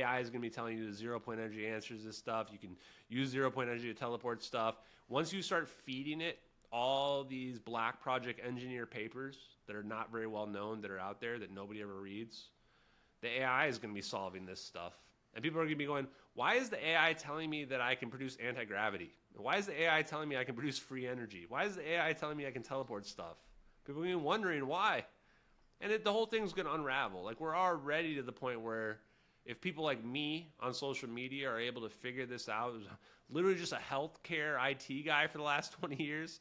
AI is going to be telling you the 0-point energy answers this stuff. You can use 0-point energy to teleport stuff. Once you start feeding it all these black project engineer papers that are not very well known, that are out there that nobody ever reads, the AI is going to be solving this stuff. And people are going to be going, why is the AI telling me that I can produce anti-gravity? Why is the AI telling me I can produce free energy? Why is the AI telling me I can teleport stuff? People are going to be wondering why. And the whole thing's going to unravel. Like, we're already to the point where if people like me on social media are able to figure this out, literally just a healthcare IT guy for the last 20 years,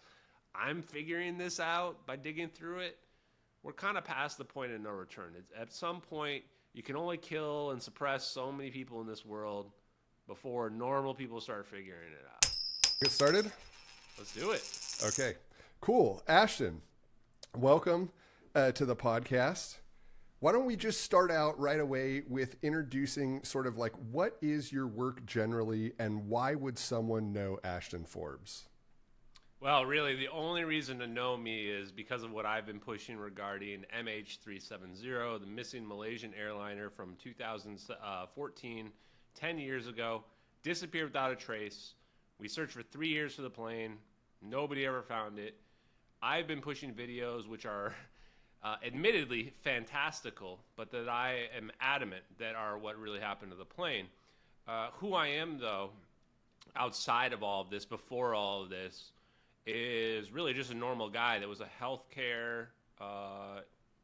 I'm figuring this out by digging through it. We're kind of past the point of no return. At some point, you can only kill and suppress so many people in this world before normal people start figuring it out. Get started? Let's do it. Okay, cool. Ashton, welcome to the podcast. Why don't we just start out right away with introducing sort of like, what is your work generally, and why would someone know Ashton Forbes? Well, really, the only reason to know me is because of what I've been pushing regarding MH370, the missing Malaysian airliner from 2014, 10 years ago, disappeared without a trace. We searched for 3 years for the plane. Nobody ever found it. I've been pushing videos which are admittedly fantastical, but that I am adamant that are what really happened to the plane. Who I am, though, outside of all of this, before all of this, is really just a normal guy that was a healthcare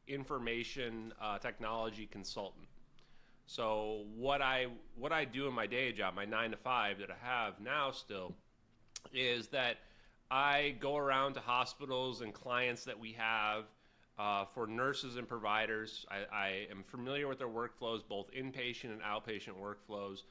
information technology consultant. So what I do in my day job, my 9 to 5 that I have now still, is that I go around to hospitals and clients that we have for nurses and providers. I am familiar with their workflows, both inpatient and outpatient workflows,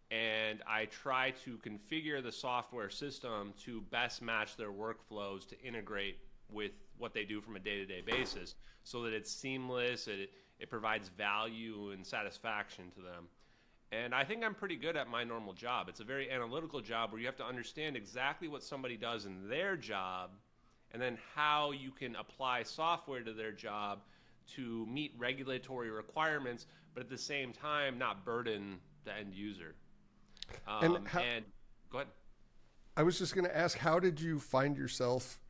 and I try to configure the software system to best match their workflows to integrate with what they do from a day-to-day basis so that it's seamless, it provides value and satisfaction to them. And I think I'm pretty good at my normal job. It's a very analytical job where you have to understand exactly what somebody does in their job and then how you can apply software to their job to meet regulatory requirements, but at the same time not burden the end user. And go ahead. I was just going to ask, how did you find yourself,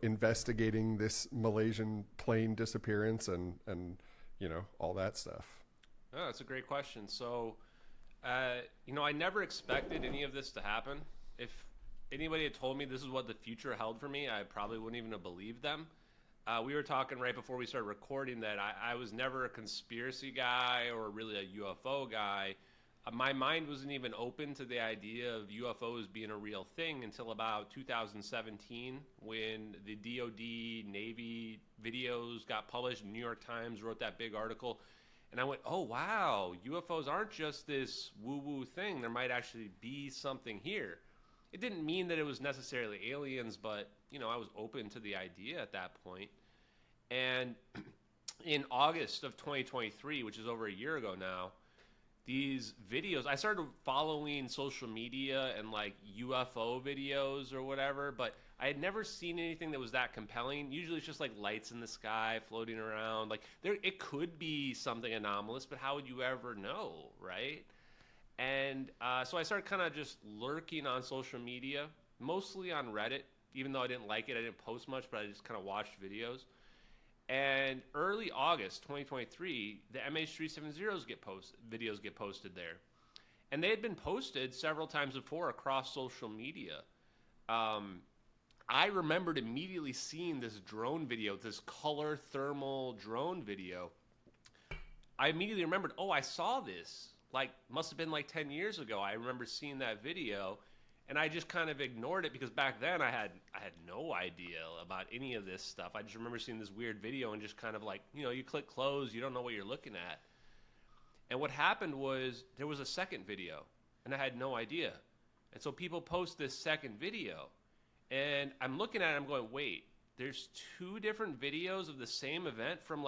investigating this Malaysian plane disappearance and all that stuff? Oh, that's a great question. So, I never expected any of this to happen. If anybody had told me this is what the future held for me, I probably wouldn't even have believed them. We were talking right before we started recording that I was never a conspiracy guy or really a UFO guy. My mind wasn't even open to the idea of UFOs being a real thing until about 2017 when the DoD Navy videos got published. New York Times wrote that big article. And I went, oh, wow, UFOs aren't just this woo-woo thing. There might actually be something here. It didn't mean that it was necessarily aliens, but, I was open to the idea at that point. And in August of 2023, which is over a year ago now, these videos, I started following social media and like UFO videos or whatever, but I had never seen anything that was that compelling. Usually it's just like lights in the sky floating around. Like it could be something anomalous, but how would you ever know, right? And so I started kind of just lurking on social media, mostly on Reddit. Even though I didn't like it, I didn't post much, but I just kind of watched videos. And early August 2023, the MH370s videos get posted there. And they had been posted several times before across social media. I remembered immediately seeing this drone video, this color thermal drone video. I immediately remembered, I saw this. Must have been 10 years ago. I remember seeing that video. And I just kind of ignored it because back then I had no idea about any of this stuff. I just remember seeing this weird video and just kind of you click close, you don't know what you're looking at. And what happened was there was a second video, and I had no idea. And so people post this second video, and I'm looking at it, I'm going, wait, there's 2 different videos of the same event from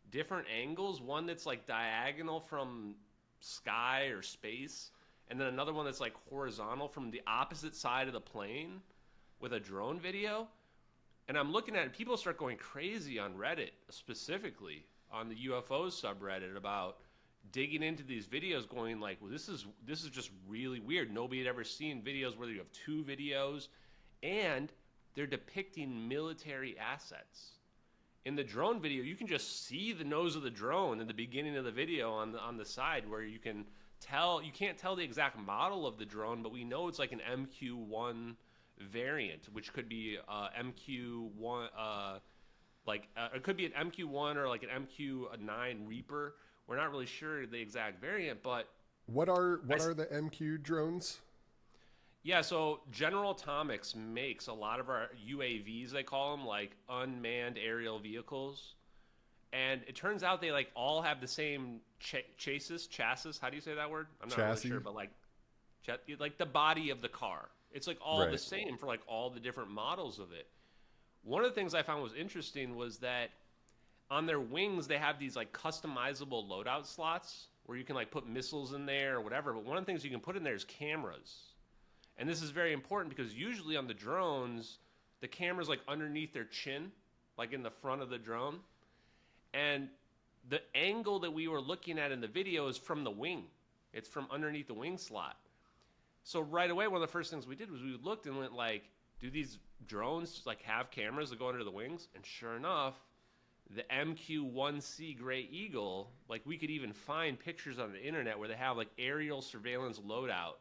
different angles. One that's diagonal from sky or space, and then another one that's horizontal from the opposite side of the plane with a drone video. And I'm looking at it, people start going crazy on Reddit, specifically on the UFOs subreddit about, digging into these videos going like, well, this is just really weird. Nobody had ever seen videos where you have two videos and they're depicting military assets. In the drone video, you can just see the nose of the drone in the beginning of the video on the side where you can tell, you can't tell the exact model of the drone, but we know it's like an MQ-1 variant, which could be MQ-1, it could be an MQ-1 or like an MQ-9 Reaper. We're not really sure the exact variant, but what are the MQ drones? Yeah, so General Atomics makes a lot of our UAVs, they call them, like unmanned aerial vehicles. And it turns out they like all have the same chassis. How do you say that word? I'm not really sure, but like the body of the car. It's like all the same for like all the different models of it. One of the things I found was interesting was that on their wings, they have these like customizable loadout slots where you can like put missiles in there or whatever. But one of the things you can put in there is cameras. And this is very important because usually on the drones, the camera's like underneath their chin, like in the front of the drone. And the angle that we were looking at in the video is from the wing. It's from underneath the wing slot. So right away, one of the first things we did was we looked and went like, do these drones like have cameras that go under the wings? And sure enough, the MQ-1C Gray Eagle, like we could even find pictures on the internet where they have like aerial surveillance loadout.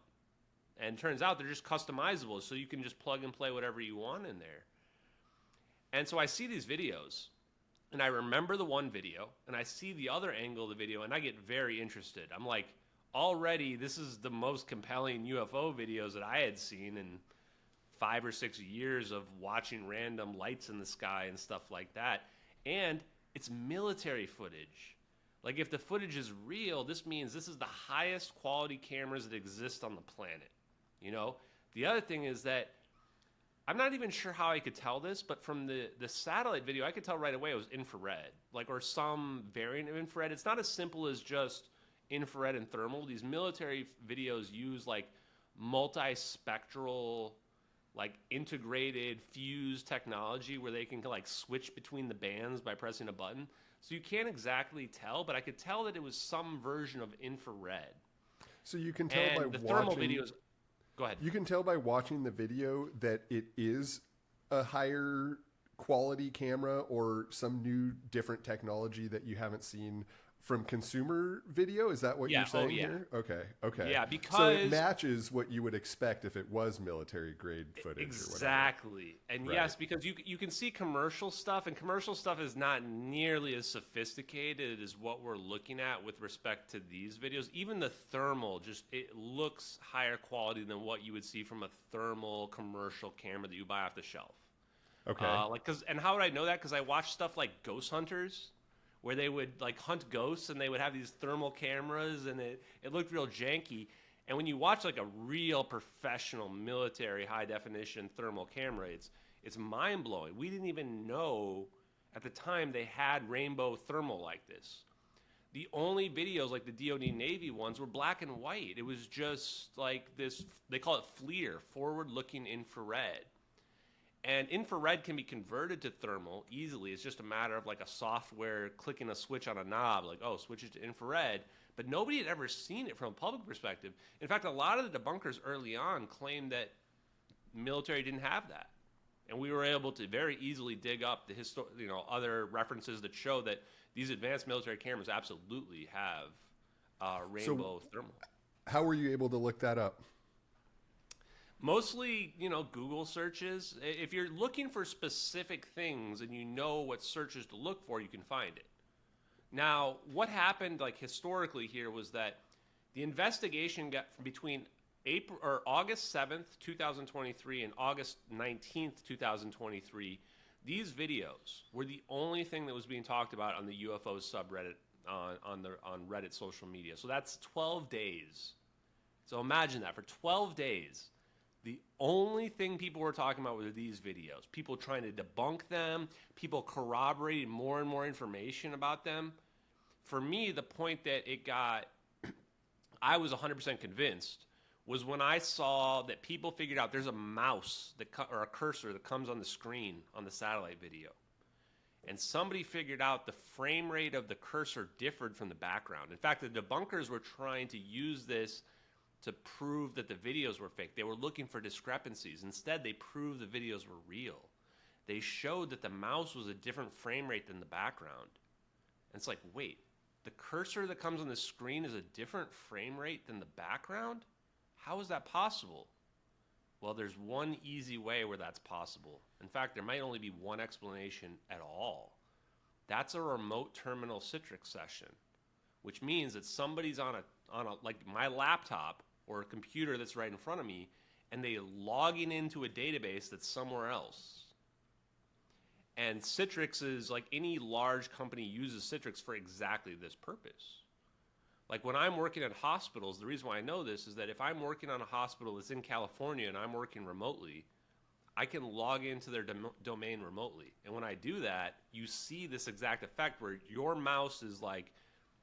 And turns out they're just customizable, so you can just plug and play whatever you want in there. And so I see these videos, and I remember the one video, and I see the other angle of the video, and I get very interested. I'm like, already, this is the most compelling UFO videos that I had seen in 5 or 6 years of watching random lights in the sky and stuff like that. And it's military footage. Like, if the footage is real, this means this is the highest quality cameras that exist on the planet. You know, the other thing is that I'm not even sure how I could tell this, but from the satellite video, I could tell right away it was infrared, like, or some variant of infrared. It's not as simple as just infrared and thermal. These military videos use like multispectral, like integrated fuse technology where they can like switch between the bands by pressing a button. So you can't exactly tell, but I could tell that it was some version of infrared. So you can tell by the thermal videos. Go ahead. You can tell by watching the video that it is a higher quality camera or some new different technology that you haven't seen from consumer video. Is that what you're saying here? Okay. Yeah, because so it matches what you would expect if it was military grade footage. Exactly. And yes, because you can see commercial stuff, and commercial stuff is not nearly as sophisticated as what we're looking at with respect to these videos. Even the thermal, it looks higher quality than what you would see from a thermal commercial camera that you buy off the shelf. Okay. And how would I know that? Because I watch stuff like Ghost Hunters, where they would like hunt ghosts and they would have these thermal cameras and it looked real janky. And when you watch like a real professional military high definition thermal camera, it's mind blowing. We didn't even know at the time they had rainbow thermal like this. The only videos like the DoD Navy ones were black and white. It was just like this, they call it FLIR, forward looking infrared. And infrared can be converted to thermal easily. It's just a matter of like a software clicking a switch on a knob, like, oh, switch it to infrared. But nobody had ever seen it from a public perspective. In fact, a lot of the debunkers early on claimed that military didn't have that. And we were able to very easily dig up the other references that show that these advanced military cameras absolutely have rainbow thermal. How were you able to look that up? Mostly, Google searches. If you're looking for specific things and you know what searches to look for, you can find it. Now, what happened like historically here was that the investigation got between August 7th, 2023 and August 19th, 2023. These videos were the only thing that was being talked about on the UFO subreddit on Reddit social media. So that's 12 days. So imagine that for 12 days. The only thing people were talking about were these videos. People trying to debunk them, people corroborating more and more information about them. For me, the point that I was 100% convinced, was when I saw that people figured out there's a mouse or a cursor that comes on the screen on the satellite video. and somebody figured out the frame rate of the cursor differed from the background. In fact, the debunkers were trying to use this to prove that the videos were fake. They were looking for discrepancies. Instead, they proved the videos were real. They showed that the mouse was a different frame rate than the background. And it's like, wait, the cursor that comes on the screen is a different frame rate than the background? How is that possible? Well, there's one easy way where that's possible. In fact, there might only be one explanation at all. That's a remote terminal Citrix session, which means that somebody's on a like my laptop or a computer that's right in front of me, and they logging into a database that's somewhere else. And Citrix is like any large company uses Citrix for exactly this purpose. Like when I'm working at hospitals, the reason why I know this is that if I'm working on a hospital that's in California and I'm working remotely, I can log into their domain remotely. And when I do that, you see this exact effect where your mouse is like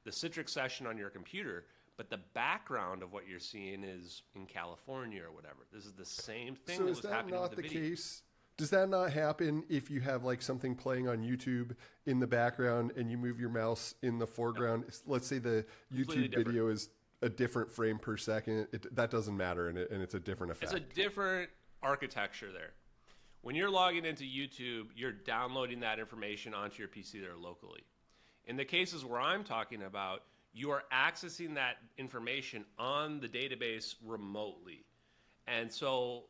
the Citrix session on your computer, but the background of what you're seeing is in California or whatever. This is the same thing that was happening with the video. So is that not the case? Does that not happen if you have like something playing on YouTube in the background and you move your mouse in the foreground? Yep. Let's say the YouTube video is a different frame per second. That doesn't matter, and it's a different effect. It's a different architecture there. When you're logging into YouTube, you're downloading that information onto your PC there locally. In the cases where I'm talking about, you are accessing that information on the database remotely. And so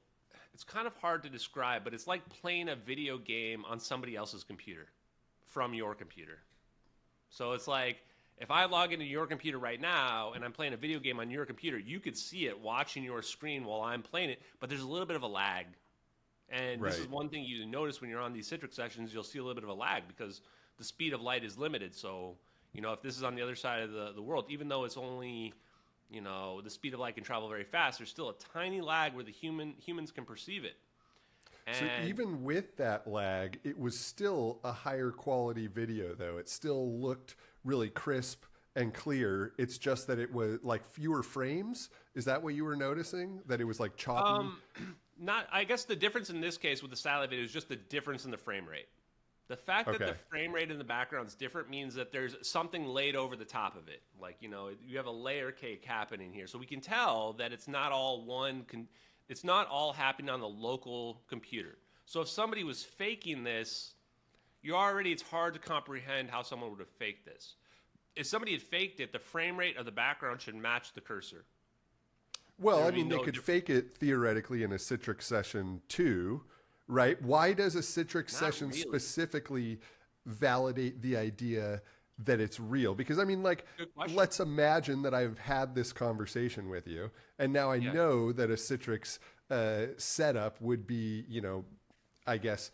it's kind of hard to describe, but it's like playing a video game on somebody else's computer from your computer. So it's like if I log into your computer right now and I'm playing a video game on your computer, you could see it watching your screen while I'm playing it, but there's a little bit of a lag. And This is one thing you notice when you're on these Citrix sessions, you'll see a little bit of a lag because the speed of light is limited. So, if this is on the other side of the world, even though it's only the speed of light can travel very fast, there's still a tiny lag where the humans can perceive it. And so even with that lag, it was still a higher quality video, though. It still looked really crisp and clear. It's just that it was like fewer frames. Is that what you were noticing? That it was like choppy? I guess the difference in this case with the satellite video is just the difference in the frame rate. The fact that the frame rate in the background is different means that there's something laid over the top of it. Like, you have a layer cake happening here. So we can tell that it's not all it's not all happening on the local computer. So if somebody was faking this, it's hard to comprehend how someone would have faked this. If somebody had faked it, the frame rate of the background should match the cursor. Well, I mean, they could fake it theoretically in a Citrix session too. Right? Why does a Citrix session specifically validate the idea that it's real? Because I mean, like, let's imagine that I've had this conversation with you, and now I know that a Citrix setup would be, I guess,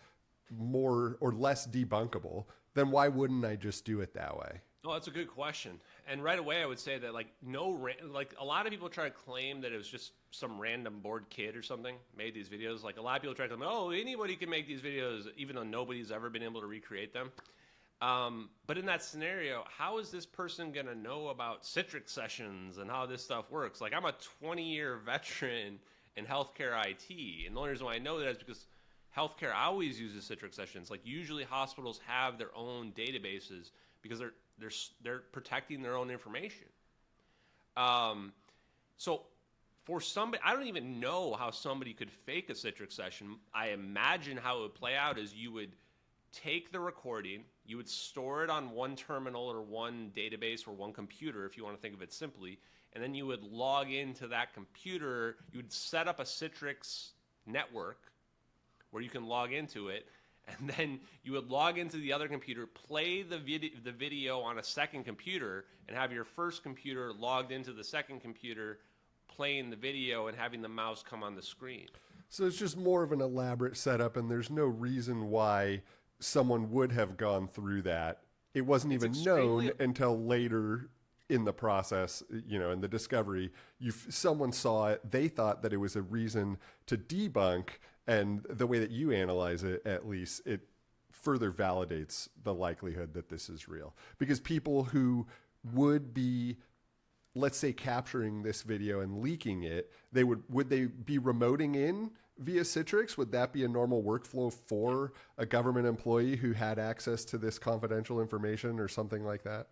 more or less debunkable. Then why wouldn't I just do it that way? Oh, that's a good question. And right away, I would say that a lot of people try to claim that it was just some random bored kid or something made these videos. Like a lot of people try to claim, oh, anybody can make these videos, even though nobody's ever been able to recreate them. But in that scenario, how is this person going to know about Citrix sessions and how this stuff works? Like I'm a 20-year veteran in healthcare IT, and the only reason why I know that is because healthcare always uses Citrix sessions. Like usually hospitals have their own databases because they're protecting their own information. So for somebody, I don't even know how somebody could fake a Citrix session. I imagine how it would play out is you would take the recording, you would store it on one terminal or one database or one computer, if you want to think of it simply, and then you would log into that computer. You would set up a Citrix network where you can log into it, and then you would log into the other computer, play the video on a second computer, and have your first computer logged into the second computer, playing the video and having the mouse come on the screen. So it's just more of an elaborate setup, and there's no reason why someone would have gone through that. It wasn't even known until later in the process, in the discovery. Someone saw it, they thought that it was a reason to debunk, and the way that you analyze it, at least, it further validates the likelihood that this is real. Because people who would be let's say, capturing this video and leaking it, would they be remoting in via Citrix? Would that be a normal workflow for a government employee who had access to this confidential information or something like that?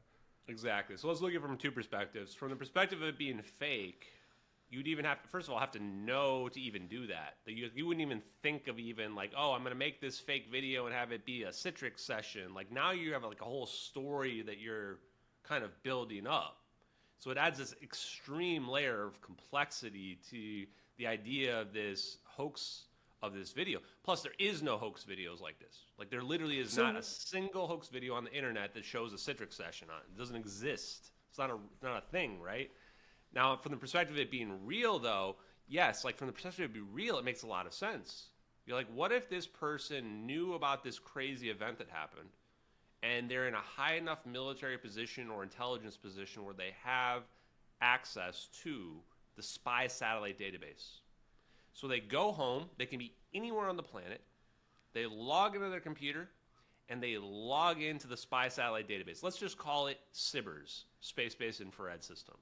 Exactly. So let's look at it from two perspectives. From the perspective of it being fake, you'd even have to, first of all, have to know to even do that. You wouldn't even think of even like, oh, I'm going to make this fake video and have it be a Citrix session. Like now you have like a whole story that you're kind of building up. So it adds this extreme layer of complexity to the idea of this hoax of this video. Plus, there is no hoax videos like this. Like there literally is not a single hoax video on the internet that shows a Citrix session on it. It doesn't exist. It's not a thing, right? Now, from the perspective of it being real, though, yes, like from the perspective of it being real, it makes a lot of sense. You're like, what if this person knew about this crazy event that happened, and they're in a high enough military position or intelligence position where they have access to the spy satellite database? So they go home, they can be anywhere on the planet, they log into their computer, and they log into the spy satellite database. Let's just call it SBIRS, Space-Based Infrared System.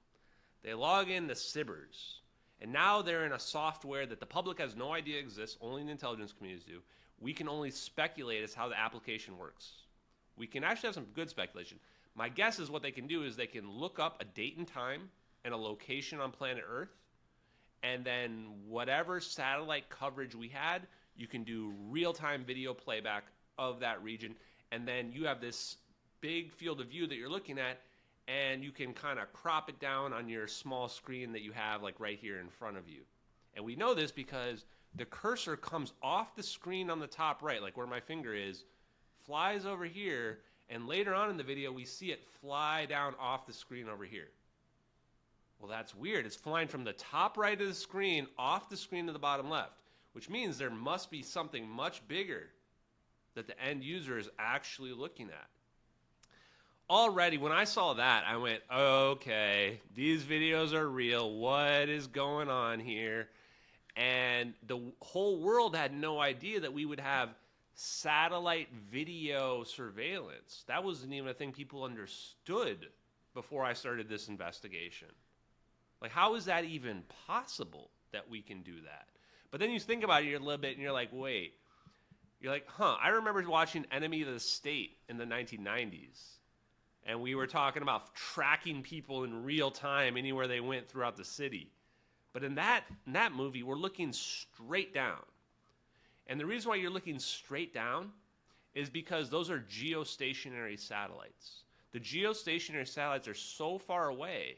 They log in to SBIRS, and now they're in a software that the public has no idea exists, only the intelligence communities do. We can only speculate as how the application works. We can actually have some good speculation. My guess is what they can do is they can look up a date and time and a location on planet Earth, and then whatever satellite coverage we had, you can do real-time video playback of that region, and then you have this big field of view that you're looking at, and you can kind of crop it down on your small screen that you have like right here in front of you. And we know this because the cursor comes off the screen on the top right, like where my finger is, flies over here, and later on in the video we see it fly down off the screen over here. Well, that's weird. It's flying from the top right of the screen off the screen to the bottom left, which means there must be something much bigger that the end user is actually looking at. Already, when I saw that, I went, okay, these videos are real. What is going on here? And the whole world had no idea that we would have satellite video surveillance. That wasn't even a thing people understood before I started this investigation. Like, how is that even possible that we can do that? But then you think about it a little bit, and you're like, wait. You're like, I remember watching Enemy of the State in the 1990s. And we were talking about tracking people in real time anywhere they went throughout the city. But in that movie, we're looking straight down. And the reason why you're looking straight down is because those are geostationary satellites. The geostationary satellites are so far away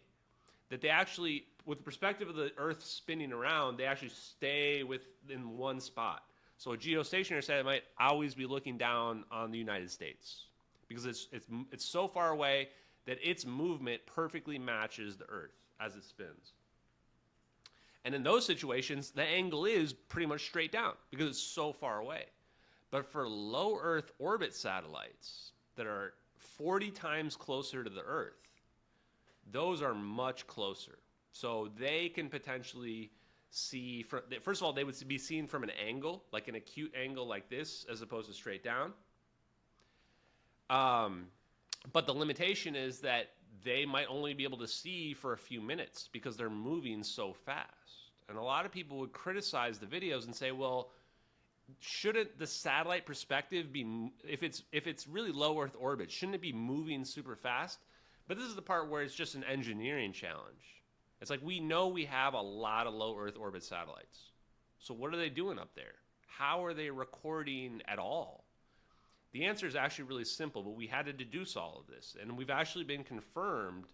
that they actually, with the perspective of the Earth spinning around, they actually stay in one spot. So a geostationary satellite might always be looking down on the United States, because it's so far away that its movement perfectly matches the Earth as it spins. And in those situations, the angle is pretty much straight down because it's so far away. But for low Earth orbit satellites that are 40 times closer to the Earth, those are much closer. So they can potentially see, first of all, they would be seen from an angle, like an acute angle like this, as opposed to straight down. But the limitation is that they might only be able to see for a few minutes because they're moving so fast. And a lot of people would criticize the videos and say, well, shouldn't the satellite perspective be, if it's really low Earth orbit, shouldn't it be moving super fast? But this is the part where it's just an engineering challenge. It's like, we know we have a lot of low Earth orbit satellites. So what are they doing up there? How are they recording at all? The answer is actually really simple, but we had to deduce all of this. And we've actually been confirmed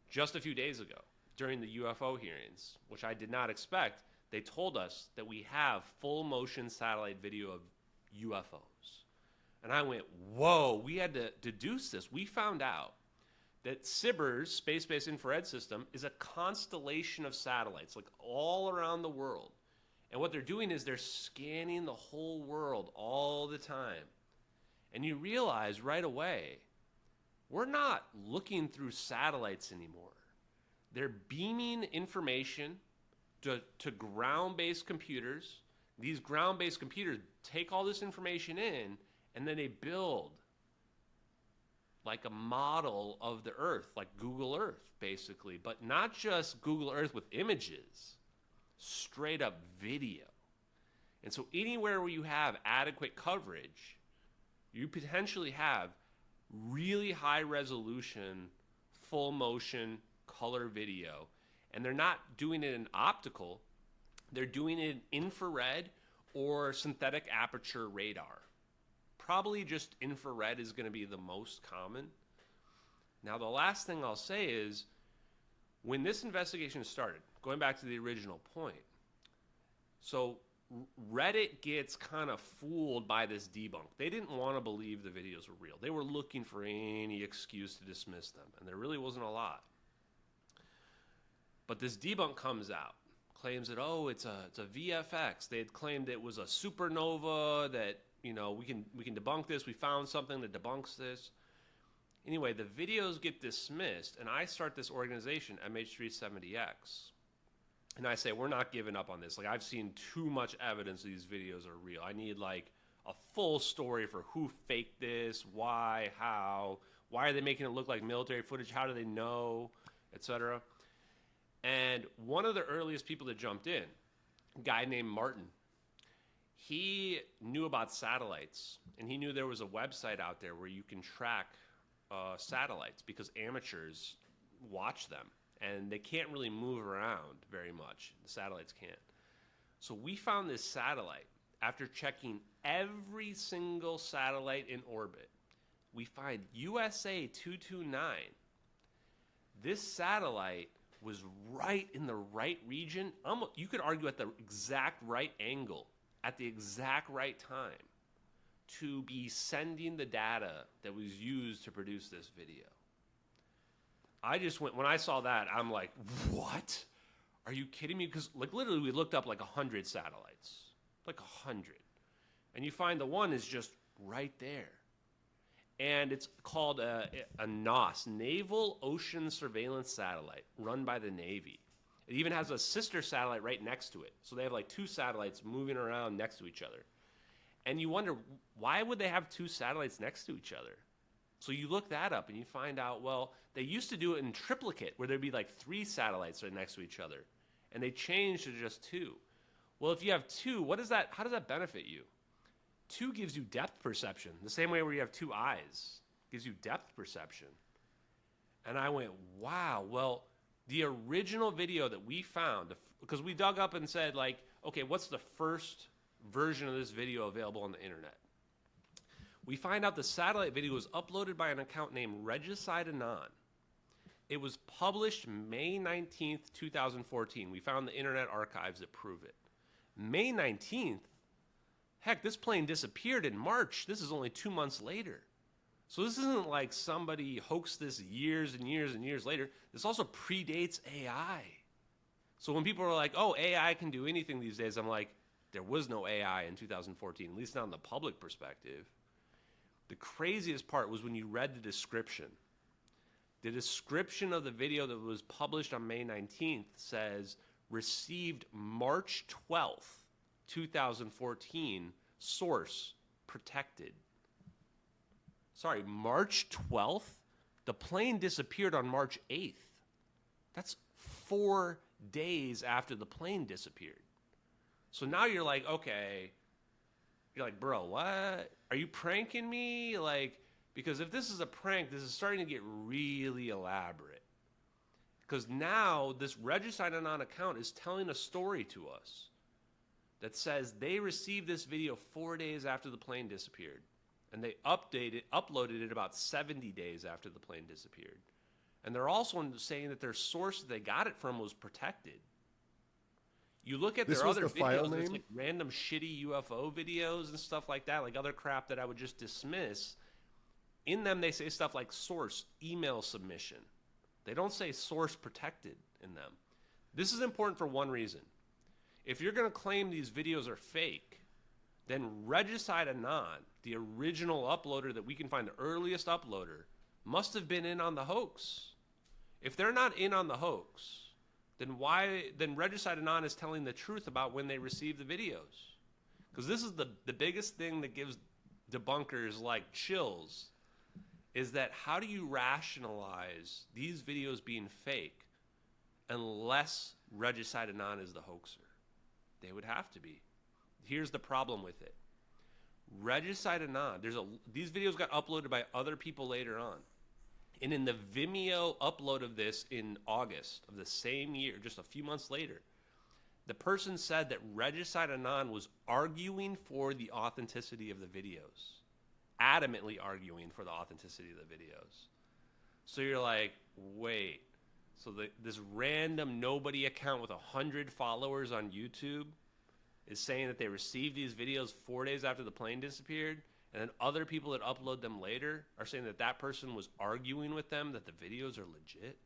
just a few days ago during the UFO hearings, which I did not expect. They told us that we have full motion satellite video of UFOs. And I went, whoa, we had to deduce this. We found out that SBIRS, Space-Based Infrared System, is a constellation of satellites, like all around the world. And what they're doing is they're scanning the whole world all the time. And you realize right away, we're not looking through satellites anymore. They're beaming information to ground-based computers. These ground-based computers take all this information in, and then they build like a model of the Earth, like Google Earth, basically. But not just Google Earth with images, straight up video. And so anywhere where you have adequate coverage, you potentially have really high resolution, full motion, color video. And they're not doing it in optical, they're doing it in infrared or synthetic aperture radar. Probably just infrared is going to be the most common. Now, the last thing I'll say is, when this investigation started, going back to the original point, so Reddit gets kind of fooled by this debunk. They didn't want to believe the videos were real. They were looking for any excuse to dismiss them, and there really wasn't a lot. But this debunk comes out, claims that, oh, it's a VFX. They had claimed it was a supernova, that, you know, we can debunk this. We found something that debunks this. Anyway, the videos get dismissed, and I start this organization, MH370X. And I say, we're not giving up on this. Like, I've seen too much evidence these videos are real. I need, like, a full story for who faked this, why, how, why are they making it look like military footage, how do they know, etc. And one of the earliest people that jumped in, a guy named Martin, he knew about satellites, and he knew there was a website out there where you can track satellites, because amateurs watch them. And they can't really move around very much. The satellites can't. So we found this satellite. After checking every single satellite in orbit, we find USA 229. This satellite was right in the right region. You could argue at the exact right angle, at the exact right time, to be sending the data that was used to produce this video. I just went, when I saw that, I'm like, what? Are you kidding me? Because, like, literally we looked up like 100 satellites, like 100. And you find the one is just right there. And it's called a NOS, Naval Ocean Surveillance Satellite, run by the Navy. It even has a sister satellite right next to it. So they have like two satellites moving around next to each other. And you wonder, why would they have two satellites next to each other? So you look that up and you find out, well, they used to do it in triplicate, where there'd be like 3 satellites right next to each other. And they changed to just 2. Well, if you have 2, how does that benefit you? 2 gives you depth perception, the same way where you have 2 eyes, gives you depth perception. And I went, wow, well, the original video that we found, because we dug up and said, like, okay, what's the first version of this video available on the internet? We find out the satellite video was uploaded by an account named Regicide Anon. It was published May 19th, 2014. We found the Internet Archives that prove it. May 19th? Heck, this plane disappeared in March. This is only 2 months later. So this isn't like somebody hoaxed this years and years and years later. This also predates AI. So when people are like, oh, AI can do anything these days, I'm like, there was no AI in 2014, at least not in the public perspective. The craziest part was when you read the description. The description of the video that was published on May 19th says, received March 12th, 2014, source protected. Sorry, March 12th? The plane disappeared on March 8th. That's 4 days after the plane disappeared. So now you're like, okay, you're like, bro, what? Are you pranking me? Like, because if this is a prank, this is starting to get really elaborate. Because now this Regicide Anon account is telling a story to us that says they received this video 4 days after the plane disappeared. And they uploaded it about 70 days after the plane disappeared. And they're also saying that their source that they got it from was protected. You look at their other videos, there's like random shitty UFO videos and stuff like that, like other crap that I would just dismiss. In them, they say stuff like source, email submission. They don't say source protected in them. This is important for one reason. If you're going to claim these videos are fake, then Regicide Anon, the original uploader that we can find, the earliest uploader, must have been in on the hoax. If they're not in on the hoax, then Regicide Anon is telling the truth about when they received the videos. Because this is the biggest thing that gives debunkers like chills, is that how do you rationalize these videos being fake unless Regicide Anon is the hoaxer? They would have to be. Here's the problem with it. Regicide Anon, these videos got uploaded by other people later on. And in the Vimeo upload of this in August of the same year, just a few months later, the person said that Regicide Anon was arguing for the authenticity of the videos. Adamantly arguing for the authenticity of the videos. So you're like, wait. So this random nobody account with 100 followers on YouTube is saying that they received these videos 4 days after the plane disappeared, and then other people that upload them later are saying that that person was arguing with them that the videos are legit?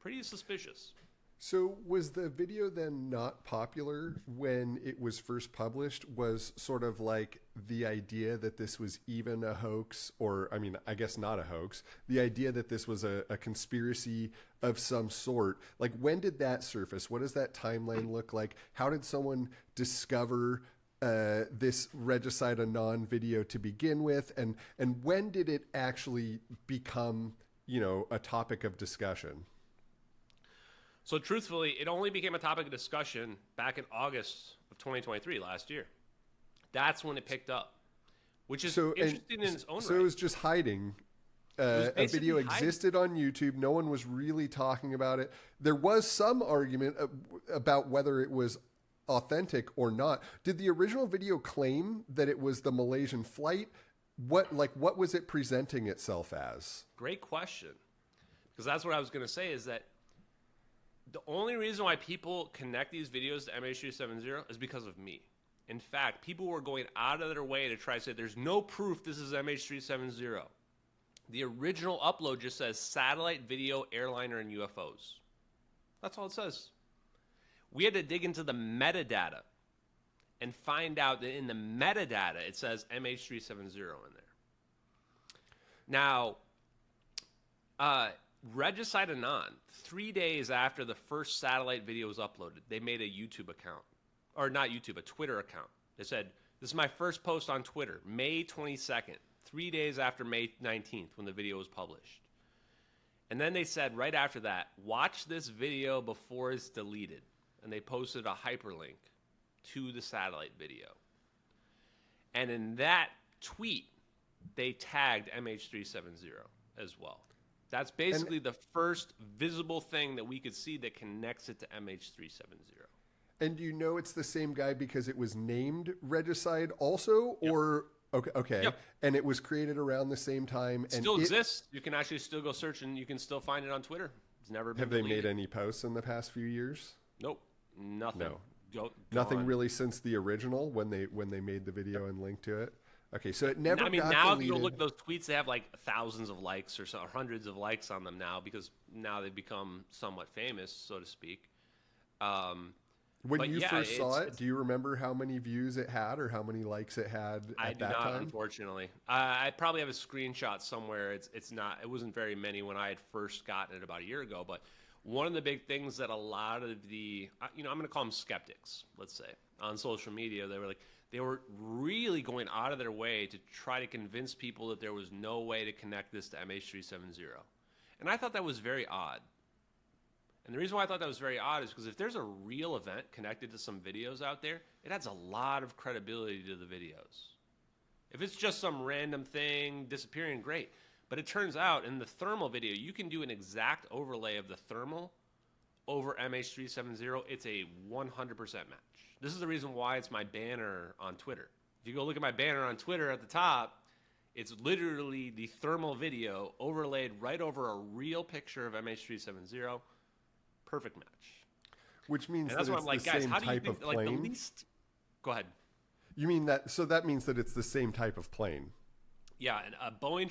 Pretty suspicious. So was the video then not popular when it was first published? Was sort of like the idea that this was even a hoax, or I mean, I guess not a hoax, the idea that this was a conspiracy of some sort. Like, when did that surface? What does that timeline look like? How did someone discover this Regicide Anon video to begin with? And when did it actually become, a topic of discussion? So truthfully, it only became a topic of discussion back in August of 2023, last year. That's when it picked up, which is interesting in its own right. So it was just hiding. A video existed on YouTube. No one was really talking about it. There was some argument about whether it was authentic or not. Did the original video claim that it was the Malaysian flight? What was it presenting itself as? Great question. Because that's what I was going to say, is that the only reason why people connect these videos to MH370 is because of me. In fact, people were going out of their way to try to say there's no proof this is MH370. The original upload just says satellite video, airliner, and UFOs. That's all it says. We had to dig into the metadata and find out that in the metadata it says MH370 in there. Now, Regicide Anon, 3 days after the first satellite video was uploaded, they made a YouTube account. Or not YouTube, a Twitter account. They said, this is my first post on Twitter, May 22nd, 3 days after May 19th when the video was published. And then they said right after that, watch this video before it's deleted. And they posted a hyperlink to the satellite video. And in that tweet, they tagged MH370 as well. That's basically the first visible thing that we could see that connects it to MH370. And you know it's the same guy because it was named Regicide also? Yep. Or okay. Yep. And it was created around the same time. It still exists. You can actually still go search and you can still find it on Twitter. It's never been deleted. Have they made any posts in the past few years? Nope. Nothing. No. Nothing really since the original when they made the video and linked to it. Okay, so it never. I mean, now deleted. If you look at those tweets, they have like thousands of likes or hundreds of likes on them now because now they've become somewhat famous, so to speak. When you first saw it, do you remember how many views it had or how many likes it had at that time? I do not, unfortunately. I probably have a screenshot somewhere. It wasn't very many when I had first gotten it about a year ago. But one of the big things that a lot of the, I'm going to call them skeptics, let's say, on social media, they were really going out of their way to try to convince people that there was no way to connect this to MH370. And I thought that was very odd. And the reason why I thought that was very odd is because if there's a real event connected to some videos out there, it adds a lot of credibility to the videos. If it's just some random thing disappearing, great. But it turns out in the thermal video, you can do an exact overlay of the thermal over MH370. It's a 100% match. This is the reason why it's my banner on Twitter. If you go look at my banner on Twitter at the top, it's literally the thermal video overlaid right over a real picture of MH370. Perfect match. Which means that it's the same type of plane? Like the least... Go ahead. You mean that... So that means that it's the same type of plane? Yeah, a Boeing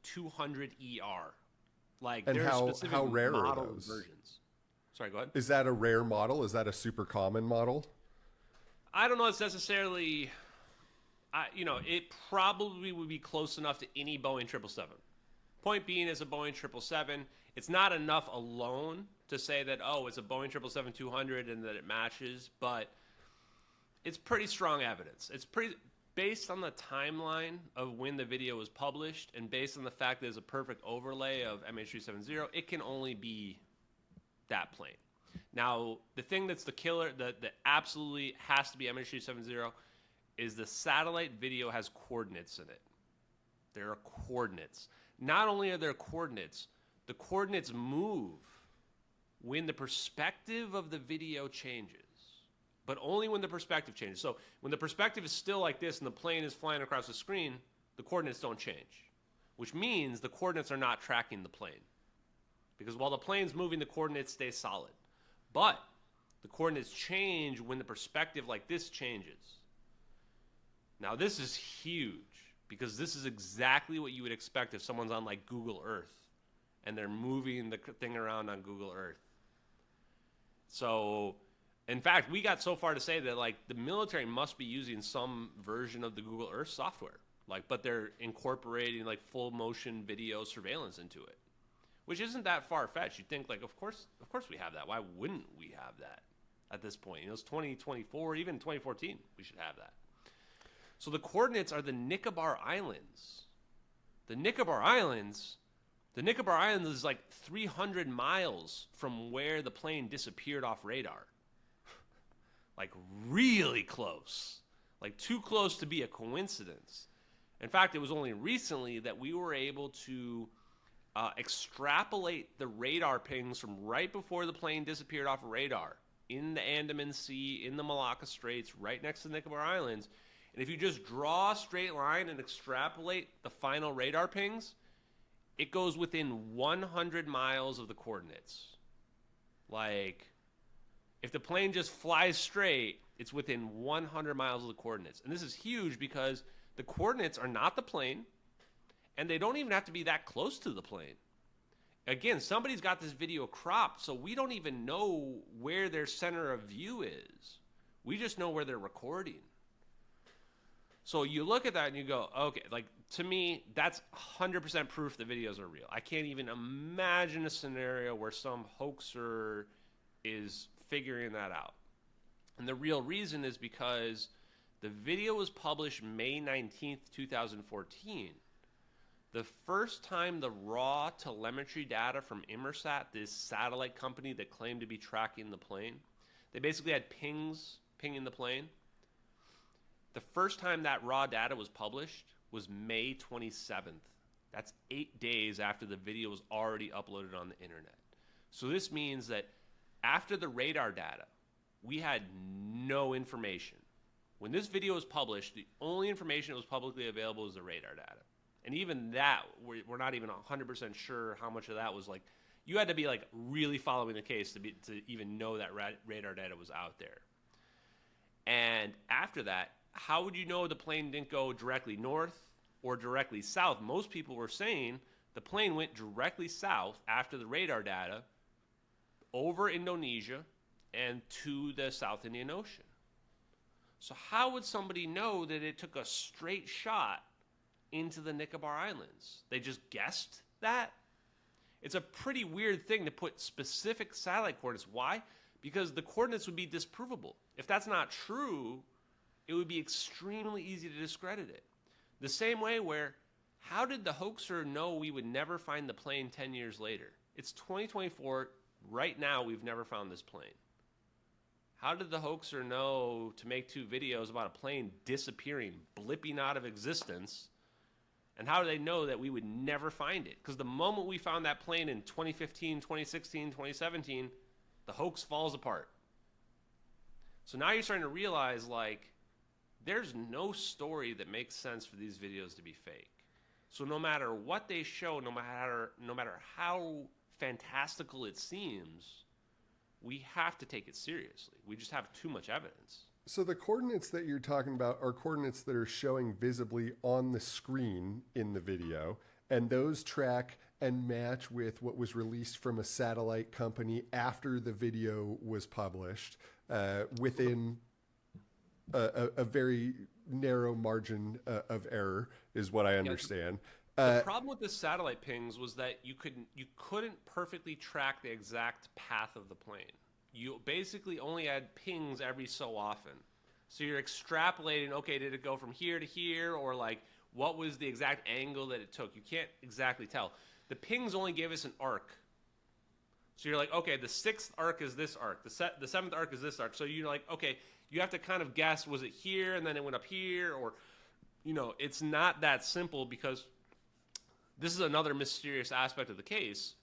777-200ER. Like, and there's how rare are model those? Versions. Sorry, go ahead. Is that a rare model? Is that a super common model? I don't know. It's necessarily... it probably would be close enough to any Boeing 777. Point being, it's a Boeing 777. It's not enough alone to say that, it's a Boeing 777-200 and that it matches, but it's pretty strong evidence. It's based on the timeline of when the video was published and based on the fact that it's a perfect overlay of MH370, it can only be that plane. Now, the thing that's the killer, that absolutely has to be MH370, is the satellite video has coordinates in it. There are coordinates. Not only are there coordinates, the coordinates move when the perspective of the video changes, but only when the perspective changes. So when the perspective is still like this and the plane is flying across the screen, the coordinates don't change, which means the coordinates are not tracking the plane. Because while the plane's moving, the coordinates stay solid. But the coordinates change when the perspective like this changes. Now, this is huge because this is exactly what you would expect if someone's on like Google Earth and they're moving the thing around on Google Earth. So, in fact, we got so far to say that like the military must be using some version of the Google Earth software, but they're incorporating like full motion video surveillance into it, which isn't that far-fetched. You'd think like, of course we have that. Why wouldn't we have that at this point? It's 2024, even 2014, we should have that. So the coordinates are the Nicobar Islands. The Nicobar Islands is like 300 miles from where the plane disappeared off radar. Like really close. Like too close to be a coincidence. In fact, it was only recently that we were able to extrapolate the radar pings from right before the plane disappeared off of radar in the Andaman Sea, in the Malacca Straits, right next to the Nicobar Islands. And if you just draw a straight line and extrapolate the final radar pings, it goes within 100 miles of the coordinates. Like, if the plane just flies straight, it's within 100 miles of the coordinates. And this is huge because the coordinates are not the plane, and they don't even have to be that close to the plane. Again, somebody's got this video cropped, so we don't even know where their center of view is. We just know where they're recording. So you look at that and you go, okay, like to me, that's 100% proof the videos are real. I can't even imagine a scenario where some hoaxer is figuring that out. And the real reason is because the video was published May 19th, 2014. The first time the raw telemetry data from Inmarsat, this satellite company that claimed to be tracking the plane, they basically had pinging the plane. The first time that raw data was published was May 27th. That's 8 days after the video was already uploaded on the internet. So this means that after the radar data, we had no information. When this video was published, the only information that was publicly available was the radar data. And even that, we're not even 100% sure how much of that was like, you had to be like really following the case to even know that radar data was out there. And after that, how would you know the plane didn't go directly north or directly south? Most people were saying the plane went directly south after the radar data over Indonesia and to the South Indian Ocean. So how would somebody know that it took a straight shot into the Nicobar Islands? They just guessed that? It's a pretty weird thing to put specific satellite coordinates. Why? Because the coordinates would be disprovable. If that's not true, it would be extremely easy to discredit it. The same way where, how did the hoaxer know we would never find the plane 10 years later? It's 2024. Right now, we've never found this plane. How did the hoaxer know to make 2 videos about a plane disappearing, blipping out of existence? And how do they know that we would never find it? Because the moment we found that plane in 2015, 2016, 2017, the hoax falls apart. So now you're starting to realize, like, there's no story that makes sense for these videos to be fake. So no matter what they show, no matter how fantastical it seems, we have to take it seriously. We just have too much evidence. So the coordinates that you're talking about are coordinates that are showing visibly on the screen in the video, and those track and match with what was released from a satellite company after the video was published, within a very narrow margin of error, is what I understand. The problem with the satellite pings was that you couldn't perfectly track the exact path of the plane. You basically only had pings every so often. So you're extrapolating, okay, did it go from here to here, or like what was the exact angle that it took? You can't exactly tell. The pings only gave us an arc. So you're like, okay, the 6th arc is this arc. The 7th arc is this arc. So you're like, okay, you have to kind of guess, was it here and then it went up here? Or, it's not that simple, because this is another mysterious aspect of the case.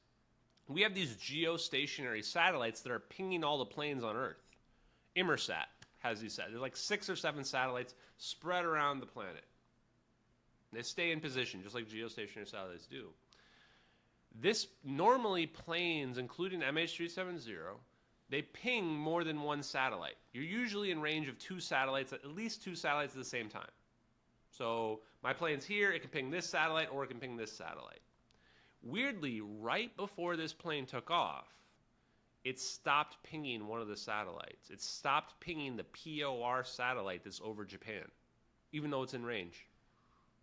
We have these geostationary satellites that are pinging all the planes on Earth. Inmarsat has these satellites. There's like 6 or 7 satellites spread around the planet. They stay in position, just like geostationary satellites do. This normally planes, including MH370, they ping more than one satellite. You're usually in range of 2 satellites, at least 2 satellites at the same time. So my plane's here, it can ping this satellite or it can ping this satellite. Weirdly, right before this plane took off, it stopped pinging one of the satellites. It stopped pinging the POR satellite that's over Japan, even though it's in range.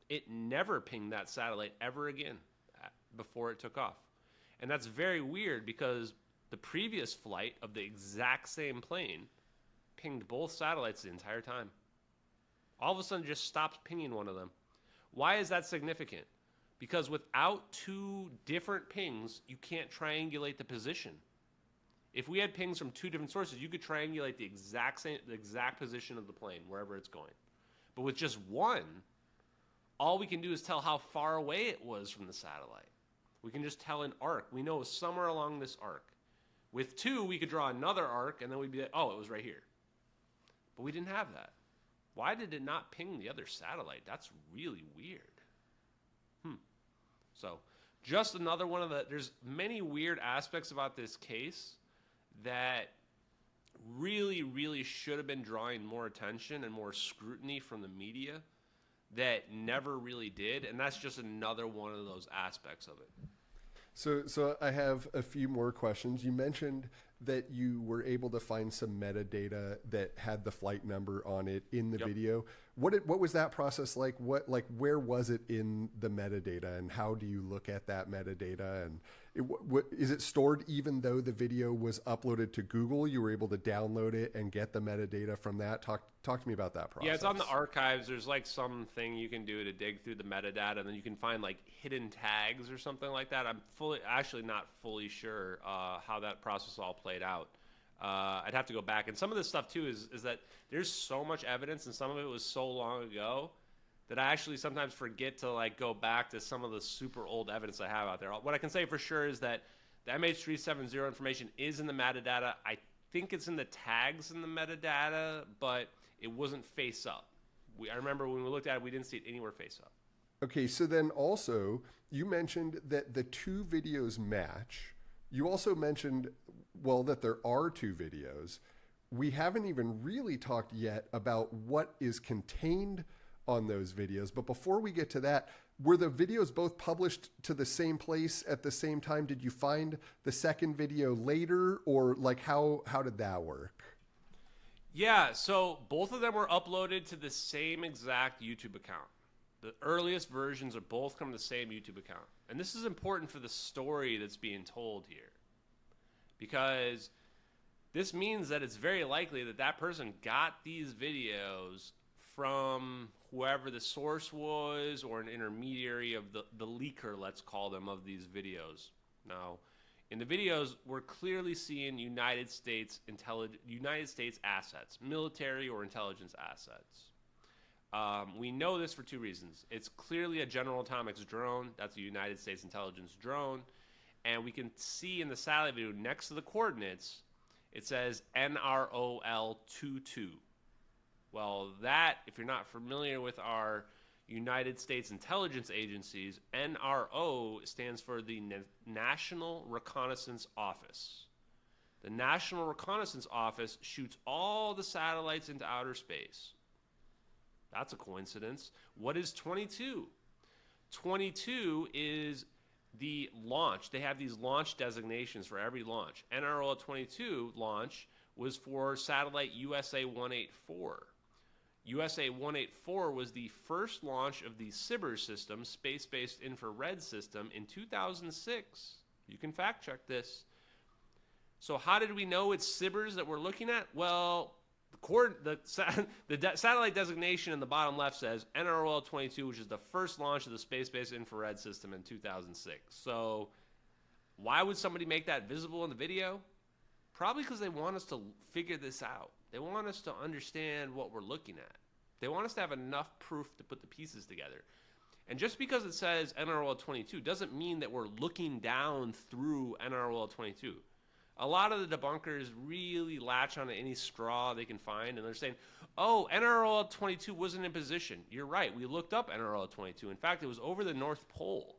It never pinged that satellite ever again before it took off. And that's very weird, because the previous flight of the exact same plane pinged both satellites the entire time. All of a sudden just stopped pinging one of them. Why is that significant? Because without 2 different pings, you can't triangulate the position. If we had pings from 2 different sources, you could triangulate the exact position of the plane, wherever it's going. But with just one, all we can do is tell how far away it was from the satellite. We can just tell an arc. We know somewhere along this arc. With 2, we could draw another arc, and then we'd be like, oh, it was right here. But we didn't have that. Why did it not ping the other satellite? That's really weird. So just another one of there's many weird aspects about this case that really, really should have been drawing more attention and more scrutiny from the media that never really did. And that's just another one of those aspects of it. So I have a few more questions. You mentioned that you were able to find some metadata that had the flight number on it in the video. What was that process like? Where was it in the metadata, and how do you look at that metadata? And is it stored even though the video was uploaded to Google? You were able to download it and get the metadata from that. Talk to me about that process. Yeah, it's on the archives. There's like something you can do to dig through the metadata, and then you can find like hidden tags or something like that. I'm actually not fully sure how that process all played out. I'd have to go back. And some of this stuff too is that there's so much evidence, and some of it was so long ago that I actually sometimes forget to like go back to some of the super old evidence I have out there. What I can say for sure is that the MH370 information is in the metadata. I think it's in the tags in the metadata, but it wasn't face up. I remember when we looked at it, we didn't see it anywhere face up. Okay, so then also you mentioned that the 2 videos match. You also mentioned, that there are 2 videos. We haven't even really talked yet about what is contained on those videos. But before we get to that, were the videos both published to the same place at the same time? Did you find the second video later, or like how did that work? Yeah, so both of them were uploaded to the same exact YouTube account. The earliest versions are both from the same YouTube account. And this is important for the story that's being told here, because this means that it's very likely that that person got these videos from whoever the source was, or an intermediary of the leaker, let's call them, of these videos. Now, in the videos, we're clearly seeing United States assets, military or intelligence assets. We know this for 2 reasons. It's clearly a General Atomics drone. That's a United States intelligence drone. And we can see in the satellite video next to the coordinates, it says NROL-22. Well, that, if you're not familiar with our United States intelligence agencies, NRO stands for the National Reconnaissance Office. The National Reconnaissance Office shoots all the satellites into outer space. That's a coincidence. What is 22? 22 is the launch. They have these launch designations for every launch. NRO 22 launch was for satellite USA 184. USA 184 was the first launch of the SBIRS system, space-based infrared system, in 2006. You can fact check this. So how did we know it's SBIRS that we're looking at? Well, satellite designation in the bottom left says NROL 22, which is the first launch of the space-based infrared system in 2006. So why would somebody make that visible in the video? Probably because they want us to figure this out. They want us to understand what we're looking at. They want us to have enough proof to put the pieces together. And just because it says NROL 22 doesn't mean that we're looking down through NROL 22. A lot of the debunkers really latch onto any straw they can find, and they're saying, oh, NROL 22 wasn't in position. You're right. We looked up NROL 22. In fact, it was over the North Pole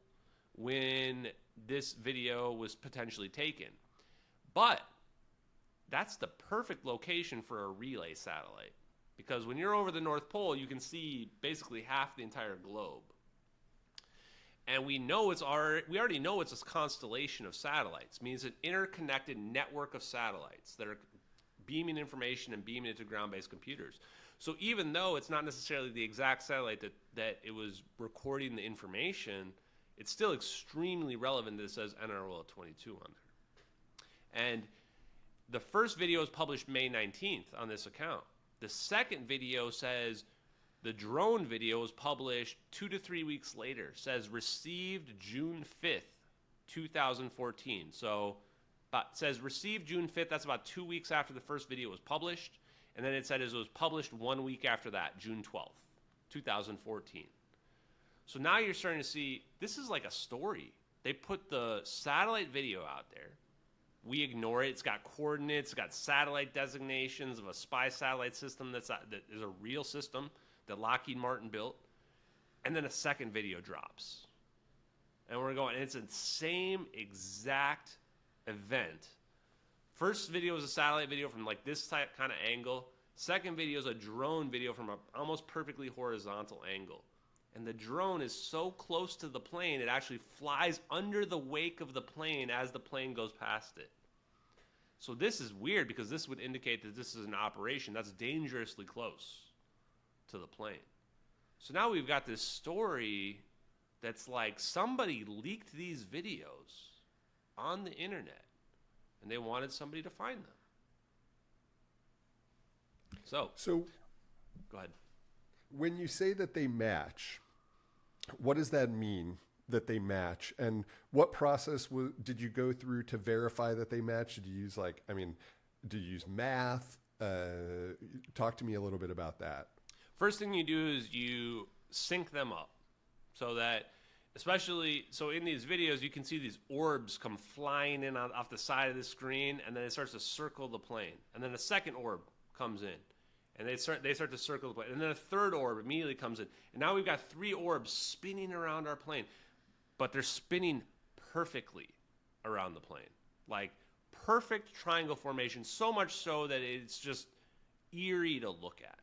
when this video was potentially taken. But that's the perfect location for a relay satellite, because when you're over the North Pole, you can see basically half the entire globe. And we already know it's a constellation of satellites. It means an interconnected network of satellites that are beaming information and beaming it to ground-based computers. So even though it's not necessarily the exact satellite that it was recording the information, it's still extremely relevant that it says NROL 22 on there. And the first video was published May 19th on this account. The second video says the drone video was published 2 to 3 weeks later. Says received June 5th, 2014. So it says received June 5th. That's about 2 weeks after the first video was published. And then it said it was published 1 week after that, June 12th, 2014. So now you're starting to see this is like a story. They put the satellite video out there. We ignore it. It's got coordinates. It's got satellite designations of a spy satellite system that is a real system that Lockheed Martin built. And then a second video drops. And we're going, and it's the same exact event. First video is a satellite video from like this type kind of angle. Second video is a drone video from an almost perfectly horizontal angle. And the drone is so close to the plane, it actually flies under the wake of the plane as the plane goes past it. So this is weird because this would indicate that this is an operation that's dangerously close to the plane. So now we've got this story that's like somebody leaked these videos on the internet and they wanted somebody to find them. So go ahead. When you say that they match, what does that mean that they match? And what process did you go through to verify that they match? Did you use did you use math? Talk to me a little bit about that. First thing you do is you sync them up so that, so in these videos, you can see these orbs come flying in off the side of the screen, and then it starts to circle the plane. And then a second orb comes in, and they start to circle the plane. And then a third orb immediately comes in. And now we've got 3 orbs spinning around our plane, but they're spinning perfectly around the plane. Like perfect triangle formation, so much so that it's just eerie to look at.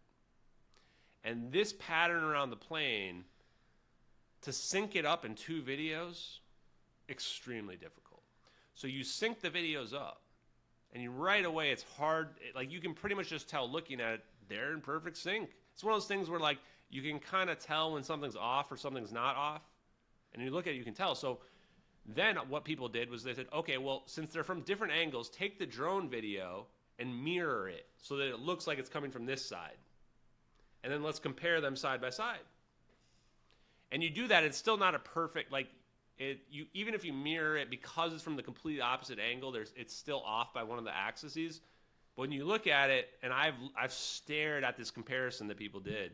And this pattern around the plane, to sync it up in 2 videos, extremely difficult. So you sync the videos up, and right away it's hard. Like you can pretty much just tell looking at it, they're in perfect sync. It's one of those things where like you can kind of tell when something's off or something's not off. And you look at it, you can tell. So then what people did was they said, okay, well, since they're from different angles, take the drone video and mirror it so that it looks like it's coming from this side. And then let's compare them side by side. And you do that, it's still not a perfect, even if you mirror it, because it's from the complete opposite angle, it's still off by one of the axes. But when you look at it, and I've stared at this comparison that people did,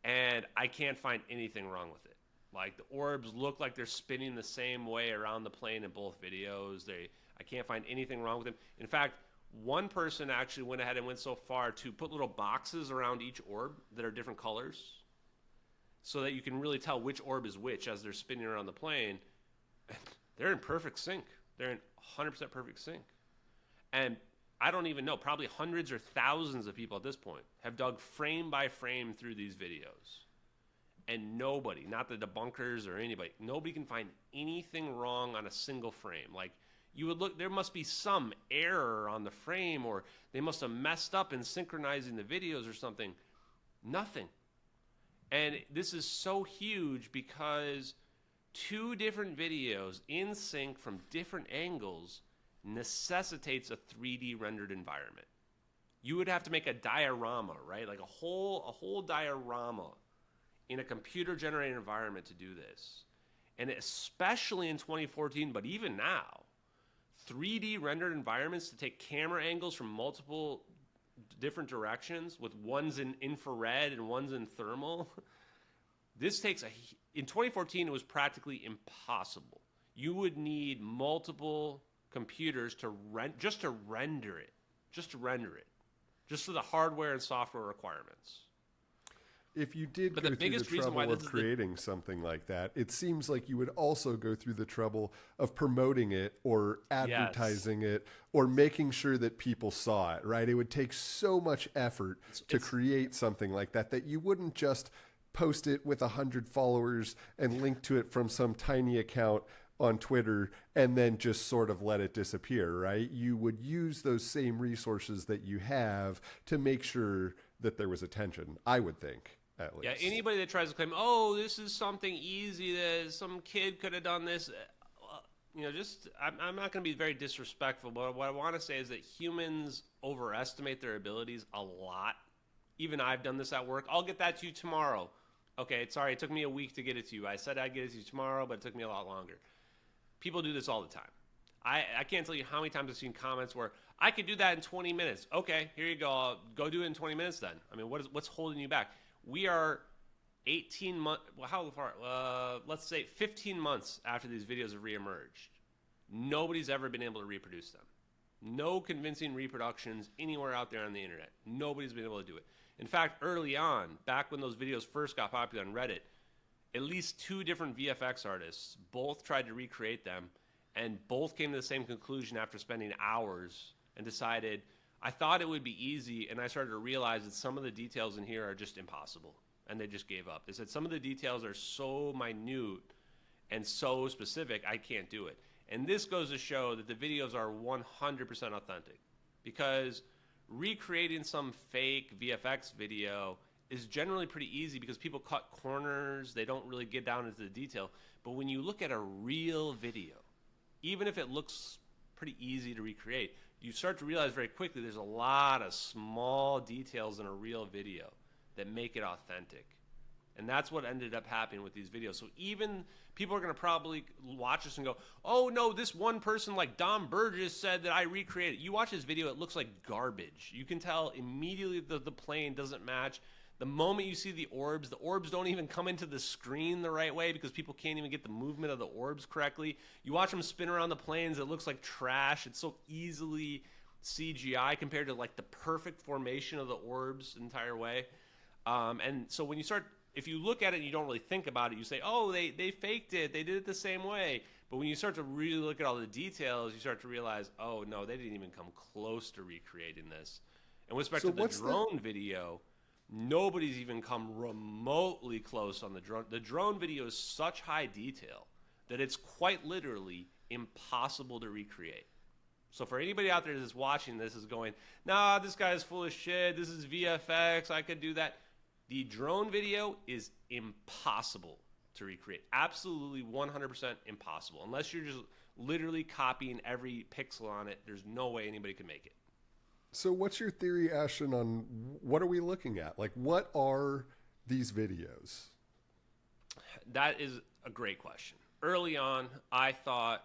and I can't find anything wrong with it. Like the orbs look like they're spinning the same way around the plane in both videos. I can't find anything wrong with them. In fact, one person actually went ahead and went so far to put little boxes around each orb that are different colors so that you can really tell which orb is which as they're spinning around the plane. They're in perfect sync. They're in 100% perfect sync. And I don't even know, probably hundreds or thousands of people at this point have dug frame by frame through these videos. And nobody, not the debunkers or anybody, nobody can find anything wrong on a single frame. Like, you would look, there must be some error on the frame, or they must have messed up in synchronizing the videos or something. Nothing. And this is so huge because 2 different videos in sync from different angles necessitates a 3D rendered environment. you would have to make a diorama, right? Like a whole diorama in a computer generated environment to do this. And especially in 2014, but even now, 3D rendered environments to take camera angles from multiple different directions, with one's in infrared and one's in thermal. This takes in 2014, it was practically impossible. You would need multiple computers to just to render it, just for the hardware and software requirements. If you did go through the trouble of creating something like that, it seems like you would also go through the trouble of promoting it or advertising it or making sure that people saw it, right? It would take so much effort to create something like that that you wouldn't just post it with 100 followers and link to it from some tiny account on Twitter and then just sort of let it disappear, right? You would use those same resources that you have to make sure that there was attention, I would think. At least. Yeah, anybody that tries to claim, oh, this is something easy, that some kid could have done this, I'm not going to be very disrespectful, but what I want to say is that humans overestimate their abilities a lot. Even I've done this at work. I'll get that to you tomorrow. Okay, sorry, it took me a week to get it to you. I said I'd get it to you tomorrow, but it took me a lot longer. People do this all the time. I can't tell you how many times I've seen comments where I could do that in 20 minutes. Okay, here you go. I'll go do it in 20 minutes then. I mean, what's holding you back? We are 18 months, well, how far? Let's say 15 months after these videos have reemerged. Nobody's ever been able to reproduce them. No convincing reproductions anywhere out there on the internet. Nobody's been able to do it. In fact, early on, back when those videos first got popular on Reddit, at least 2 different VFX artists both tried to recreate them, and both came to the same conclusion after spending hours and decided, I thought it would be easy, and I started to realize that some of the details in here are just impossible, and they just gave up. They said some of the details are so minute and so specific, I can't do it. And this goes to show that the videos are 100% authentic, because recreating some fake VFX video is generally pretty easy because people cut corners, they don't really get down into the detail. But when you look at a real video, even if it looks pretty easy to recreate, you start to realize very quickly there's a lot of small details in a real video that make it authentic. And that's what ended up happening with these videos. So even people are going to probably watch this and go, oh no, this one person like Dom Burgess said that I recreated. You watch this video, it looks like garbage. You can tell immediately the plane doesn't match. The moment you see the orbs don't even come into the screen the right way because people can't even get the movement of the orbs correctly. You watch them spin around the planes, it looks like trash. It's so easily CGI compared to like the perfect formation of the orbs the entire way. And so when you start, if you look at it and you don't really think about it, you say, oh, they faked it, they did it the same way. But when you start to really look at all the details, you start to realize, oh no, they didn't even come close to recreating this. And with respect to the drone video, nobody's even come remotely close on the drone. The drone video is such high detail that it's quite literally impossible to recreate. So for anybody out there that's watching this is going, nah, this guy is full of shit, this is VFX, I could do that. The drone video is impossible to recreate. Absolutely 100% impossible. Unless you're just literally copying every pixel on it, there's no way anybody can make it. So what's your theory, Ashton, on what are we looking at? Like, what are these videos? That is a great question. Early on, I thought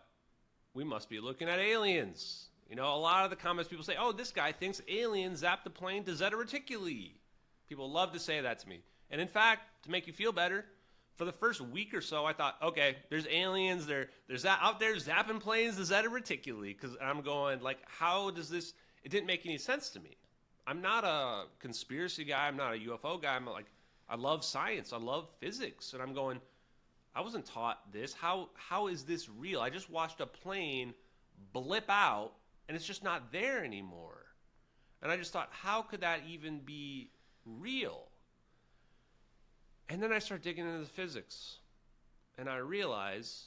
we must be looking at aliens. You know, a lot of the comments people say, oh, this guy thinks aliens zapped the plane to Zeta Reticuli. People love to say that to me. And in fact, to make you feel better, for the first week or so, I thought, okay, there's aliens, there's out there zapping planes to Zeta Reticuli. Because I'm going, like, how does this... It didn't make any sense to me. I'm not a conspiracy guy. I'm not a UFO guy. I'm like, I love science. I love physics. And I'm going, I wasn't taught this. How is this real? I just watched a plane blip out, and it's just not there anymore. And I just thought, how could that even be real? And then I start digging into the physics, and I realize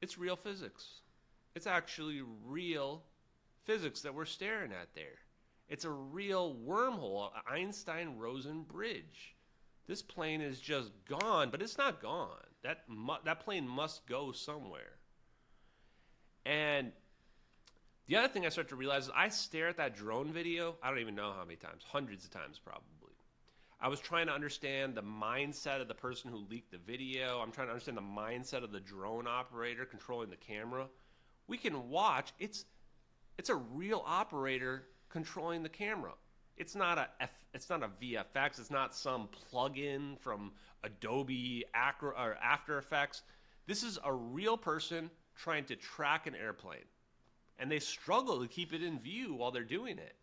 it's real physics. It's actually real physics that we're staring at there. It's a real wormhole, Einstein-Rosen bridge. This plane is just gone, but it's not gone. That plane must go somewhere. And The other thing I start to realize is I stare at that drone video, I don't even know how many times, hundreds of times probably. I was trying to understand the mindset of the person who leaked the video. I'm trying to understand the mindset of the drone operator controlling the camera. We can watch, it's a real operator controlling the camera. It's not a VFX, it's not some plug-in from Adobe or After Effects. This is a real person trying to track an airplane. And they struggle to keep it in view while they're doing it.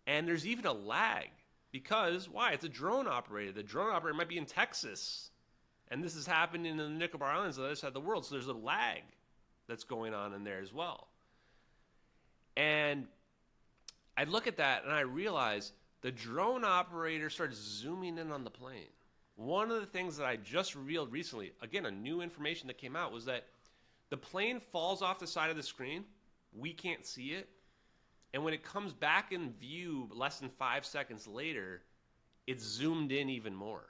And there's even a lag. Because, why? It's a drone operator. The drone operator might be in Texas. And this is happening in the Nicobar Islands on the other side of the world. So there's a lag that's going on in there as well. And I look at that and I realize the drone operator starts zooming in on the plane. One of the things that I just revealed recently, again, a new information that came out, was that the plane falls off the side of the screen. We can't see it. And when it comes back in view less than 5 seconds later, it's zoomed in even more.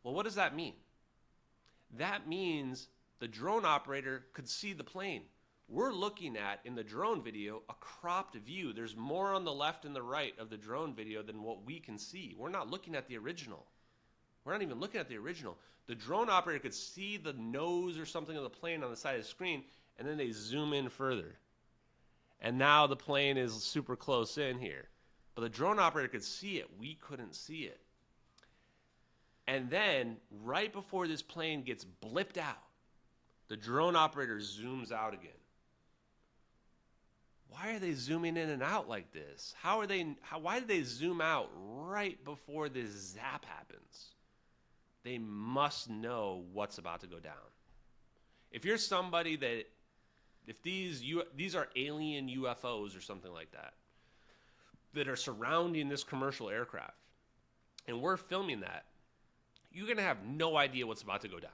Well, what does that mean? That means the drone operator could see the plane. We're looking at, in the drone video, a cropped view. There's more on the left and the right of the drone video than what we can see. We're not looking at the original. We're not even looking at the original. The drone operator could see the nose or something of the plane on the side of the screen, and then they zoom in further. And now the plane is super close in here. But the drone operator could see it. We couldn't see it. And then, right before this plane gets blipped out, the drone operator zooms out again. Why are they zooming in and out like this? Why did they zoom out right before this zap happens? They must know what's about to go down. If you're somebody that, if these are alien UFOs or something like that are surrounding this commercial aircraft, and we're filming that, you're going to have no idea what's about to go down.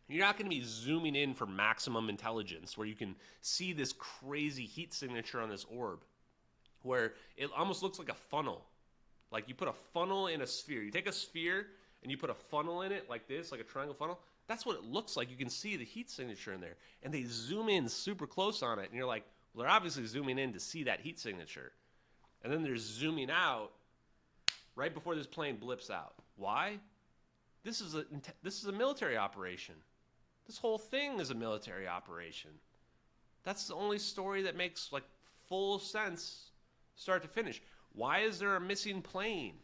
You're not going to be zooming in for maximum intelligence where you can see this crazy heat signature on this orb where it almost looks like a funnel. Like you put a funnel in a sphere. You take a sphere and you put a funnel in it like this, like a triangle funnel. That's what it looks like. You can see the heat signature in there. And they zoom in super close on it. And you're like, well, they're obviously zooming in to see that heat signature. And then they're zooming out right before this plane blips out. Why? This is a military operation. This whole thing is a military operation. That's the only story that makes like full sense start to finish. Why is there a missing plane?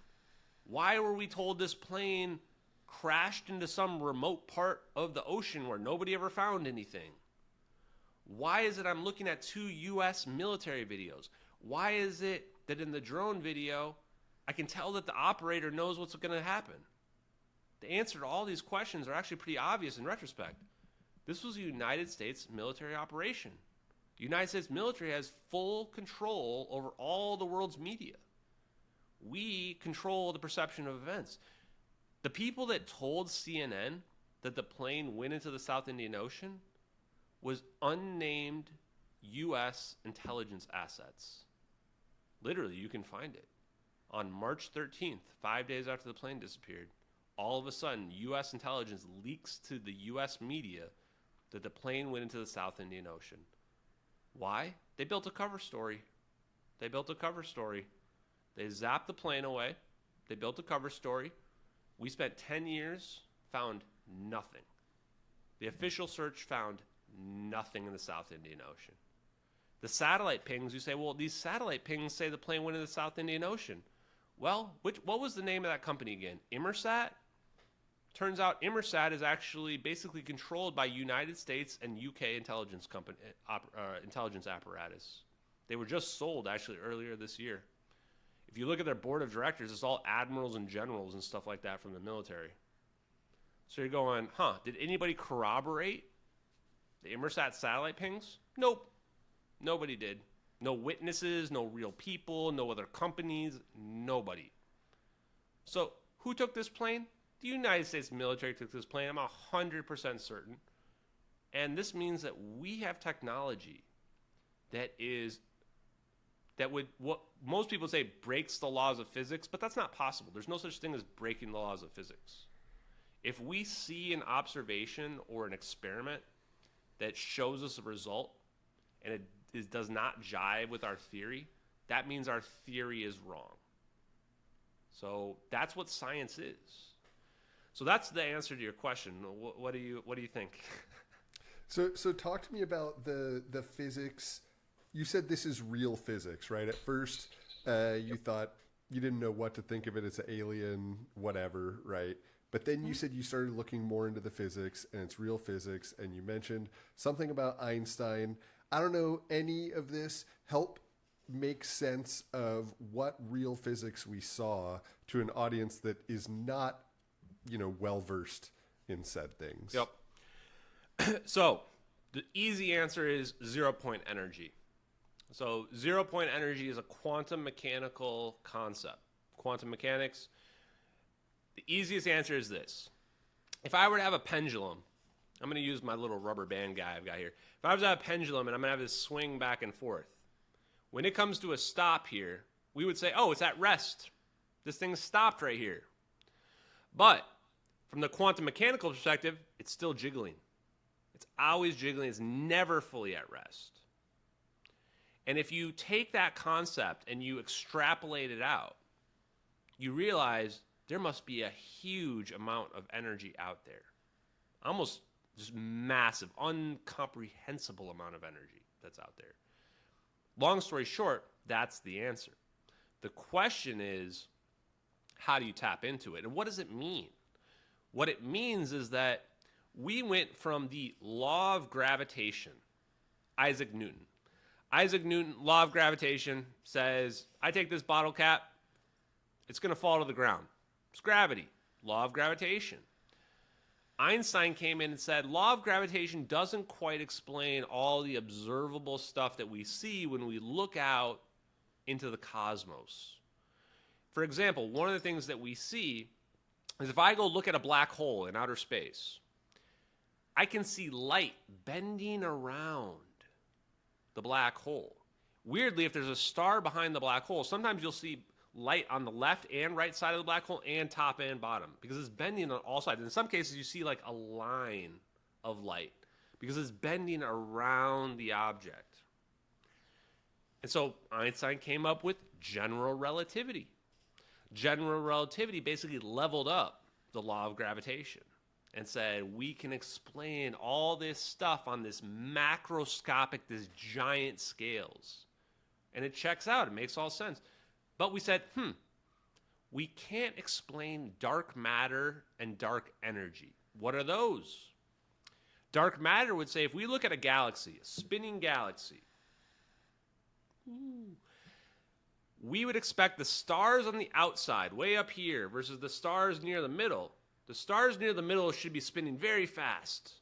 Why were we told this plane crashed into some remote part of the ocean where nobody ever found anything? Why is it I'm looking at 2 U.S. military videos? Why is it that in the drone video, I can tell that the operator knows what's going to happen? The answer to all these questions are actually pretty obvious in retrospect. This was a United States military operation. The United States military has full control over all the world's media. We control the perception of events. The people that told CNN that the plane went into the South Indian Ocean was unnamed U.S. intelligence assets. Literally, you can find it. On March 13th, 5 days after the plane disappeared, all of a sudden, U.S. intelligence leaks to the U.S. media that the plane went into the South Indian Ocean. Why? They built a cover story. They zapped the plane away. They built a cover story. We spent 10 years, found nothing. The official search found nothing in the South Indian Ocean. The satellite pings, you say, well, these satellite pings say the plane went into the South Indian Ocean. Well, what was the name of that company again? Inmarsat? Turns out Inmarsat is actually basically controlled by United States and UK intelligence intelligence apparatus. They were just sold actually earlier this year. If you look at their board of directors, it's all admirals and generals and stuff like that from the military. So you're going, did anybody corroborate the Inmarsat satellite pings? Nope. Nobody did. No witnesses, no real people, no other companies, nobody. So who took this plane? The United States military took this plane. I'm 100% certain. And this means that we have technology that would, what most people say, breaks the laws of physics, but that's not possible. There's no such thing as breaking the laws of physics. If we see an observation or an experiment that shows us a result and it does not jive with our theory, that means our theory is wrong. So that's what science is. So that's the answer to your question. What do you think? So talk to me about the physics. You said this is real physics, right? At first, you thought you didn't know what to think of it. It's an alien, whatever, right? But then you said you started looking more into the physics, and it's real physics. And you mentioned something about Einstein. I don't know any of this. Help make sense of what real physics we saw to an audience that is not, well versed in said things. Yep. So the easy answer is 0-point energy. So 0-point energy is a quantum mechanical concept. Quantum mechanics. The easiest answer is this. If I were to have a pendulum, I'm going to use my little rubber band guy I've got here. If I was to have a pendulum and I'm going to have this swing back and forth, when it comes to a stop here, we would say, oh, it's at rest. This thing's stopped right here. But from the quantum mechanical perspective, it's still jiggling. It's always jiggling. It's never fully at rest. And if you take that concept and you extrapolate it out, you realize there must be a huge amount of energy out there. Almost just massive, incomprehensible amount of energy that's out there. Long story short, that's the answer. The question is, how do you tap into it? And what does it mean? What it means is that we went from the law of gravitation, Isaac Newton. Isaac Newton, law of gravitation, says, I take this bottle cap, it's going to fall to the ground. It's gravity, law of gravitation. Einstein came in and said, law of gravitation doesn't quite explain all the observable stuff that we see when we look out into the cosmos. For example, one of the things that we see is if I go look at a black hole in outer space, I can see light bending around the black hole. Weirdly, if there's a star behind the black hole, sometimes you'll see light on the left and right side of the black hole and top and bottom because it's bending on all sides. In some cases, you see like a line of light because it's bending around the object. And so Einstein came up with general relativity. General relativity basically leveled up the law of gravitation and said we can explain all this stuff on this macroscopic, this giant scales. And it checks out. It makes all sense. But we said, we can't explain dark matter and dark energy. What are those? Dark matter would say if we look at a galaxy, a spinning galaxy, we would expect the stars on the outside, way up here, versus the stars near the middle. The stars near the middle should be spinning very fast.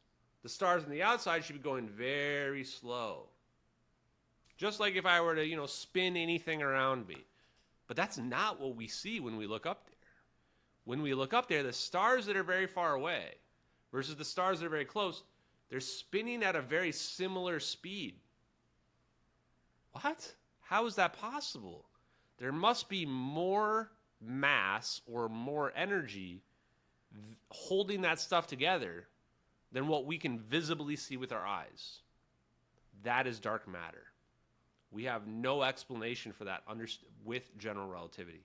The stars on the outside should be going very slow. Just like if I were to, spin anything around me. But that's not what we see when we look up there. When we look up there, the stars that are very far away versus the stars that are very close, they're spinning at a very similar speed. What? How is that possible? There must be more mass or more energy holding that stuff together than what we can visibly see with our eyes. That is dark matter. We have no explanation for that with general relativity.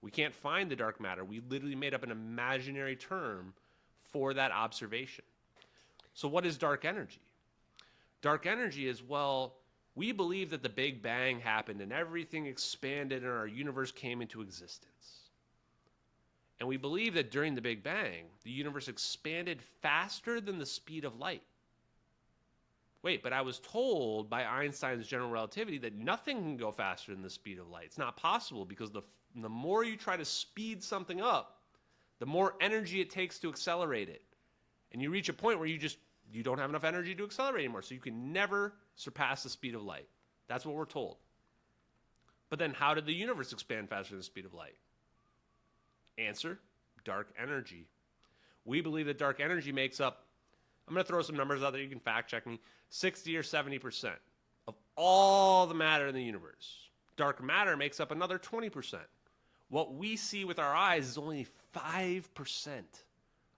We can't find the dark matter. We literally made up an imaginary term for that observation. So what is dark energy? Dark energy is, we believe that the Big Bang happened and everything expanded and our universe came into existence. And we believe that during the Big Bang, the universe expanded faster than the speed of light. Wait, but I was told by Einstein's general relativity that nothing can go faster than the speed of light. It's not possible because the more you try to speed something up, the more energy it takes to accelerate it. And you reach a point where you don't have enough energy to accelerate anymore, so you can never surpass the speed of light. That's what we're told. But then how did the universe expand faster than the speed of light? Answer, dark energy. We believe that dark energy makes up, I'm going to throw some numbers out there, you can fact check me, 60 or 70% of all the matter in the universe. Dark matter makes up another 20%. What we see with our eyes is only 5%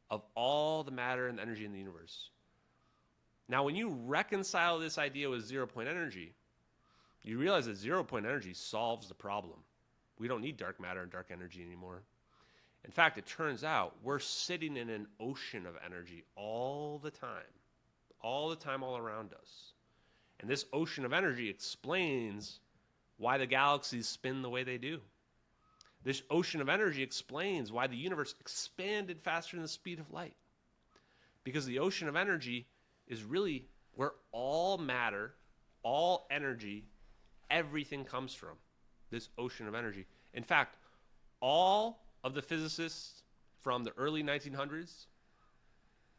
of all the matter and energy in the universe. Now, when you reconcile this idea with 0-point energy, you realize that 0 point energy solves the problem. We don't need dark matter and dark energy anymore. In fact, it turns out we're sitting in an ocean of energy all the time, all around us. And this ocean of energy explains why the galaxies spin the way they do. This ocean of energy explains why the universe expanded faster than the speed of light. Because the ocean of energy is really where all matter, all energy, everything comes from. This ocean of energy. In fact, all of the physicists from the early 1900s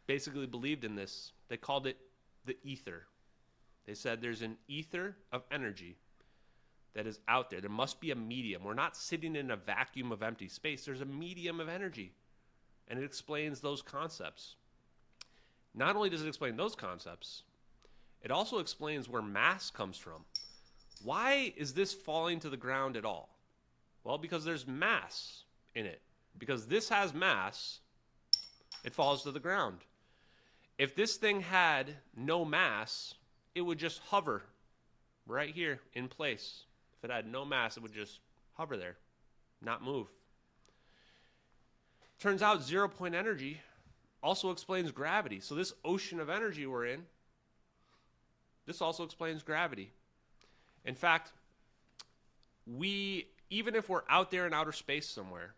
basically believed in this. They called it the ether. They said there's an ether of energy that is out there. There must be a medium. We're not sitting in a vacuum of empty space. There's a medium of energy. And it explains those concepts. Not only does it explain those concepts, it also explains where mass comes from. Why is this falling to the ground at all? Well, because there's mass in it. Because this has mass, it falls to the ground. If this thing had no mass, it would just hover right here in place. If it had no mass, it would just hover there, not move. Turns out 0 point energy also explains gravity. So this ocean of energy we're in, this also explains gravity. In fact, even if we're out there in outer space somewhere,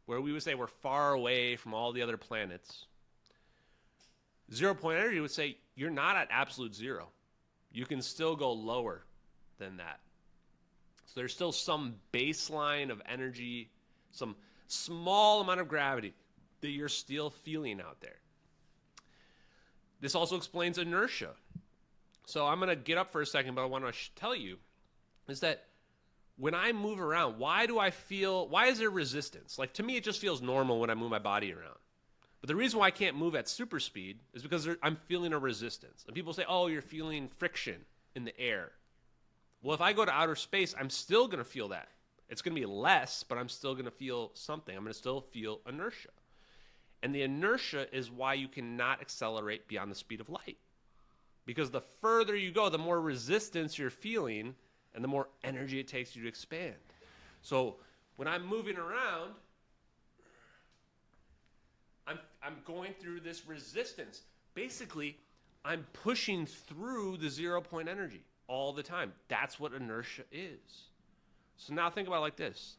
where we would say we're far away from all the other planets, 0 point energy would say you're not at absolute zero. You can still go lower than that. So there's still some baseline of energy, some small amount of gravity that you're still feeling out there. This also explains inertia. So I'm going to get up for a second, but I want to tell you is that when I move around, why is there resistance? Like, to me, it just feels normal when I move my body around. But the reason why I can't move at super speed is because I'm feeling a resistance. And people say, oh, you're feeling friction in the air. Well, if I go to outer space, I'm still going to feel that. It's going to be less, but I'm still going to feel something. I'm going to still feel inertia. And the inertia is why you cannot accelerate beyond the speed of light. Because the further you go, the more resistance you're feeling, and the more energy it takes you to expand. So when I'm moving around, I'm going through this resistance. Basically, I'm pushing through the 0 point energy all the time. That's what inertia is. So now think about it like this.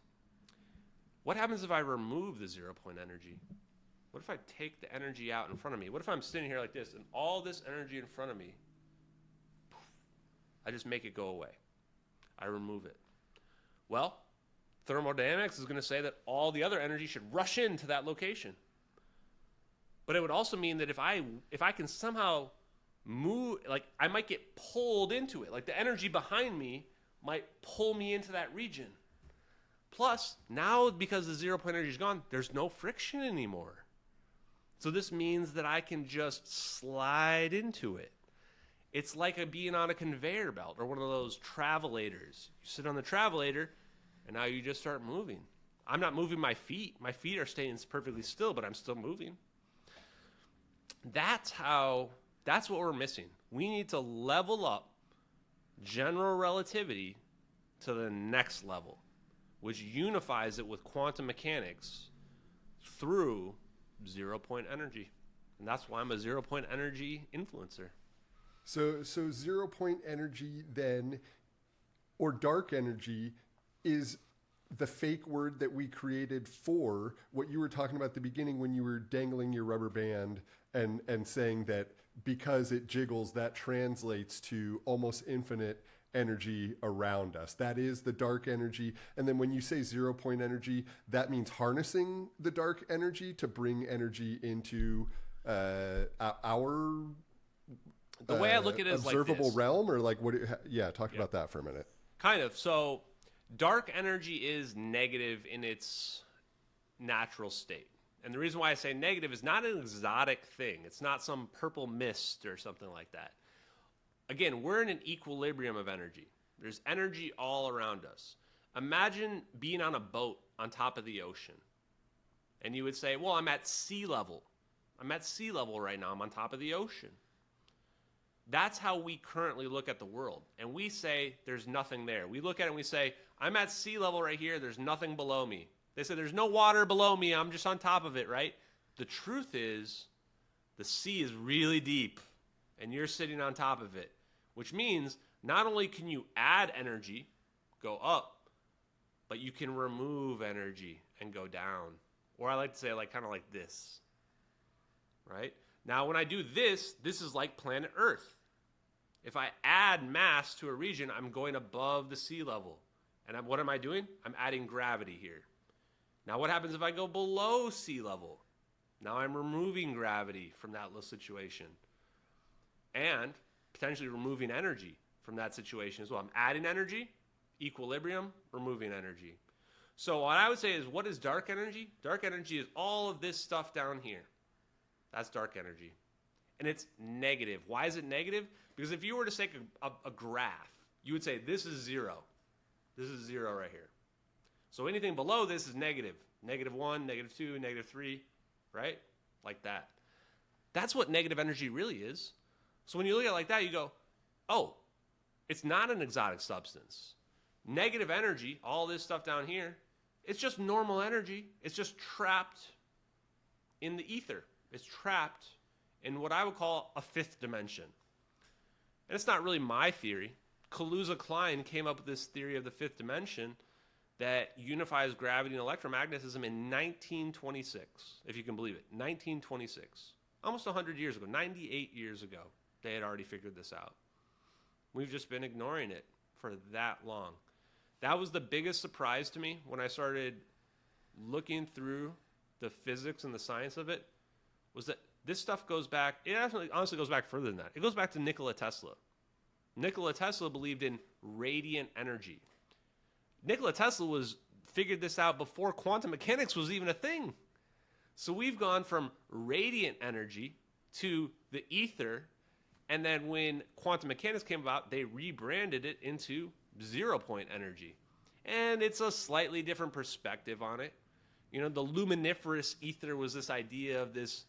What happens if I remove the 0 point energy? What if I take the energy out in front of me? What if I'm sitting here like this and all this energy in front of me, I just make it go away? I remove it. Well, thermodynamics is going to say that all the other energy should rush into that location. But it would also mean that if I can somehow move, like I might get pulled into it. Like the energy behind me might pull me into that region. Plus, now because the 0 point energy is gone, there's no friction anymore. So this means that I can just slide into it. It's like being on a conveyor belt or one of those travelators. You sit on the travelator, and now you just start moving. I'm not moving my feet. My feet are staying perfectly still, but I'm still moving. That's what we're missing. We need to level up general relativity to the next level, which unifies it with quantum mechanics through 0 point energy. And that's why I'm a 0 point energy influencer. So 0 point energy then, or dark energy, is the fake word that we created for what you were talking about at the beginning when you were dangling your rubber band and saying that because it jiggles, that translates to almost infinite energy around us. That is the dark energy. And then when you say 0 point energy, that means harnessing the dark energy to bring energy into our the way I look at it is observable like this. realm, or like what? Talk about that for a minute. Kind of. So dark energy is negative in its natural state. And the reason why I say negative is not an exotic thing. It's not some purple mist or something like that. Again, we're in an equilibrium of energy. There's energy all around us. Imagine being on a boat on top of the ocean. And you would say, well, I'm at sea level. I'm at sea level right now. I'm on top of the ocean. That's how we currently look at the world. And we say there's nothing there. We look at it and we say, I'm at sea level right here. There's nothing below me. They say there's no water below me. I'm just on top of it, right? The truth is the sea is really deep and you're sitting on top of it, which means not only can you add energy, go up, but you can remove energy and go down. Or I like to say like kind of like this, right? Now, when I do this, this is like planet Earth. If I add mass to a region, I'm going above the sea level. And what am I doing? I'm adding gravity here. Now, what happens if I go below sea level? Now I'm removing gravity from that little situation. And potentially removing energy from that situation as well. I'm adding energy, equilibrium, removing energy. So what I would say is, what is dark energy? Dark energy is all of this stuff down here. That's dark energy. And it's negative. Why is it negative? Because if you were to take a graph, you would say this is 0. This is 0 right here. So anything below this is negative. -1, -2, -3, right? Like that. That's what negative energy really is. So when you look at it like that, you go, oh, it's not an exotic substance. Negative energy, all this stuff down here, it's just normal energy. It's just trapped in the ether. It's trapped in what I would call a 5th dimension. And it's not really my theory. Kaluza-Klein came up with this theory of the 5th dimension that unifies gravity and electromagnetism in 1926, if you can believe it. 1926. Almost 100 years ago, 98 years ago, they had already figured this out. We've just been ignoring it for that long. That was the biggest surprise to me when I started looking through the physics and the science of it, was that this stuff goes back, it actually honestly goes back further than that. It goes back to Nikola Tesla. Nikola Tesla believed in radiant energy. Nikola Tesla figured this out before quantum mechanics was even a thing. So we've gone from radiant energy to the ether, and then when quantum mechanics came about, they rebranded it into 0-point energy. And it's a slightly different perspective on it. You know, the luminiferous ether was this idea of this,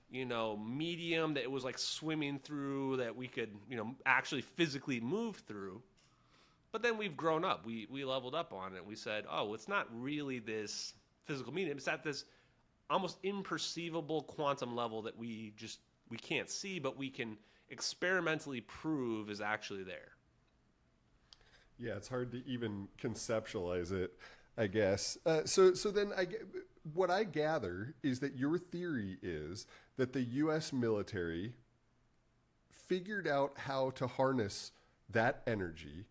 you know, medium that it was like swimming through, that we could, you know, actually physically move through. But then we've grown up. We leveled up on it. We said, oh, it's not really this physical medium. It's at this almost imperceivable quantum level that we can't see, but we can experimentally prove is actually there. Yeah, it's hard to even conceptualize it, I guess. So then what I gather is that your theory is that the U.S. military figured out how to harness that energy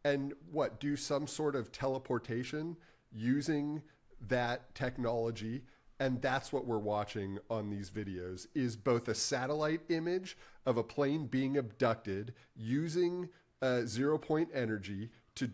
and do some sort of teleportation using that technology. And that's what we're watching on these videos, is both a satellite image of a plane being abducted using 0-point energy to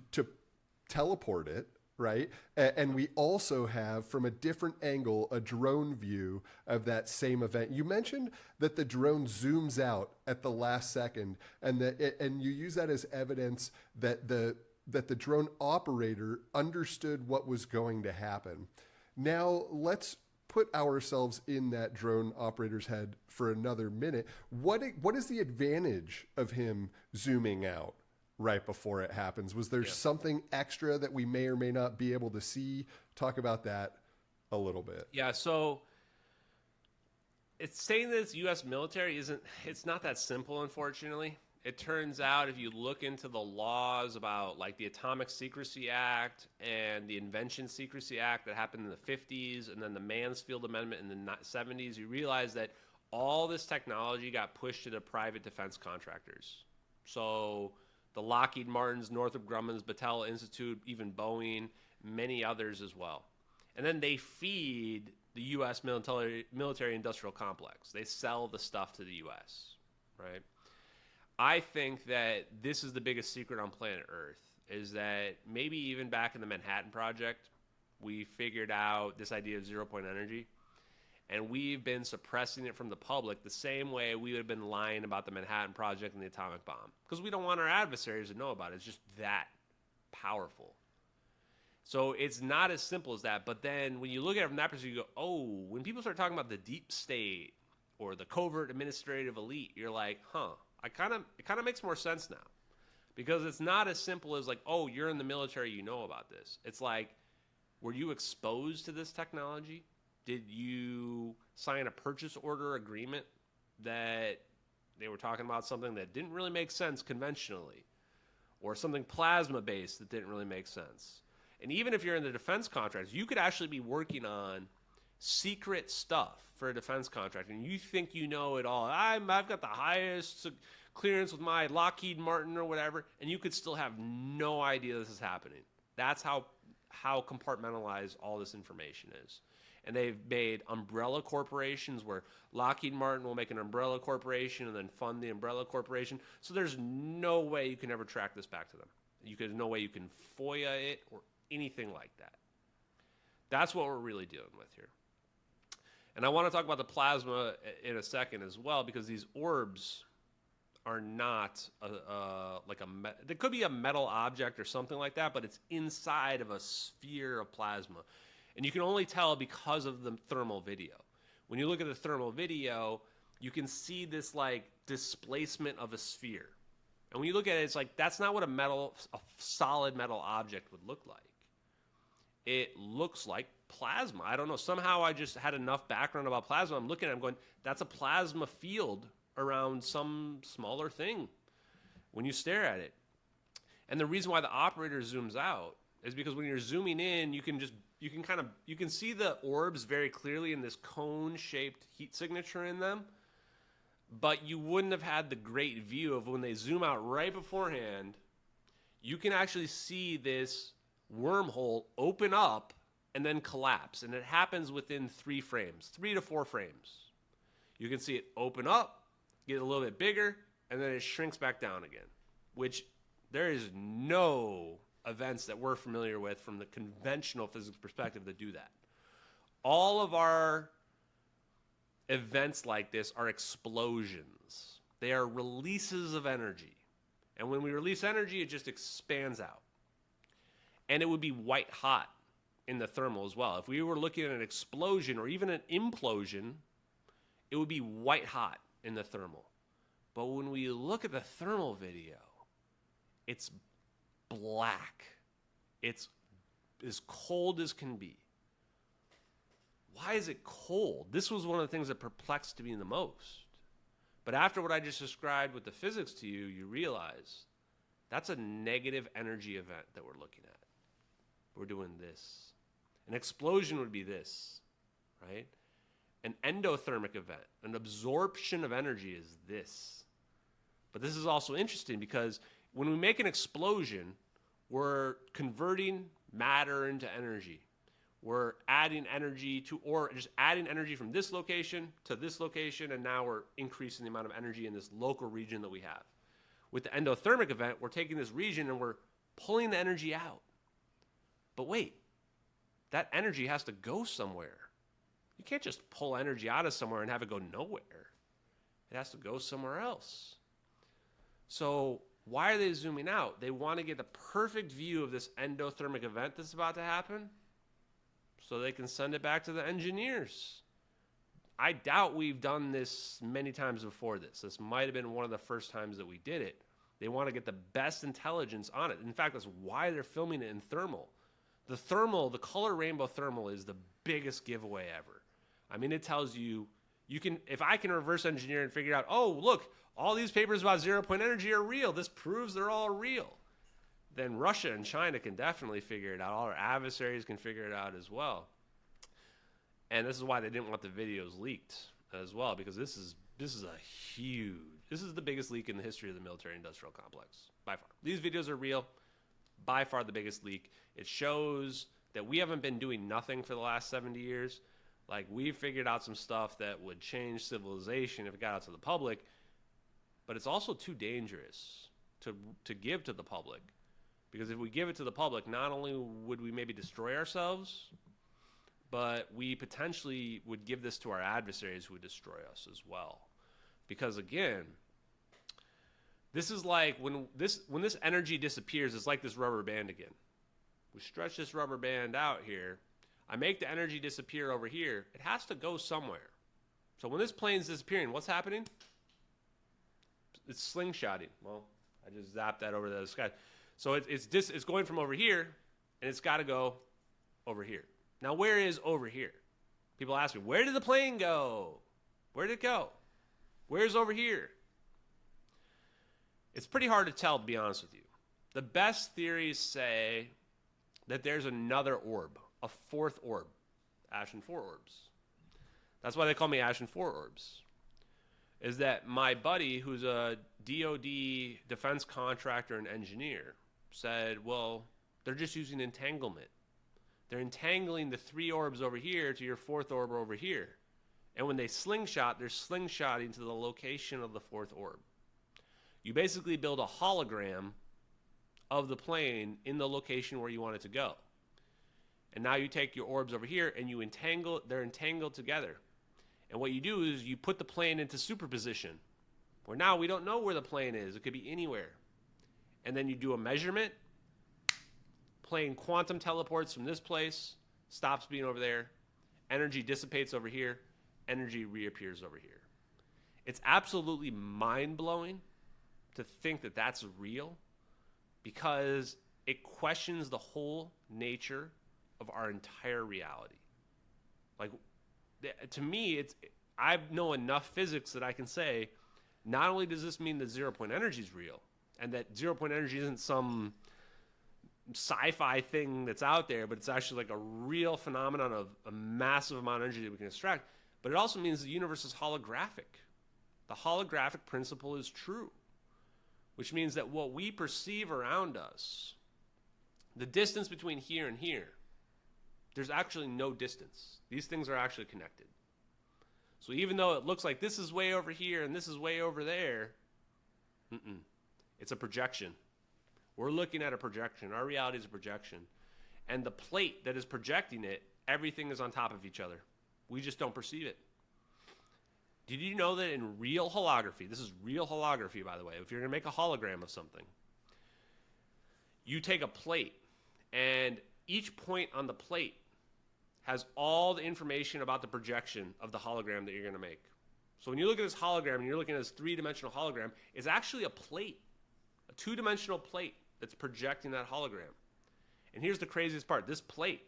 teleport it, right? And we also have, from a different angle, a drone view of that same event. You mentioned that the drone zooms out at the last second, and you use that as evidence that the drone operator understood what was going to happen. Now let's put ourselves in that drone operator's head for another minute. What is the advantage of him zooming out right before it happens? Was there something extra that we may or may not be able to see? Talk about that a little bit. Yeah, so it's saying that it's U.S. military it's not that simple, unfortunately. It turns out if you look into the laws about like the Atomic Secrecy Act and the Invention Secrecy Act that happened in the 50s and then the Mansfield Amendment in the 70s, you realize that all this technology got pushed to the private defense contractors. So the Lockheed Martins, Northrop Grumman's, Battelle Institute, even Boeing, many others as well. And then they feed the U.S. military industrial complex. They sell the stuff to the U.S., right? I think that this is the biggest secret on planet Earth, is that maybe even back in the Manhattan Project, we figured out this idea of 0-point energy, and we've been suppressing it from the public the same way we would have been lying about the Manhattan Project and the atomic bomb, because we don't want our adversaries to know about it. It's just that powerful. So it's not as simple as that. But then when you look at it from that perspective, you go, oh, when people start talking about the deep state or the covert administrative elite, you're like, huh, it kind of makes more sense now, because it's not as simple as like, oh, you're in the military, you know about this. It's like, were you exposed to this technology? Did you sign a purchase order agreement that they were talking about something that didn't really make sense conventionally, or something plasma based that didn't really make sense? And even if you're in the defense contracts, you could actually be working on secret stuff for a defense contract, and you think you know it all. I've got the highest clearance with my Lockheed Martin or whatever, and you could still have no idea this is happening. That's how compartmentalized all this information is. And they've made umbrella corporations where Lockheed Martin will make an umbrella corporation and then fund the umbrella corporation. So there's no way you can ever track this back to them. There's no way you can FOIA it or anything like that. That's what we're really dealing with here. And I want to talk about the plasma in a second as well, because these orbs are not they could be a metal object or something like that, but it's inside of a sphere of plasma. And you can only tell because of the thermal video. When you look at the thermal video, you can see this like displacement of a sphere. And when you look at it, it's like, that's not what a solid metal object would look like. It looks like plasma. I don't know. Somehow I just had enough background about plasma. I'm looking at it, I'm going, that's a plasma field around some smaller thing when you stare at it. And the reason why the operator zooms out is because when you're zooming in, you can see the orbs very clearly in this cone-shaped heat signature in them, but you wouldn't have had the great view of when they zoom out right beforehand. You can actually see this wormhole open up and then collapse, and it happens within 3 to 4 frames. You can see it open up, get a little bit bigger, and then it shrinks back down again, which there is no events that we're familiar with from the conventional physics perspective that do that. All of our events like this are explosions. They are releases of energy. And when we release energy, it just expands out. And it would be white hot in the thermal as well. If we were looking at an explosion or even an implosion, it would be white hot in the thermal. But when we look at the thermal video, it's black. It's as cold as can be. Why is it cold? This was one of the things that perplexed me the most. But after what I just described with the physics to you, you realize that's a negative energy event that we're looking at. We're doing this. An explosion would be this, right? An endothermic event, an absorption of energy is this. But this is also interesting because when we make an explosion, we're converting matter into energy. We're adding energy to, or just adding energy from this location to this location, and now we're increasing the amount of energy in this local region that we have. With the endothermic event, we're taking this region and we're pulling the energy out. But wait, that energy has to go somewhere. You can't just pull energy out of somewhere and have it go nowhere. It has to go somewhere else. So why are they zooming out? They want to get the perfect view of this endothermic event that's about to happen so they can send it back to the engineers. I doubt we've done this many times before this. This might have been one of the first times that we did it. They want to get the best intelligence on it. In fact, that's why they're filming it in thermal. The color rainbow thermal is the biggest giveaway ever. I mean, it tells you, if I can reverse engineer and figure out, oh, look, all these papers about zero-point energy are real. This proves they're all real. Then Russia and China can definitely figure it out. All our adversaries can figure it out as well. And this is why they didn't want the videos leaked as well, because this is the biggest leak in the history of the military-industrial complex, by far. These videos are real, by far the biggest leak. It shows that we haven't been doing nothing for the last 70 years. Like, we figured out some stuff that would change civilization if it got out to the public, but it's also too dangerous to give to the public. Because if we give it to the public, not only would we maybe destroy ourselves, but we potentially would give this to our adversaries who would destroy us as well. Because again, this is like when this energy disappears, it's like this rubber band again. We stretch this rubber band out here. I make the energy disappear over here. It has to go somewhere. So when this plane's disappearing, what's happening? it's slingshotting. Well, I just zapped that over the other sky. So it's going from over here, and it's got to go over here. Now, where is over here? People ask me, where did the plane go? Where did it go? Where's over here? It's pretty hard to tell, to be honest with you. The best theories say that there's another orb, a fourth orb, Ashton Forbes. That's why they call me Ashton Forbes. Is that my buddy, who's a DoD defense contractor and engineer, said, well, they're just using entanglement. They're entangling the 3 orbs over here to your 4th orb over here. And when they slingshot, they're slingshotting to the location of the 4th orb. You basically build a hologram of the plane in the location where you want it to go. And now you take your orbs over here and you entangle, they're entangled together. And what you do is you put the plane into superposition, where now we don't know where the plane is. It could be anywhere. And then you do a measurement. Plane quantum teleports from this place, stops being over there. Energy dissipates over here. Energy reappears over here. It's absolutely mind-blowing to think that that's real, because it questions the whole nature of our entire reality. Like, to me, I know enough physics that I can say, not only does this mean that zero-point energy is real, and that zero-point energy isn't some sci-fi thing that's out there, but it's actually like a real phenomenon of a massive amount of energy that we can extract, but it also means the universe is holographic. The holographic principle is true, which means that what we perceive around us, the distance between here and here, there's actually no distance. These things are actually connected. So even though it looks like this is way over here and this is way over there, it's a projection. We're looking at a projection. Our reality is a projection. And the plate that is projecting it, everything is on top of each other. We just don't perceive it. Did you know that in real holography, this is real holography, by the way, if you're going to make a hologram of something, you take a plate, and each point on the plate has all the information about the projection of the hologram that you're going to make. So when you look at this hologram, and you're looking at this 3-dimensional hologram, it's actually a plate, a 2-dimensional plate that's projecting that hologram. And here's the craziest part. This plate,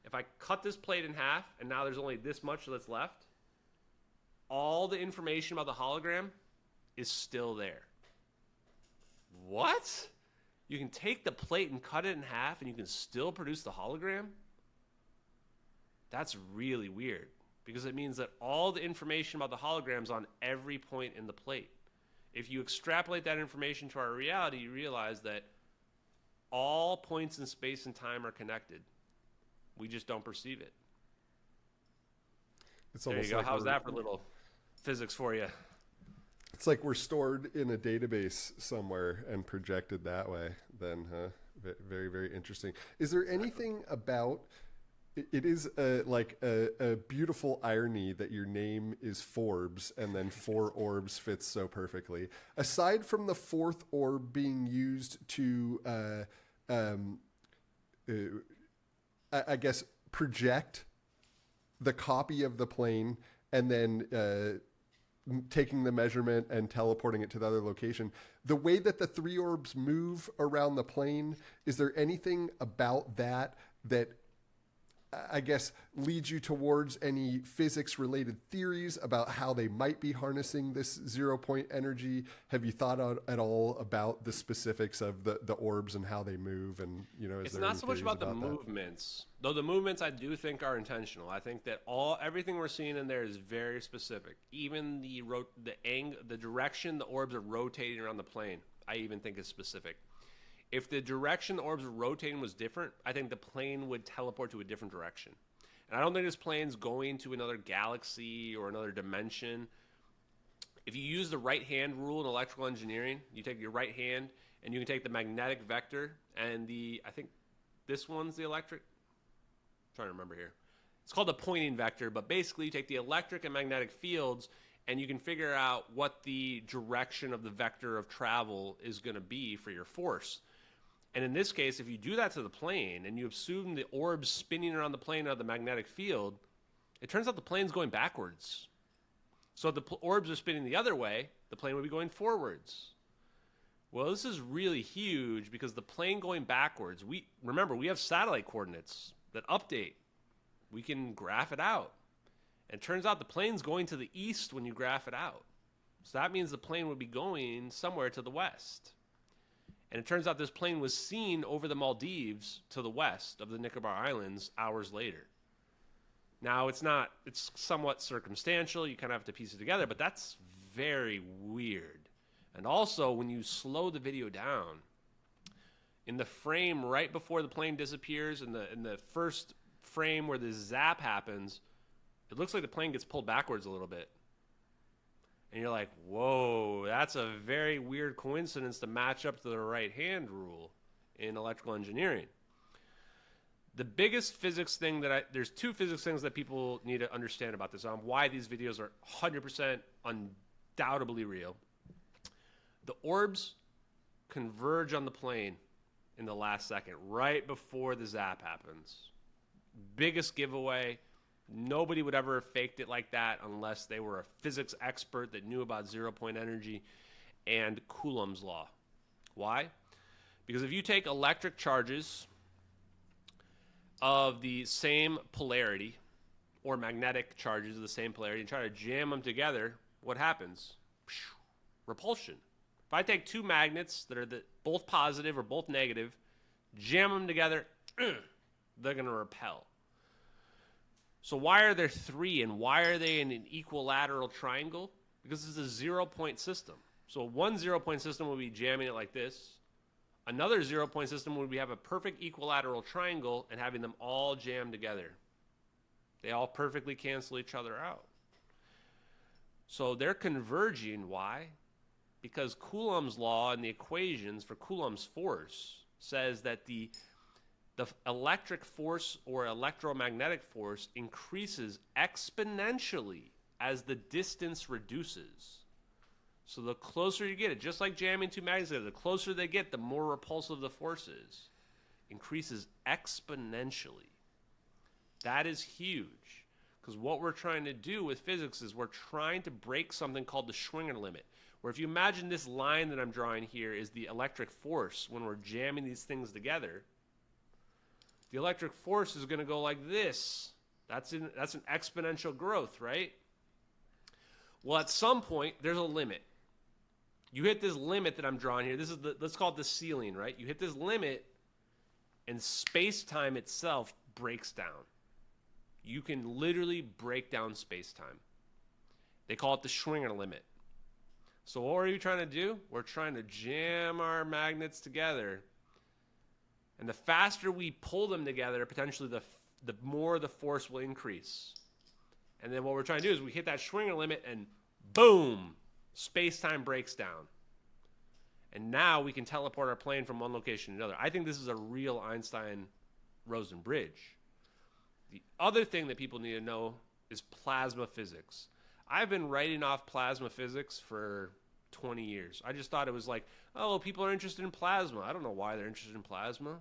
if I cut this plate in half, and now there's only this much that's left, all the information about the hologram is still there. What? You can take the plate and cut it in half and you can still produce the hologram? That's really weird, because it means that all the information about the hologram's on every point in the plate. If you extrapolate that information to our reality, you realize that all points in space and time are connected. We just don't perceive it. It's there you go. Like how's that for a little physics for you? It's like we're stored in a database somewhere and projected that way then, huh? Very, very interesting. Is there anything about... It is like a beautiful irony that your name is Forbes and then 4 orbs fits so perfectly. Aside from the 4th orb being used to, I guess, project the copy of the plane and then taking the measurement and teleporting it to the other location, the way that the 3 orbs move around the plane, is there anything about that I guess leads you towards any physics related theories about how they might be harnessing this 0-point energy? Have you thought at all about the specifics of the orbs and how they move? And, you know, it's not so much about the movements, though the movements I do think are intentional. I think that everything we're seeing in there is very specific. Even the direction the orbs are rotating around the plane, I even think is specific. If the direction the orbs were rotating was different, I think the plane would teleport to a different direction. And I don't think this plane's going to another galaxy or another dimension. If you use the right-hand rule in electrical engineering, you take your right hand and you can take the magnetic vector and I think this one's the electric. I'm trying to remember here. It's called the pointing vector, but basically you take the electric and magnetic fields and you can figure out what the direction of the vector of travel is going to be for your force. And in this case, if you do that to the plane and you assume the orbs spinning around the plane out of the magnetic field, it turns out the plane's going backwards. So if the orbs are spinning the other way, the plane would be going forwards. Well, this is really huge because the plane going backwards, remember, we have satellite coordinates that update. We can graph it out. And it turns out the plane's going to the east when you graph it out. So that means the plane would be going somewhere to the west. And it turns out this plane was seen over the Maldives to the west of the Nicobar Islands hours later. Now, it's somewhat circumstantial. You kind of have to piece it together, but that's very weird. And also, when you slow the video down, in the frame right before the plane disappears, in the first frame where the zap happens, it looks like the plane gets pulled backwards a little bit. And you're like, whoa, that's a very weird coincidence to match up to the right-hand rule in electrical engineering. The biggest physics thing there's two physics things that people need to understand about this, on why these videos are 100% undoubtedly real. The orbs converge on the plane in the last second, right before the zap happens. Biggest giveaway. Nobody would ever have faked it like that unless they were a physics expert that knew about zero-point energy and Coulomb's law. Why? Because if you take electric charges of the same polarity, or magnetic charges of the same polarity, and try to jam them together, what happens? Repulsion. If I take two magnets that are both positive or both negative, jam them together, they're going to repel. So why are there three, and why are they in an equilateral triangle? Because it's a zero-point system. So one zero-point system would be jamming it like this. Another zero-point system would be have a perfect equilateral triangle and having them all jammed together. They all perfectly cancel each other out. So they're converging. Why? Because Coulomb's law and the equations for Coulomb's force says that the electric force or electromagnetic force increases exponentially as the distance reduces. So the closer you get it, just like jamming two magnets together, the closer they get, the more repulsive the force is. Increases exponentially. That is huge. Because what we're trying to do with physics is we're trying to break something called the Schwinger limit. Where if you imagine this line that I'm drawing here is the electric force when we're jamming these things together, the electric force is going to go like this. That's an exponential growth, right? Well, at some point, there's a limit. You hit this limit that I'm drawing here. Let's call it the ceiling, right? You hit this limit, and space-time itself breaks down. You can literally break down space-time. They call it the Schwinger limit. So what are you trying to do? We're trying to jam our magnets together. And the faster we pull them together, potentially the more the force will increase. And then what we're trying to do is we hit that Schwinger limit and boom, space-time breaks down. And now we can teleport our plane from one location to another. I think this is a real Einstein-Rosen bridge. The other thing that people need to know is plasma physics. I've been writing off plasma physics for 20 years. I just thought it was like, oh, people are interested in plasma. I don't know why they're interested in plasma.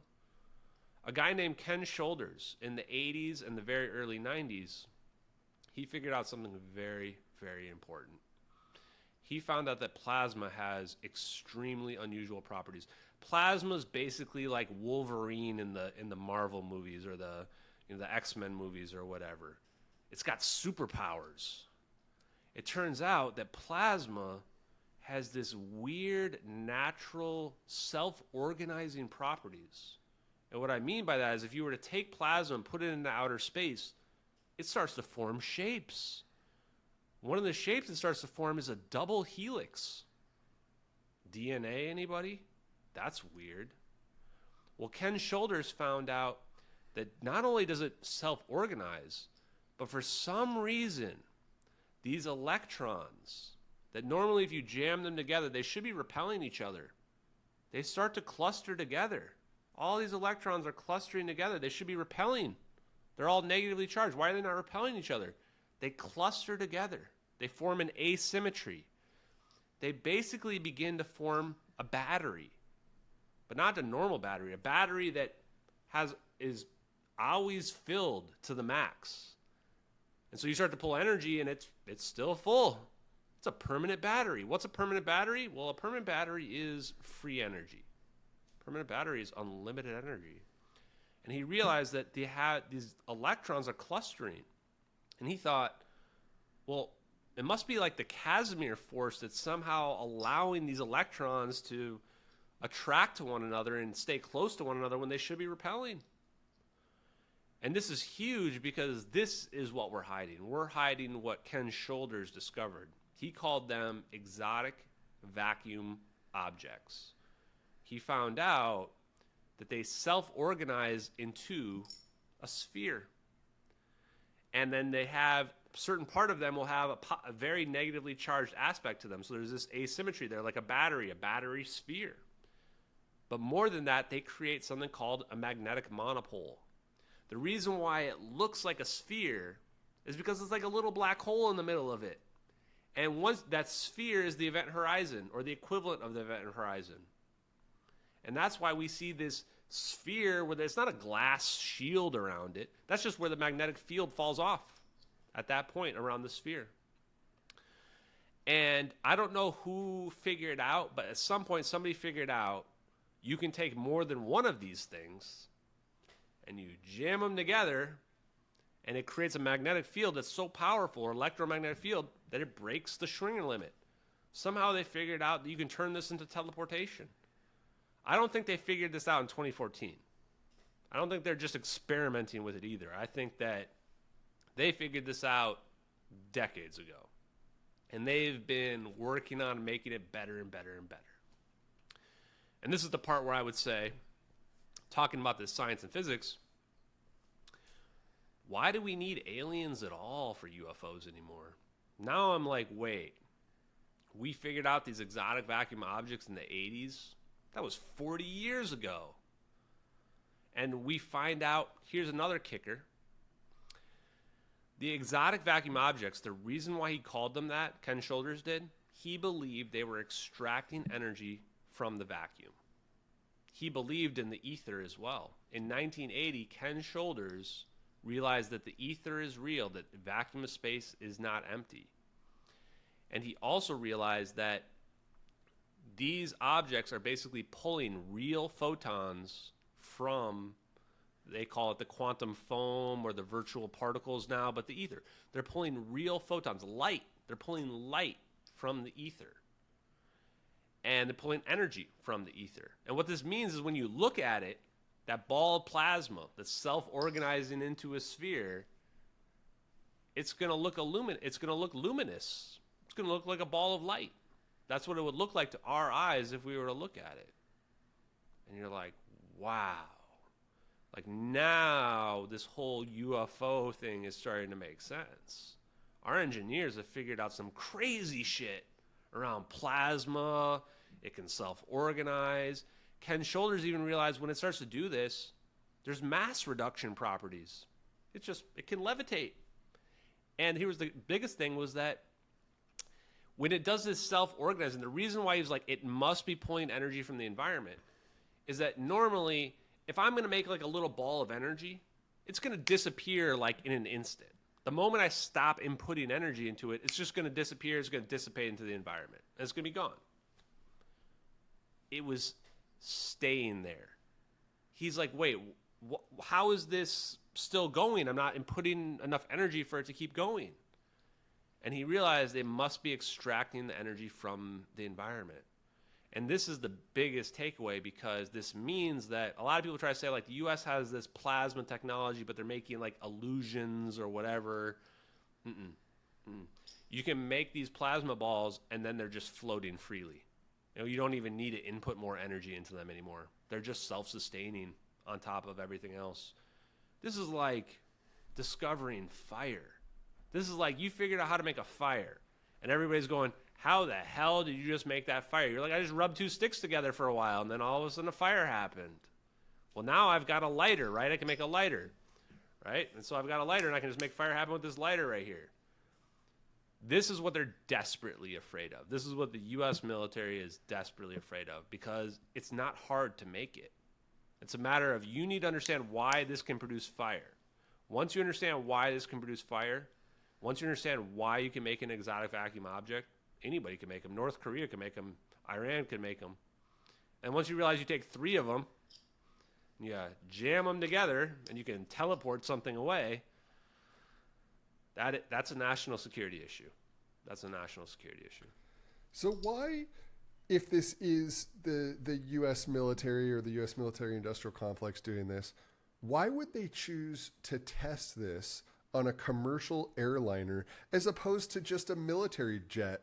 A guy named Ken Shoulders in the 80s and the very early 90s, he figured out something very, very important. He found out that plasma has extremely unusual properties. Plasma is basically like Wolverine in the Marvel movies or the X-Men movies or whatever. It's got superpowers. It turns out that plasma has this weird natural self-organizing properties. And what I mean by that is if you were to take plasma and put it into outer space, it starts to form shapes. One of the shapes it starts to form is a double helix. DNA, anybody? That's weird. Well, Ken Shoulders found out that not only does it self-organize, but for some reason, these electrons that normally if you jam them together, they should be repelling each other. They start to cluster together. All these electrons are clustering together. They should be repelling. They're all negatively charged. Why are they not repelling each other? They cluster together. They form an asymmetry. They basically begin to form a battery, but not a normal battery, a battery that is always filled to the max. And so you start to pull energy, and it's still full. It's a permanent battery. What's a permanent battery? Well, a permanent battery is free energy. Permanent battery is unlimited energy. And he realized that these electrons are clustering. And he thought, well, it must be like the Casimir force that's somehow allowing these electrons to attract to one another and stay close to one another when they should be repelling. And this is huge because this is what we're hiding. We're hiding what Ken Shoulders discovered. He called them exotic vacuum objects. He found out that they self-organize into a sphere. And then they have, a certain part of them will have a very negatively charged aspect to them. So there's this asymmetry there, like a battery sphere. But more than that, they create something called a magnetic monopole. The reason why it looks like a sphere is because it's like a little black hole in the middle of it. And once that sphere is the event horizon, or the equivalent of the event horizon. And that's why we see this sphere where there's not a glass shield around it. That's just where the magnetic field falls off at that point around the sphere. And I don't know who figured out, but at some point somebody figured out you can take more than one of these things and you jam them together, and it creates a magnetic field that's so powerful, or electromagnetic field, that it breaks the Schwinger limit. Somehow they figured out that you can turn this into teleportation. I don't think they figured this out in 2014. I don't think they're just experimenting with it either. I think that they figured this out decades ago. And they've been working on making it better and better and better. And this is the part where I would say, talking about this science and physics, why do we need aliens at all for UFOs anymore? Now I'm like, wait, we figured out these exotic vacuum objects in the 80s? That was 40 years ago. And we find out, here's another kicker. The exotic vacuum objects, the reason why he called them that, Ken Shoulders did, he believed they were extracting energy from the vacuum. He believed in the ether as well. In 1980, Ken Shoulders realized that the ether is real, that the vacuum of space is not empty. And he also realized that these objects are basically pulling real photons from, they call it the quantum foam or the virtual particles now, but the ether. They're pulling real photons, light. They're pulling light from the ether. And they're pulling energy from the ether. And what this means is when you look at it, that ball of plasma that's self-organizing into a sphere, it's going to look luminous. It's going to look like a ball of light. That's what it would look like to our eyes if we were to look at it. And you're like, wow. Like now this whole UFO thing is starting to make sense. Our engineers have figured out some crazy shit around plasma. It can self-organize. Ken Shoulders even realized when it starts to do this, there's mass reduction properties. It can levitate. And here was the biggest thing was that when it does this self-organizing, the reason why he's like, it must be pulling energy from the environment is that normally, if I'm going to make like a little ball of energy, it's going to disappear like in an instant. The moment I stop inputting energy into it, it's just going to disappear. It's going to dissipate into the environment. And it's going to be gone. It was staying there. He's like, wait, how is this still going? I'm not inputting enough energy for it to keep going. And he realized they must be extracting the energy from the environment. And this is the biggest takeaway because this means that a lot of people try to say like the U.S. has this plasma technology, but they're making like illusions or whatever. You can make these plasma balls and then they're just floating freely. You don't even need to input more energy into them anymore. They're just self-sustaining on top of everything else. This is like discovering fire. This is like you figured out how to make a fire. And everybody's going, how the hell did you just make that fire? You're like, I just rubbed two sticks together for a while, and then all of a sudden a fire happened. Well, now I've got a lighter, right? I can make a lighter, right? And so I've got a lighter, and I can just make fire happen with this lighter right here. This is what they're desperately afraid of. This is what the U.S. military is desperately afraid of because it's not hard to make it. It's a matter of you need to understand why this can produce fire. Once you understand why this can produce fire, Once you understand why you can make an exotic vacuum object, anybody can make them. North Korea can make them. Iran can make them. And once you realize you take 3 of them, you jam them together, and you can teleport something away, that's a national security issue. That's a national security issue. So why, if this is the U.S. military or the U.S. military industrial complex doing this, why would they choose to test this on a commercial airliner as opposed to just a military jet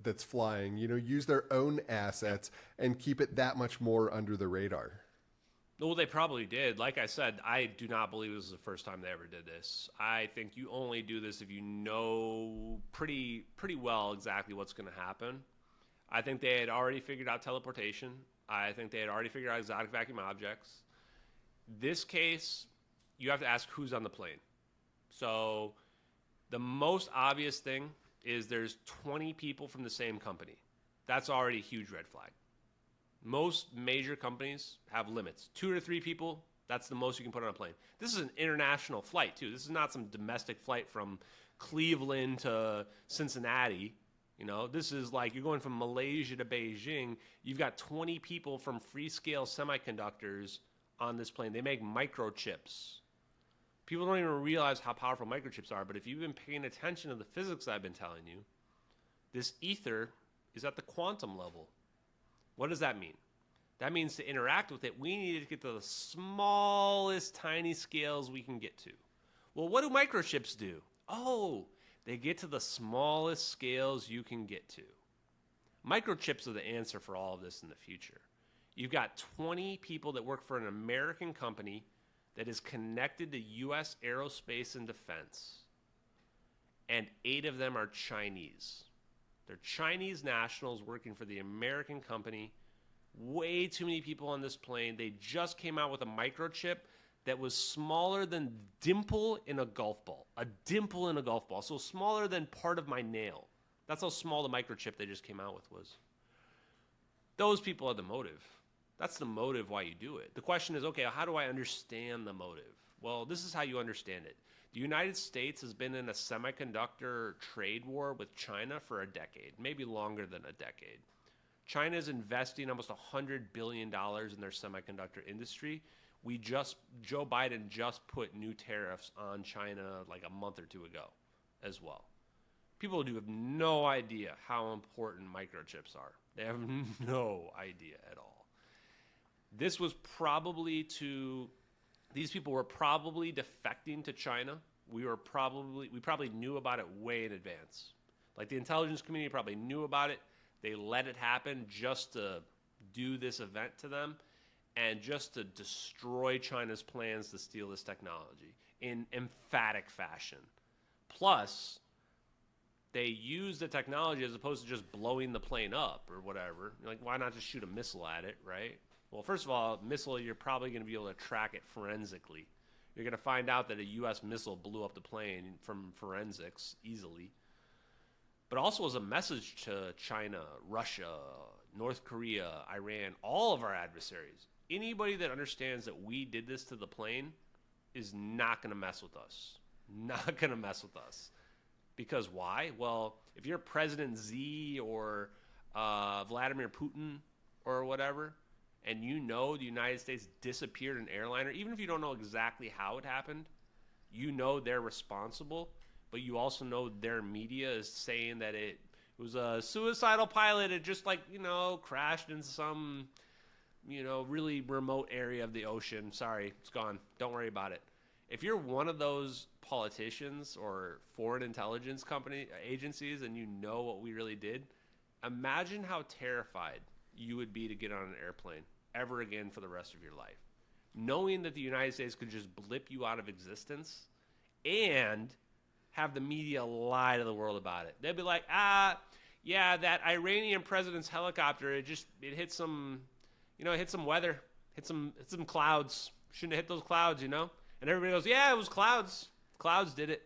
that's flying, use their own assets and keep it that much more under the radar? Well, they probably did. Like I said, I do not believe this is the first time they ever did this. I think you only do this if you know pretty well exactly what's going to happen. I think they had already figured out teleportation. I think they had already figured out exotic vacuum objects. This case, you have to ask who's on the plane. So the most obvious thing is there's 20 people from the same company. That's already a huge red flag. Most major companies have limits. 2 or 3 people, that's the most you can put on a plane. This is an international flight, too. This is not some domestic flight from Cleveland to Cincinnati. This is like you're going from Malaysia to Beijing. You've got 20 people from Freescale Semiconductors on this plane. They make microchips. People don't even realize how powerful microchips are, but if you've been paying attention to the physics I've been telling you, this ether is at the quantum level. What does that mean? That means to interact with it, we need to get to the smallest tiny scales we can get to. Well, what do microchips do? Oh, they get to the smallest scales you can get to. Microchips are the answer for all of this in the future. You've got 20 people that work for an American company that is connected to U.S. aerospace and defense, and 8 of them are Chinese. They're Chinese nationals working for the American company. Way too many people on this plane. They just came out with a microchip that was smaller than dimple in a golf ball. A dimple in a golf ball. So smaller than part of my nail. That's how small the microchip they just came out with was. Those people are the motive. That's the motive why you do it. The question is, okay, how do I understand the motive? Well, this is how you understand it. The United States has been in a semiconductor trade war with China for a decade, maybe longer than a decade. China is investing almost $100 billion in their semiconductor industry. Joe Biden just put new tariffs on China like a month or 2 ago as well. People do have no idea how important microchips are. They have no idea at all. These people were probably defecting to China. We probably knew about it way in advance. Like the intelligence community probably knew about it. They let it happen just to do this event to them and just to destroy China's plans to steal this technology in emphatic fashion. Plus, they use the technology as opposed to just blowing the plane up or whatever. You're like, why not just shoot a missile at it, right? Well, first of all, missile, you're probably going to be able to track it forensically. You're going to find out that a U.S. missile blew up the plane from forensics easily. But also as a message to China, Russia, North Korea, Iran, all of our adversaries. Anybody that understands that we did this to the plane is not going to mess with us. Not going to mess with us. Because why? Well, if you're President Xi or Vladimir Putin or whatever, and you know the United States disappeared an airliner, even if you don't know exactly how it happened, you know they're responsible, but you also know their media is saying that it was a suicidal pilot. It just crashed in some, really remote area of the ocean. Sorry, it's gone. Don't worry about it. If you're one of those politicians or foreign intelligence company agencies and you know what we really did, imagine how terrified you would be to get on an airplane ever again for the rest of your life. Knowing that the United States could just blip you out of existence and have the media lie to the world about it. They'd be like, yeah, that Iranian president's helicopter, it hit some, hit some weather, hit some clouds. Shouldn't have hit those clouds, And everybody goes, yeah, it was clouds. Clouds did it,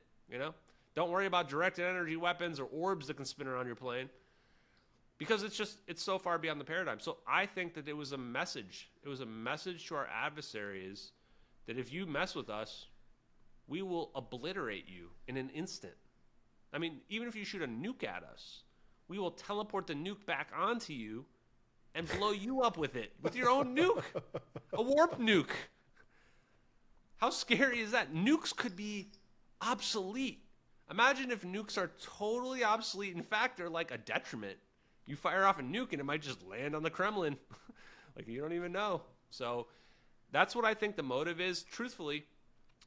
Don't worry about directed energy weapons or orbs that can spin around your plane. Because it's so far beyond the paradigm. So I think that it was a message. It was a message to our adversaries that if you mess with us, we will obliterate you in an instant. I mean, even if you shoot a nuke at us, we will teleport the nuke back onto you and blow you up with it, with your own nuke, a warp nuke. How scary is that? Nukes could be obsolete. Imagine if nukes are totally obsolete. In fact, they're like a detriment. You fire off a nuke and it might just land on the Kremlin. Like, you don't even know. So that's what I think the motive is. Truthfully,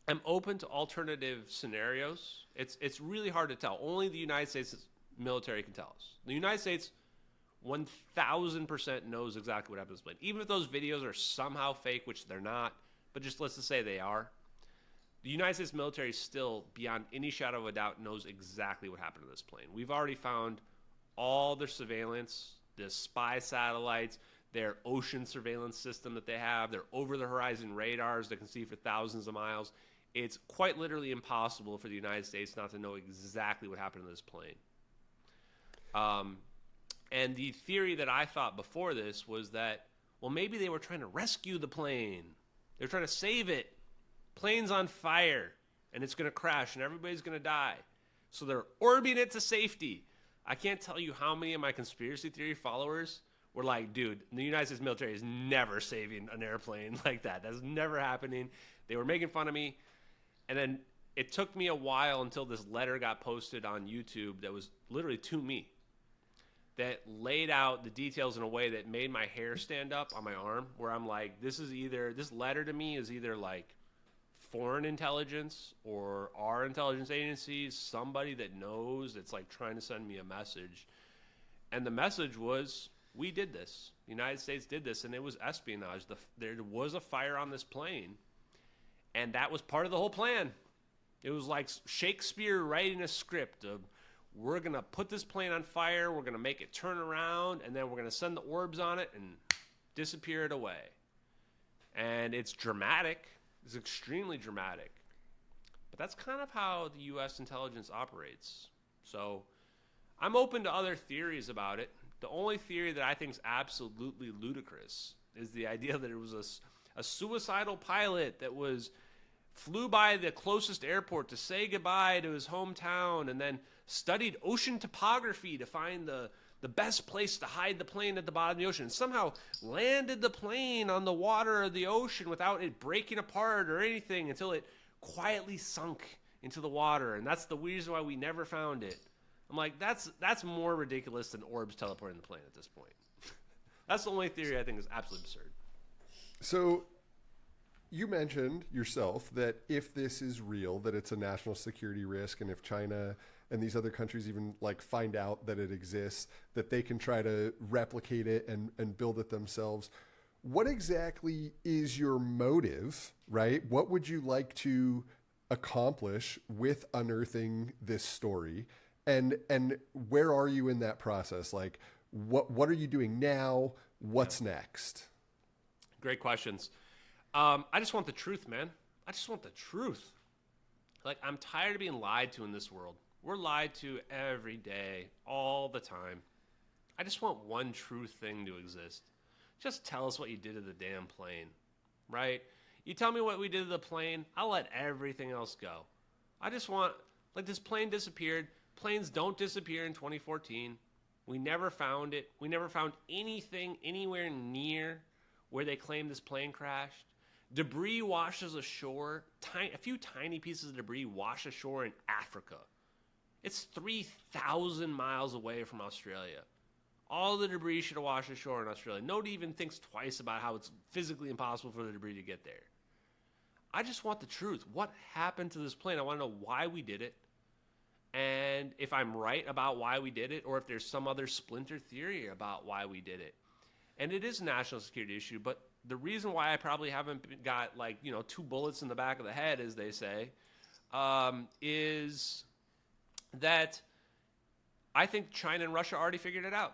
I'm open to alternative scenarios. It's really hard to tell. Only the United States military can tell us. The United States 1,000% knows exactly what happened to this plane. Even if those videos are somehow fake, which they're not, but just let's just say they are, the United States military still, beyond any shadow of a doubt, knows exactly what happened to this plane. We've already found all their surveillance, the spy satellites, their ocean surveillance system that they have, their over-the-horizon radars that can see for thousands of miles. It's quite literally impossible for the United States not to know exactly what happened to this plane. And the theory that I thought before this was that, well, maybe they were trying to rescue the plane. They're trying to save it. Plane's on fire, and it's going to crash, and everybody's going to die. So they're orbiting it to safety. I can't tell you how many of my conspiracy theory followers were like, dude, the United States military is never saving an airplane like that. That's never happening. They were making fun of me. And then it took me a while until this letter got posted on YouTube that was literally to me, that laid out the details in a way that made my hair stand up on my arm, where I'm like, this letter to me is either like foreign intelligence or our intelligence agencies, somebody that knows, that's like trying to send me a message. And the message was, we did this. The United States did this, and it was espionage. There was a fire on this plane, and that was part of the whole plan. It was like Shakespeare writing a script of, we're going to put this plane on fire, we're going to make it turn around, and then we're going to send the orbs on it and disappear it away. And it's dramatic. It's extremely dramatic. But that's kind of how the U.S. intelligence operates. So I'm open to other theories about it. The only theory that I think is absolutely ludicrous is the idea that it was a suicidal pilot that flew by the closest airport to say goodbye to his hometown and then studied ocean topography to find the best place to hide the plane at the bottom of the ocean, and somehow landed the plane on the water of the ocean without it breaking apart or anything until it quietly sunk into the water. And that's the reason why we never found it. I'm like, that's more ridiculous than orbs teleporting the plane at this point. That's the only theory I think is absolutely absurd. So you mentioned yourself that if this is real, that it's a national security risk, and if China and these other countries even like find out that it exists, that they can try to replicate it and build it themselves. What exactly is your motive, right? What would you like to accomplish with unearthing this story? And where are you in that process? Like, what are you doing now? What's next? Great questions. I just want the truth, man. I just want the truth. Like, I'm tired of being lied to in this world. We're lied to every day, all the time. I just want one true thing to exist. Just tell us what you did to the damn plane, right? You tell me what we did to the plane, I'll let everything else go. I just want, like, this plane disappeared. Planes don't disappear in 2014. We never found it. We never found anything anywhere near where they claim this plane crashed. Debris washes ashore. A few tiny pieces of debris wash ashore in Africa. It's 3,000 miles away from Australia. All the debris should have washed ashore in Australia. Nobody even thinks twice about how it's physically impossible for the debris to get there. I just want the truth. What happened to this plane? I want to know why we did it. And if I'm right about why we did it, or if there's some other splinter theory about why we did it. And it is a national security issue, but the reason why I probably haven't got, like, 2 bullets in the back of the head, as they say, is that I think China and Russia already figured it out.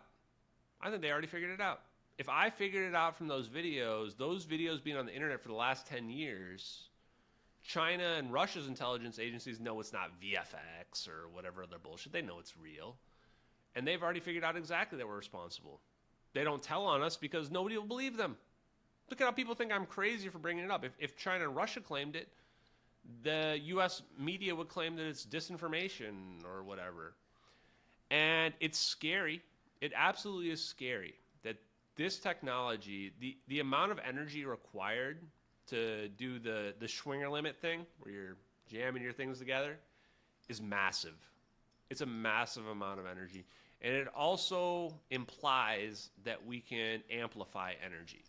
I think they already figured it out. If I figured it out from those videos being on the internet for the last 10 years, China and Russia's intelligence agencies know it's not VFX or whatever other bullshit. They know it's real. And they've already figured out exactly that we're responsible. They don't tell on us because nobody will believe them. Look at how people think I'm crazy for bringing it up. If China and Russia claimed it, the U.S. media would claim that it's disinformation or whatever. And it's scary. It absolutely is scary that this technology, the amount of energy required to do the Schwinger limit thing, where you're jamming your things together, is massive. It's a massive amount of energy. And it also implies that we can amplify energy.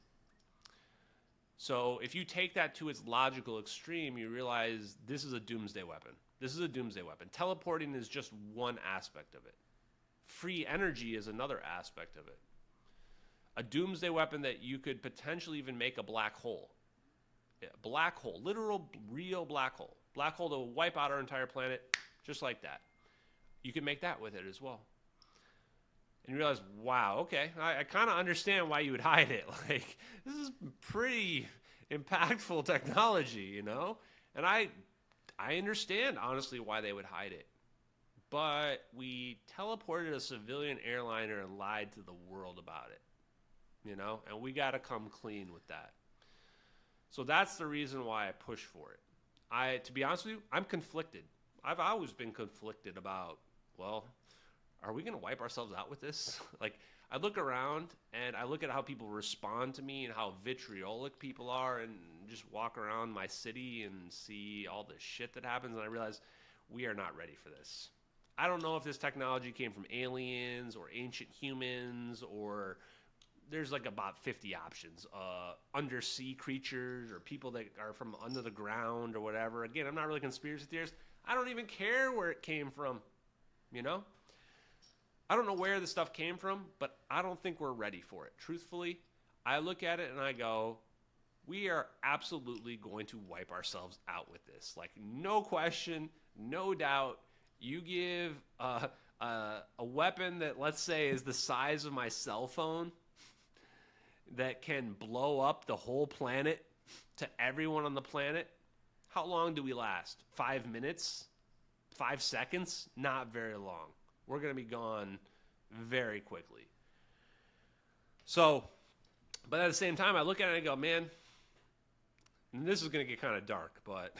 So if you take that to its logical extreme, you realize this is a doomsday weapon. This is a doomsday weapon. Teleporting is just one aspect of it. Free energy is another aspect of it. A doomsday weapon that you could potentially even make a black hole. Yeah, black hole, literal, real black hole. Black hole that will wipe out our entire planet just like that. You can make that with it as well. And you realize, wow, okay, I kind of understand why you would hide it. Like, this is pretty impactful technology, you know? And I understand, honestly, why they would hide it. But we teleported a civilian airliner and lied to the world about it, you know? And we got to come clean with that. So that's the reason why I push for it. To be honest with you, I'm conflicted. I've always been conflicted about, well, are we going to wipe ourselves out with this? Like, I look around and I look at how people respond to me and how vitriolic people are, and just walk around my city and see all the shit that happens, and I realize we are not ready for this. I don't know if this technology came from aliens or ancient humans, or there's like about 50 options. Undersea creatures or people that are from under the ground or whatever. Again, I'm not really a conspiracy theorist. I don't even care where it came from, you know? I don't know where the stuff came from, but I don't think we're ready for it. Truthfully, I look at it and I go, we are absolutely going to wipe ourselves out with this. Like, no question, no doubt. You give a weapon that, let's say, is the size of my cell phone that can blow up the whole planet to everyone on the planet. How long do we last? 5 minutes? 5 seconds? Not very long. We're going to be gone very quickly. So, but at the same time, I look at it and I go, man, and this is going to get kind of dark, but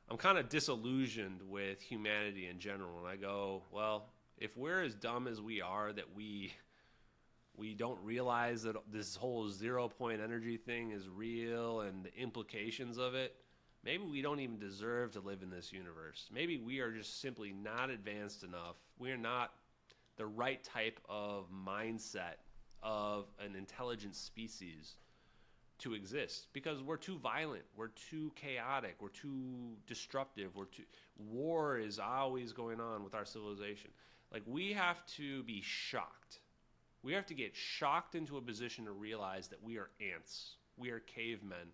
I'm kind of disillusioned with humanity in general. And I go, well, if we're as dumb as we are, that we don't realize that this whole 0-point energy thing is real and the implications of it, maybe we don't even deserve to live in this universe. Maybe we are just simply not advanced enough. We're not the right type of mindset of an intelligent species to exist, because we're too violent, we're too chaotic, we're too destructive, war is always going on with our civilization. Like, we have to be shocked. We have to get shocked into a position to realize that we are ants. We are cavemen.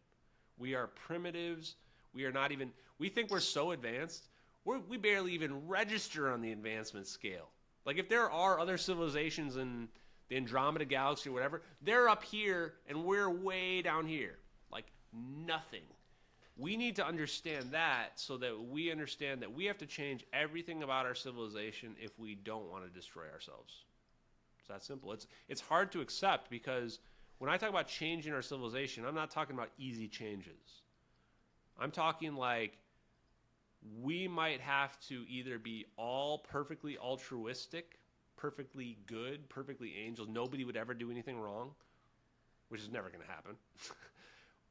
We are primitives. We are not even, we think we're so advanced, we barely even register on the advancement scale. Like, if there are other civilizations in the Andromeda Galaxy or whatever, they're up here and we're way down here. Like, nothing. We need to understand that, so that we understand that we have to change everything about our civilization if we don't want to destroy ourselves. It's that simple. It's hard to accept, because when I talk about changing our civilization, I'm not talking about easy changes. I'm talking like, we might have to either be all perfectly altruistic, perfectly good, perfectly angels, nobody would ever do anything wrong, which is never going to happen.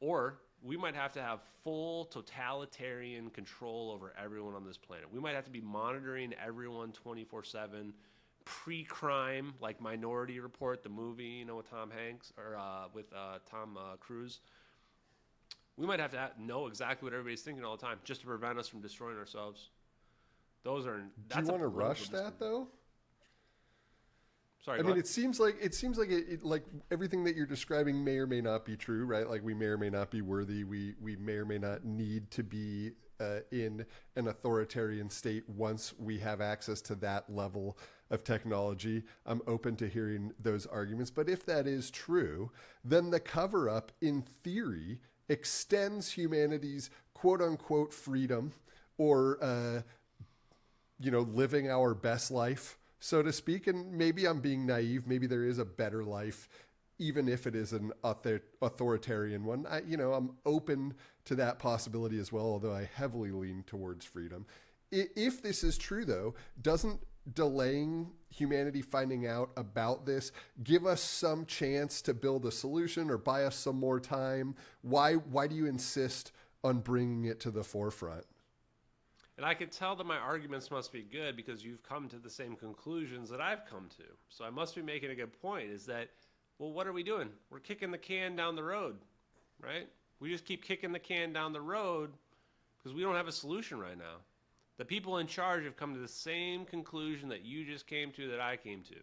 Or we might have to have full totalitarian control over everyone on this planet. We might have to be monitoring everyone 24/7, pre-crime, like Minority Report, the movie, you know, with Tom Hanks, or with Tom Cruise. We might have to know exactly what everybody's thinking all the time, just to prevent us from destroying ourselves. Do you want to rush that, though? Sorry, I mean, it seems like like everything that you're describing may or may not be true, right? Like, we may or may not be worthy. We may or may not need to be in an authoritarian state once we have access to that level of technology. I'm open to hearing those arguments. But if that is true, then the cover-up, in theory, extends humanity's quote-unquote freedom, or living our best life, so to speak. And maybe I'm being naive. Maybe there is a better life even if it is an authoritarian one. I'm open to that possibility as well, although I heavily lean towards freedom. If this is true, though, doesn't delaying humanity finding out about this give us some chance to build a solution or buy us some more time? Why do you insist on bringing it to the forefront? And I can tell that my arguments must be good because you've come to the same conclusions that I've come to. So I must be making a good point, is that, well, what are we doing? We're kicking the can down the road, right? We just keep kicking the can down the road because we don't have a solution right now. The people in charge have come to the same conclusion that you just came to, that I came to,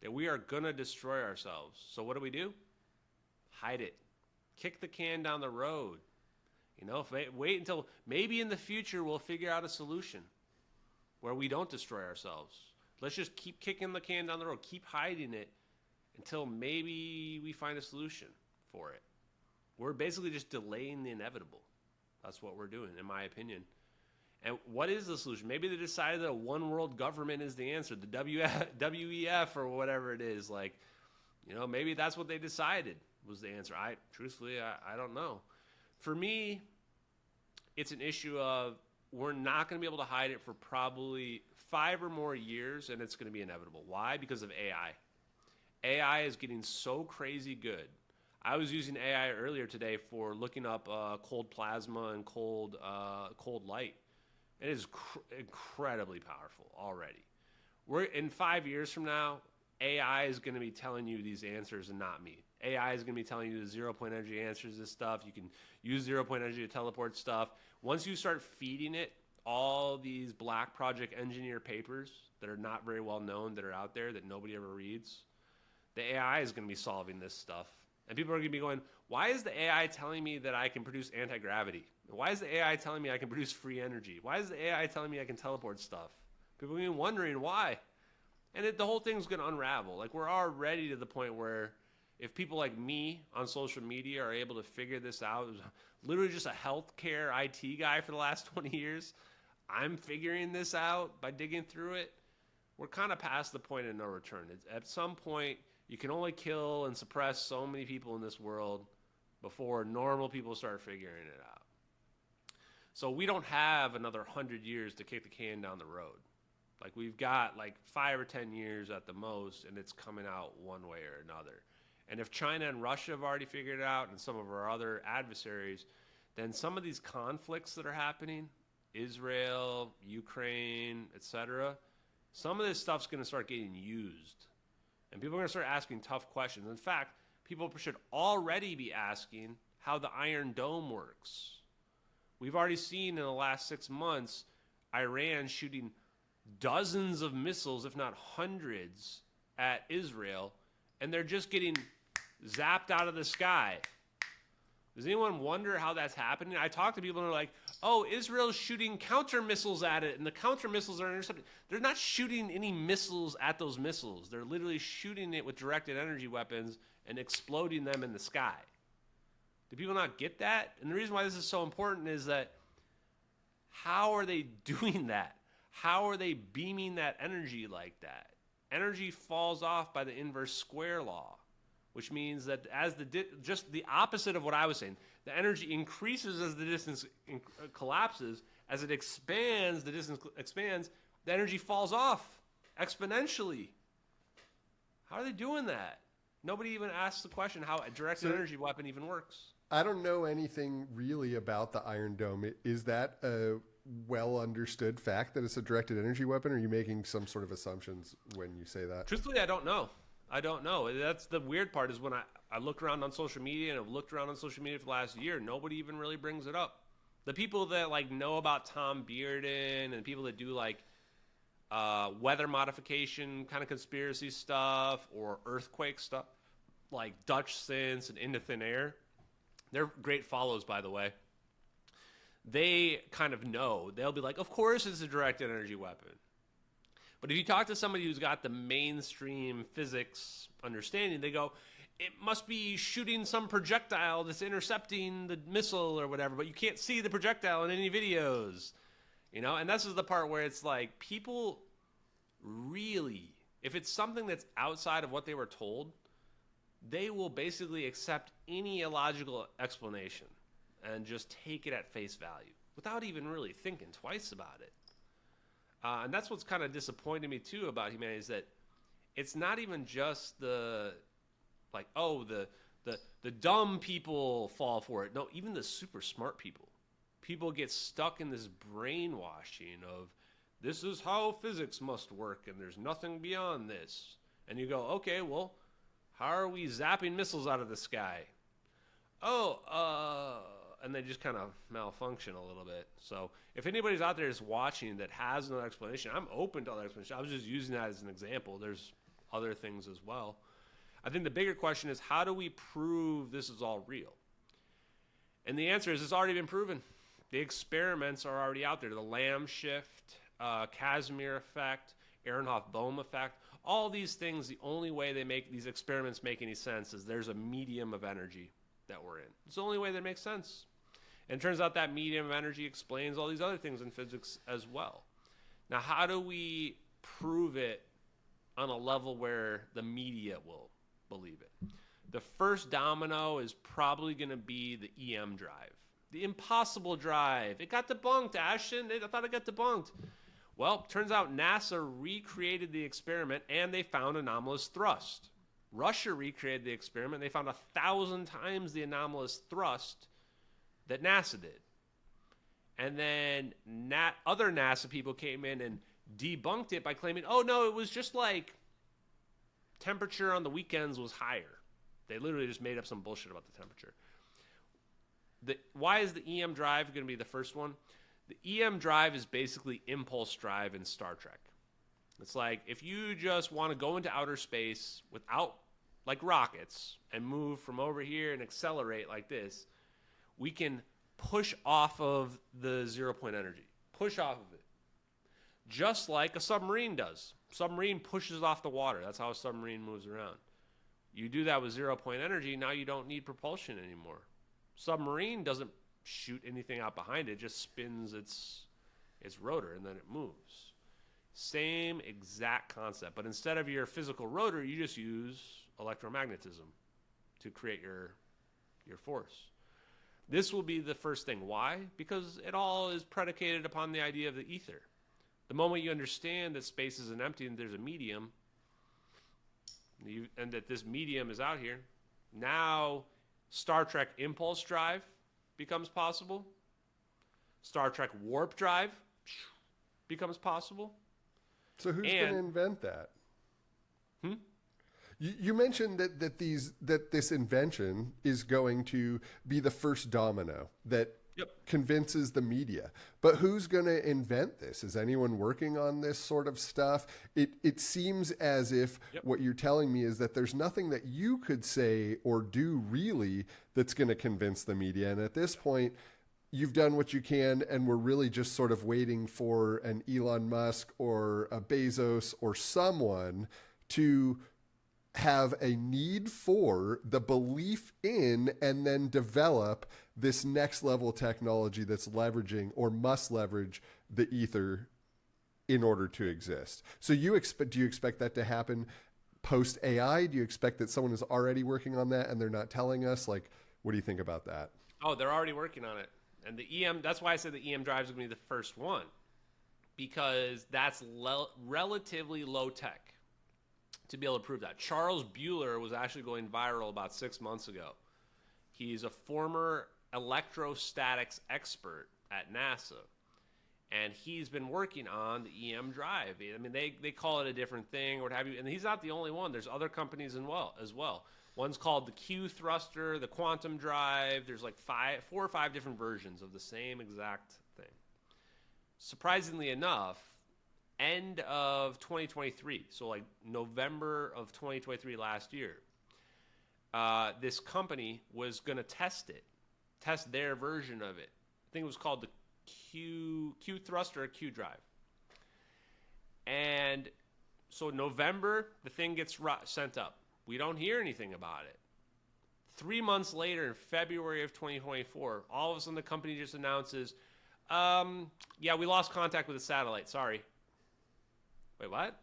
that we are going to destroy ourselves. So what do? Hide it. Kick the can down the road. Wait until maybe in the future we'll figure out a solution where we don't destroy ourselves. Let's just keep kicking the can down the road, keep hiding it until maybe we find a solution for it. We're basically just delaying the inevitable. That's what we're doing, in my opinion. And what is the solution? Maybe they decided that a one world government is the answer, the WEF or whatever it is. Maybe that's what they decided was the answer. Truthfully, I don't know. For me, it's an issue of we're not going to be able to hide it for probably 5 or more years, and it's going to be inevitable. Why? Because of AI. AI is getting so crazy good. I was using AI earlier today for looking up cold plasma and cold light. It is incredibly powerful already. We're in 5 years from now, AI is going to be telling you these answers and not me. AI is going to be telling you the 0-point energy answers to stuff. You can use 0-point energy to teleport stuff. Once you start feeding it all these Black Project engineer papers that are not very well known, that are out there that nobody ever reads, the AI is going to be solving this stuff. And people are going to be going, why is the AI telling me that I can produce anti-gravity? Why is the AI telling me I can produce free energy? Why is the AI telling me I can teleport stuff? People are going to be wondering why. And the whole thing's going to unravel. We're already to the point where if people like me on social media are able to figure this out, literally just a healthcare IT guy for the last 20 years, I'm figuring this out by digging through it. We're kind of past the point of no return. At some point, you can only kill and suppress so many people in this world before normal people start figuring it out. So we don't have another 100 years to kick the can down the road. We've got 5 or 10 years at the most, and it's coming out one way or another. And if China and Russia have already figured it out, and some of our other adversaries, then some of these conflicts that are happening, Israel, Ukraine, etc., some of this stuff's going to start getting used. And people are going to start asking tough questions. In fact, people should already be asking how the Iron Dome works. We've already seen in the last 6 months Iran shooting dozens of missiles, if not hundreds, at Israel, and they're just getting zapped out of the sky. Does anyone wonder how that's happening? I talk to people and they're like, oh, Israel's shooting counter missiles at it, and the counter missiles are intercepted. They're not shooting any missiles at those missiles. They're literally shooting it with directed energy weapons and exploding them in the sky. Do people not get that? And the reason why this is so important is that how are they doing that? How are they beaming that energy like that? Energy falls off by the inverse square law, which means that as just the opposite of what I was saying, the energy increases as the distance collapses. As it expands, the distance expands, the energy falls off exponentially. How are they doing that? Nobody even asks the question how a directed energy weapon even works. I don't know anything really about the Iron Dome. Is that a well understood fact that it's a directed energy weapon, or are you making some sort of assumptions when you say that? Truthfully, I don't know. That's the weird part, is when I look around on social media, and I've looked around on social media for the last year, nobody even really brings it up. The people that know about Tom Bearden and people that do weather modification kind of conspiracy stuff or earthquake stuff, like Dutch Sense and Into Thin Air, they're great follows, by the way. They kind of know. They'll be like, of course it's a directed energy weapon. But if you talk to somebody who's got the mainstream physics understanding, they go, it must be shooting some projectile that's intercepting the missile or whatever, but you can't see the projectile in any videos. And this is the part where it's like, people really, if it's something that's outside of what they were told, they will basically accept any illogical explanation and just take it at face value without even really thinking twice about it. And that's what's kind of disappointing me too about humanity, is that it's not even just the dumb people fall for it. No, even the super smart people. People get stuck in this brainwashing of, this is how physics must work and there's nothing beyond this. And you go, okay, well, how are we zapping missiles out of the sky? And they just kind of malfunction a little bit. So if anybody's out there is watching that has no explanation, I'm open to other explanation. I was just using that as an example. There's other things as well. I think the bigger question is, how do we prove this is all real? And the answer is, it's already been proven. The experiments are already out there. The Lamb shift, Casimir effect, Ehrenhoff-Bohm effect, all these things, the only way they make these experiments make any sense is there's a medium of energy that we're in. It's the only way that makes sense. And it turns out that medium of energy explains all these other things in physics as well. Now, how do we prove it on a level where the media will believe it? The first domino is probably going to be the EM drive. The impossible drive. It got debunked, Ashton. I thought it got debunked. Well, turns out NASA recreated the experiment and they found anomalous thrust. Russia recreated the experiment. They found 1,000 times the anomalous thrust that NASA did. And then other NASA people came in and debunked it by claiming, oh, no, it was just like temperature on the weekends was higher. They literally just made up some bullshit about the temperature. Why is the EM drive going to be the first one? The EM drive is basically impulse drive in Star Trek. It's like, if you just want to go into outer space without, like rockets, and move from over here and accelerate like this, we can push off of the 0 point energy. Push off of it. Just like a submarine does. Submarine pushes off the water. That's how a submarine moves around. You do that with 0 point energy, now you don't need propulsion anymore. Submarine doesn't shoot anything out behind it, it just spins its rotor and then it moves. Same exact concept, but instead of your physical rotor, you just use electromagnetism to create your force. This will be the first thing. Why? Because it all is predicated upon the idea of the ether. The moment you understand that space isn't empty and there's a medium, and that this medium is out here, now Star Trek impulse drive becomes possible. Star Trek warp drive becomes possible. So who's going to invent that? You mentioned that this invention is going to be the first domino that convinces the media. But who's going to invent this? Is anyone working on this sort of stuff? It seems as if what you're telling me is that there's nothing that you could say or do really that's going to convince the media. And at this point, you've done what you can, and we're really just sort of waiting for an Elon Musk or a Bezos or someone to have a need for the belief in and then develop this next level technology that's leveraging or must leverage the ether in order to exist. So do you expect that to happen post AI? Do you expect that someone is already working on that and they're not telling us? Like, what do you think about that? Oh, they're already working on it. And the EM, that's why I said the EM drive is going to be the first one, because that's relatively low tech to be able to prove that. Charles Bueller was actually going viral about 6 months ago. He's a former electrostatics expert at NASA, and he's been working on the EM drive. I mean, they call it a different thing or what have you, and he's not the only one. There's other companies as well. One's called the Q thruster, the quantum drive. There's like 4 or 5 different versions of the same exact thing. Surprisingly enough, end of 2023, so like November of 2023 last year, this company was going to test their version of it. I think it was called the Q thruster or Q drive. And so November, the thing gets sent up. We don't hear anything about it. 3 months later, in February of 2024, all of a sudden the company just announces, yeah, we lost contact with the satellite. Sorry. Wait, what?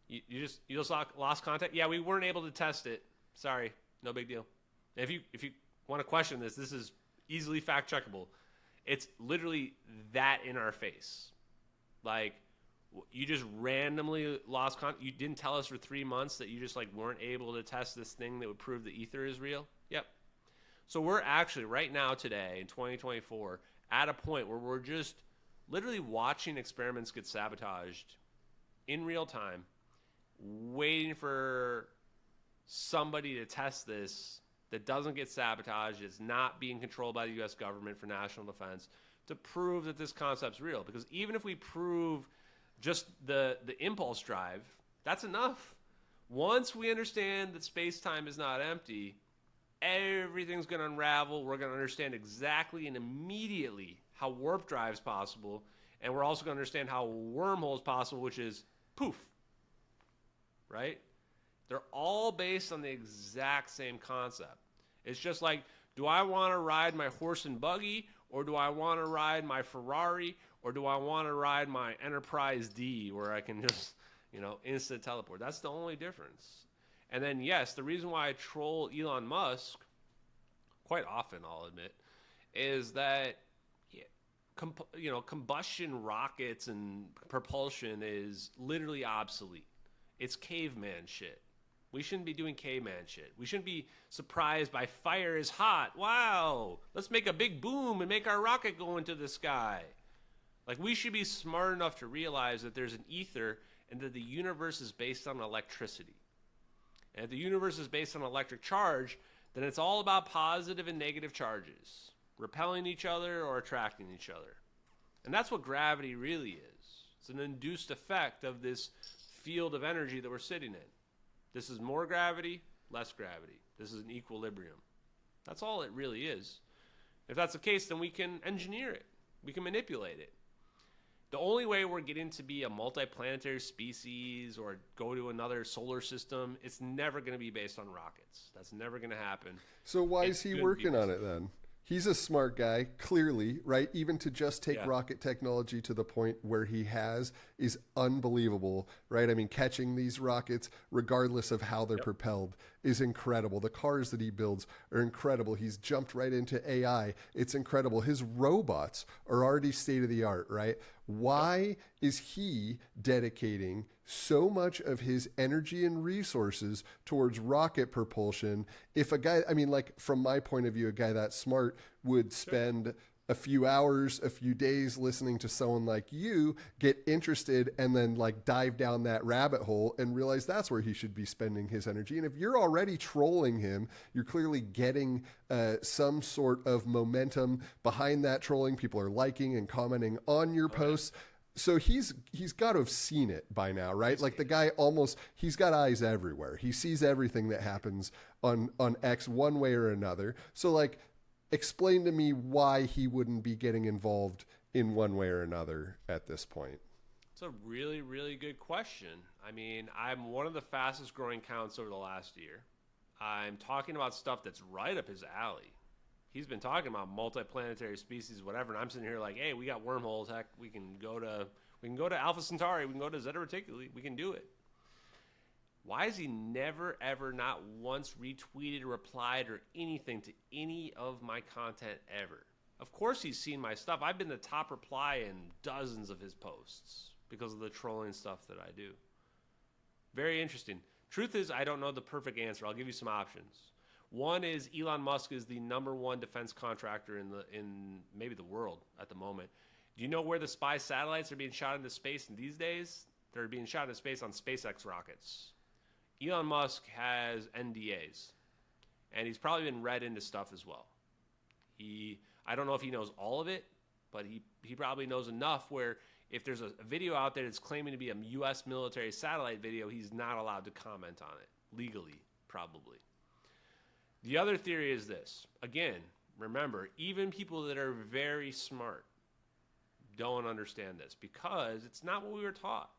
You just lost contact? Yeah, we weren't able to test it. Sorry, no big deal. If you want to question this, this is easily fact checkable. It's literally that in our face. Like, you just randomly lost you didn't tell us for 3 months that you just like weren't able to test this thing that would prove the ether is real. Yep. So we're actually right now today in 2024 at a point where we're just literally watching experiments get sabotaged in real time, waiting for somebody to test this that doesn't get sabotaged, is not being controlled by the U.S. government for national defense, to prove that this concept's real. Because even if we prove just the impulse drive, that's enough. Once we understand that space-time is not empty, everything's going to unravel. We're going to understand exactly and immediately how warp drive is possible, and we're also going to understand how wormhole is possible, which is poof, right? They're all based on the exact same concept. It's just like, do I want to ride my horse and buggy, or do I want to ride my Ferrari, or do I want to ride my Enterprise D where I can just, instant teleport? That's the only difference. And then, yes, the reason why I troll Elon Musk, quite often, I'll admit, is that, combustion rockets and propulsion is literally obsolete. It's caveman shit. We shouldn't be doing caveman shit. We shouldn't be surprised by fire is hot. Wow, let's make a big boom and make our rocket go into the sky. Like, we should be smart enough to realize that there's an ether and that the universe is based on electricity. And if the universe is based on electric charge, then it's all about positive and negative charges, repelling each other or attracting each other. And that's what gravity really is. It's an induced effect of this field of energy that we're sitting in. This is more gravity, less gravity. This is an equilibrium. That's all it really is. If that's the case, then we can engineer it. We can manipulate it. The only way we're getting to be a multiplanetary species or go to another solar system, it's never going to be based on rockets. That's never going to happen. So why is he working on it then? He's a smart guy, clearly, right? Even to just take rocket technology to the point where he has is unbelievable, right? I mean, catching these rockets, regardless of how they're propelled, is incredible. The cars that he builds are incredible. He's jumped right into AI. It's incredible. His robots are already state of the art, right? Why is he dedicating so much of his energy and resources towards rocket propulsion? If a guy, I mean, like, from my point of view, a guy that smart would spend a few hours, a few days listening to someone like you get interested and then like dive down that rabbit hole and realize that's where he should be spending his energy. And if you're already trolling him, you're clearly getting some sort of momentum behind that trolling. People are liking and commenting on your posts. So he's got to have seen it by now, right? Like, the guy he's got eyes everywhere. He sees everything that happens on X one way or another. So, like, explain to me why he wouldn't be getting involved in one way or another at this point. It's a really, really good question. I mean, I'm one of the fastest growing accounts over the last year. I'm talking about stuff that's right up his alley. He's been talking about multiplanetary species, whatever, and I'm sitting here like, hey, we got wormholes. Heck, we can go to Alpha Centauri. We can go to Zeta Reticuli. We can do it. Why has he never, ever, not once retweeted, replied, or anything to any of my content ever? Of course he's seen my stuff. I've been the top reply in dozens of his posts because of the trolling stuff that I do. Very interesting. Truth is, I don't know the perfect answer. I'll give you some options. One is Elon Musk is the #1 defense contractor in maybe the world at the moment. Do you know where the spy satellites are being shot into space these days? They're being shot into space on SpaceX rockets. Elon Musk has NDAs, and he's probably been read into stuff as well. I don't know if he knows all of it, but he probably knows enough where if there's a video out there that's claiming to be a U.S. military satellite video, he's not allowed to comment on it, legally, probably. The other theory is this. Again, remember, even people that are very smart don't understand this because it's not what we were taught.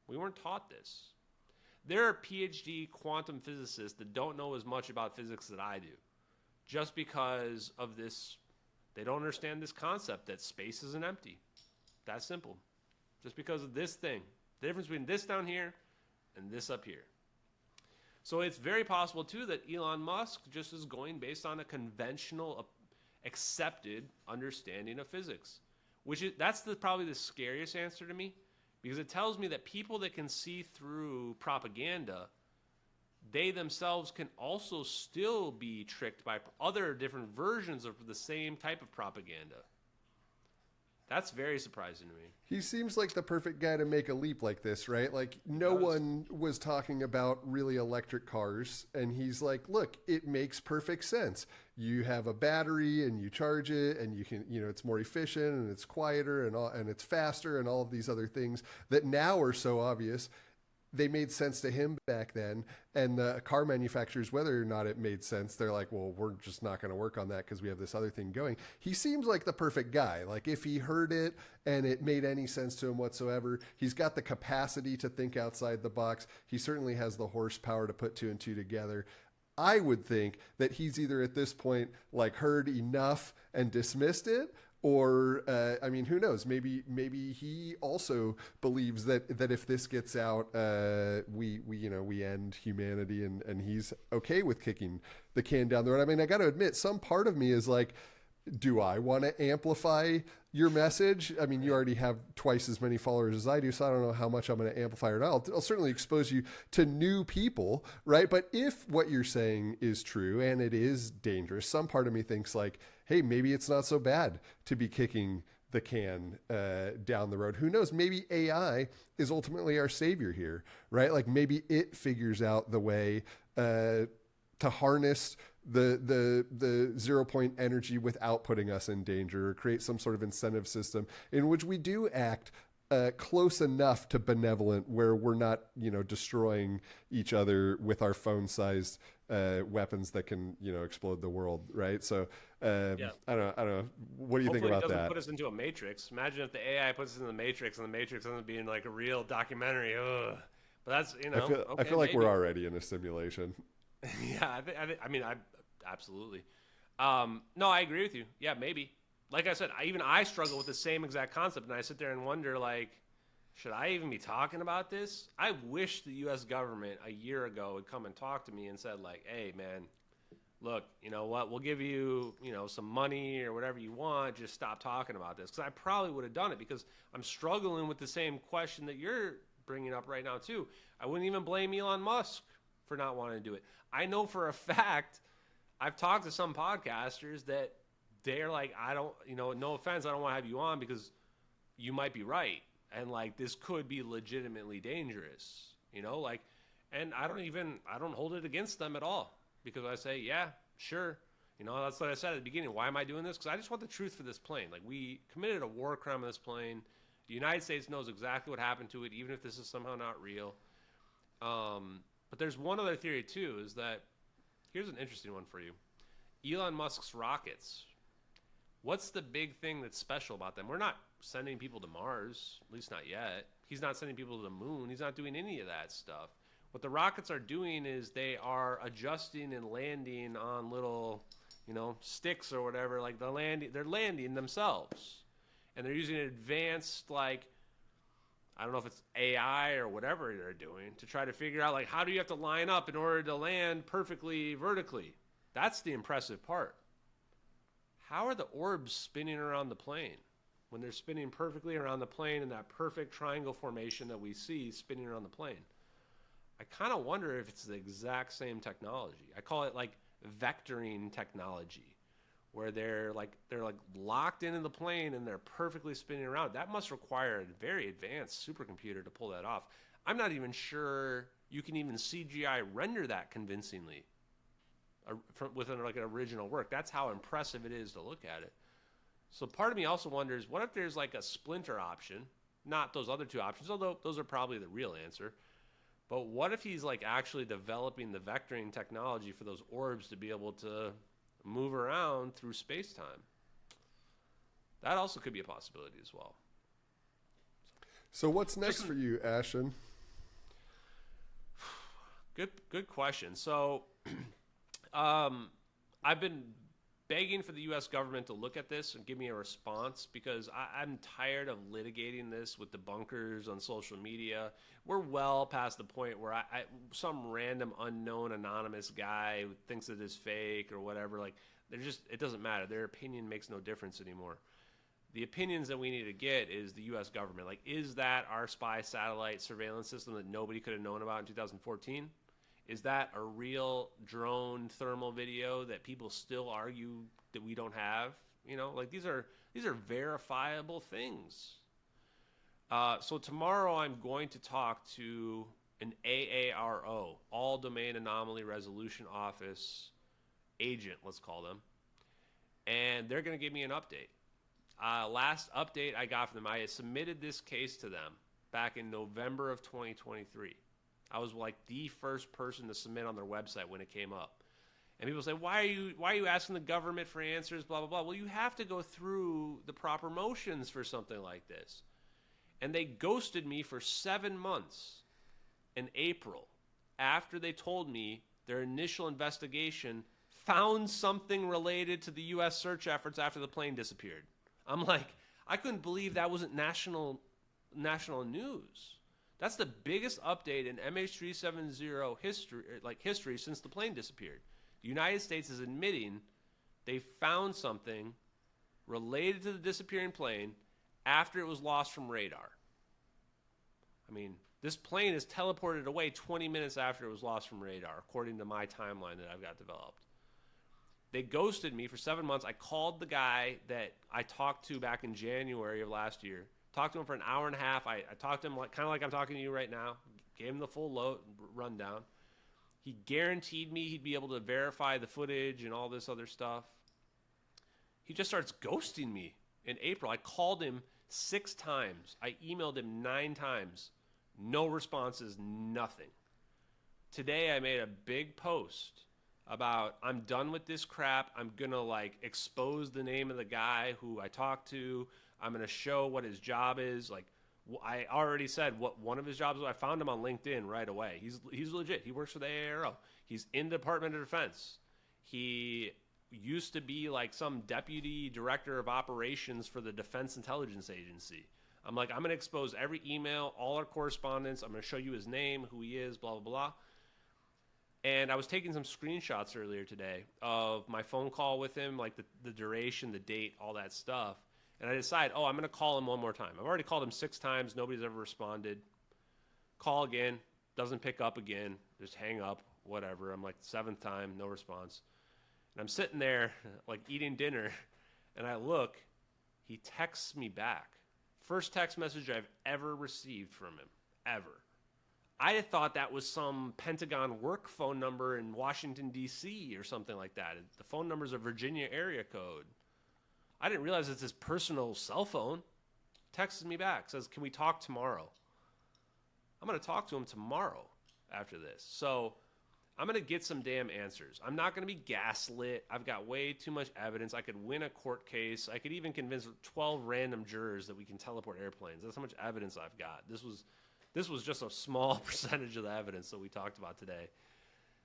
We weren't taught this. There are PhD quantum physicists that don't know as much about physics that I do just because of this. They don't understand this concept that space isn't empty. That's simple. Just because of this thing. The difference between this down here and this up here. So it's very possible too that Elon Musk just is going based on a conventional, accepted understanding of physics, that's probably the scariest answer to me, because it tells me that people that can see through propaganda, they themselves can also still be tricked by other different versions of the same type of propaganda. That's very surprising to me. He seems like the perfect guy to make a leap like this, right? Like no one was talking about really electric cars, and he's like, look, it makes perfect sense. You have a battery and you charge it, and you can, it's more efficient and it's quieter and it's faster and all of these other things that now are so obvious. They made sense to him back then, and the car manufacturers, whether or not it made sense, they're like, well, we're just not going to work on that because we have this other thing going. He seems like the perfect guy. Like if he heard it and it made any sense to him whatsoever, he's got the capacity to think outside the box. He certainly has the horsepower to put two and two together. I would think that he's either at this point like heard enough and dismissed it, or who knows? Maybe he also believes that if this gets out, we end humanity, and he's okay with kicking the can down the road. I mean, I got to admit, some part of me is like, do I want to amplify your message? I mean, you already have twice as many followers as I do, so I don't know how much I'm going to amplify or not. I'll certainly expose you to new people, right? But if what you're saying is true and it is dangerous, some part of me thinks like, hey, maybe it's not so bad to be kicking the can down the road. Who knows? Maybe AI is ultimately our savior here, right? Like maybe it figures out the way to harness the 0 point energy without putting us in danger, or create some sort of incentive system in which we do act close enough to benevolent where we're not, destroying each other with our phone-sized weapons that can, explode the world, right? So I don't know. What do you think about that? Hopefully it doesn't put us into a matrix. Imagine if the AI puts us in the matrix, and the matrix ends up being like a real documentary. Ugh. But that's, I feel like we're already in a simulation. Yeah, I absolutely. No, I agree with you. Yeah, maybe. Like I said, I struggle with the same exact concept, and I sit there and wonder, like, should I even be talking about this? I wish the U.S. government a year ago would come and talk to me and said, like, hey, man, look, you know what? We'll give you, some money or whatever you want. Just stop talking about this. Because I probably would have done it, because I'm struggling with the same question that you're bringing up right now, too. I wouldn't even blame Elon Musk for not wanting to do it. I know for a fact, I've talked to some podcasters that they're like, I don't, no offense, I don't want to have you on because you might be right. And like, this could be legitimately dangerous, and I don't hold it against them at all, because I say, yeah, sure. That's what I said at the beginning. Why am I doing this? Because I just want the truth for this plane. Like, we committed a war crime on this plane. The United States knows exactly what happened to it, even if this is somehow not real. But there's one other theory too, is that, here's an interesting one for you. Elon Musk's rockets. What's the big thing that's special about them? We're not sending people to Mars, at least not yet. He's not sending people to the moon. He's not doing any of that stuff. What the rockets are doing is they are adjusting and landing on little, sticks or whatever. Like they're landing themselves. And they're using advanced, like, I don't know if it's AI or whatever they're doing to try to figure out, like, how do you have to line up in order to land perfectly vertically? That's the impressive part. How are the orbs spinning around the plane when they're spinning perfectly around the plane in that perfect triangle formation that we see spinning around the plane? I kind of wonder if it's the exact same technology. I call it like vectoring technology, where they're locked into the plane and they're perfectly spinning around. That must require a very advanced supercomputer to pull that off. I'm not even sure you can even CGI render that convincingly within like an original work. That's how impressive it is to look at it. So part of me also wonders, what if there's like a splinter option, not those other two options, although those are probably the real answer. But what if he's like actually developing the vectoring technology for those orbs to be able to move around through space-time? That also could be a possibility as well. So what's next for you, Ashton? Good question. So I've been begging for the U.S. government to look at this and give me a response because I'm tired of litigating this with debunkers on social media. We're well past the point where some random unknown anonymous guy who thinks it is fake or whatever, like it doesn't matter. Their opinion makes no difference anymore. The opinions that we need to get is the U.S. government. Like, is that our spy satellite surveillance system that nobody could have known about in 2014? Is that a real drone thermal video that people still argue that we don't have? You know, like these are verifiable things. So tomorrow I'm going to talk to an AARO, All Domain Anomaly Resolution Office agent, let's call them, and they're going to give me an update. Last update I got from them, I had submitted this case to them back in November of 2023. I was like the first person to submit on their website when it came up. And people say, why are you asking the government for answers, blah, blah, blah. Well, you have to go through the proper motions for something like this. And they ghosted me for 7 months in April after they told me their initial investigation found something related to the U.S. search efforts after the plane disappeared. I'm like, I couldn't believe that wasn't national news. That's the biggest update in MH370 history since the plane disappeared. The United States is admitting they found something related to the disappearing plane after it was lost from radar. I mean, this plane is teleported away 20 minutes after it was lost from radar, according to my timeline that I've got developed. They ghosted me for 7 months. I called the guy that I talked to back in January of last year. Talked to him for an hour and a half. I talked to him kind of like I'm talking to you right now. Gave him the full rundown. He guaranteed me he'd be able to verify the footage and all this other stuff. He just starts ghosting me in April. I called him 6 times. I emailed him 9 times. No responses, nothing. Today I made a big post about I'm done with this crap. I'm going to expose the name of the guy who I talked to. I'm going to show what his job is. Like, I already said what one of his jobs was. I found him on LinkedIn right away. He's legit. He works for the AARO. He's in the Department of Defense. He used to be like some deputy director of operations for the Defense Intelligence Agency. I'm like, I'm going to expose every email, all our correspondence. I'm going to show you his name, who he is, blah, blah, blah. And I was taking some screenshots earlier today of my phone call with him, like the duration, the date, all that stuff. And I decide, I'm going to call him one more time. I've already called him 6 times. Nobody's ever responded. Call again. Doesn't pick up again. Just hang up. Whatever. I'm like, 7th time, no response. And I'm sitting there, like, eating dinner. And I look. He texts me back. First text message I've ever received from him. Ever. I had thought that was some Pentagon work phone number in Washington, D.C. or something like that. The phone number's a Virginia area code. I didn't realize it's his personal cell phone. Texts me back, says, can we talk tomorrow? I'm going to talk to him tomorrow after this. So I'm going to get some damn answers. I'm not going to be gaslit. I've got way too much evidence. I could win a court case. I could even convince 12 random jurors that we can teleport airplanes. That's how much evidence I've got. This was just a small percentage of the evidence that we talked about today.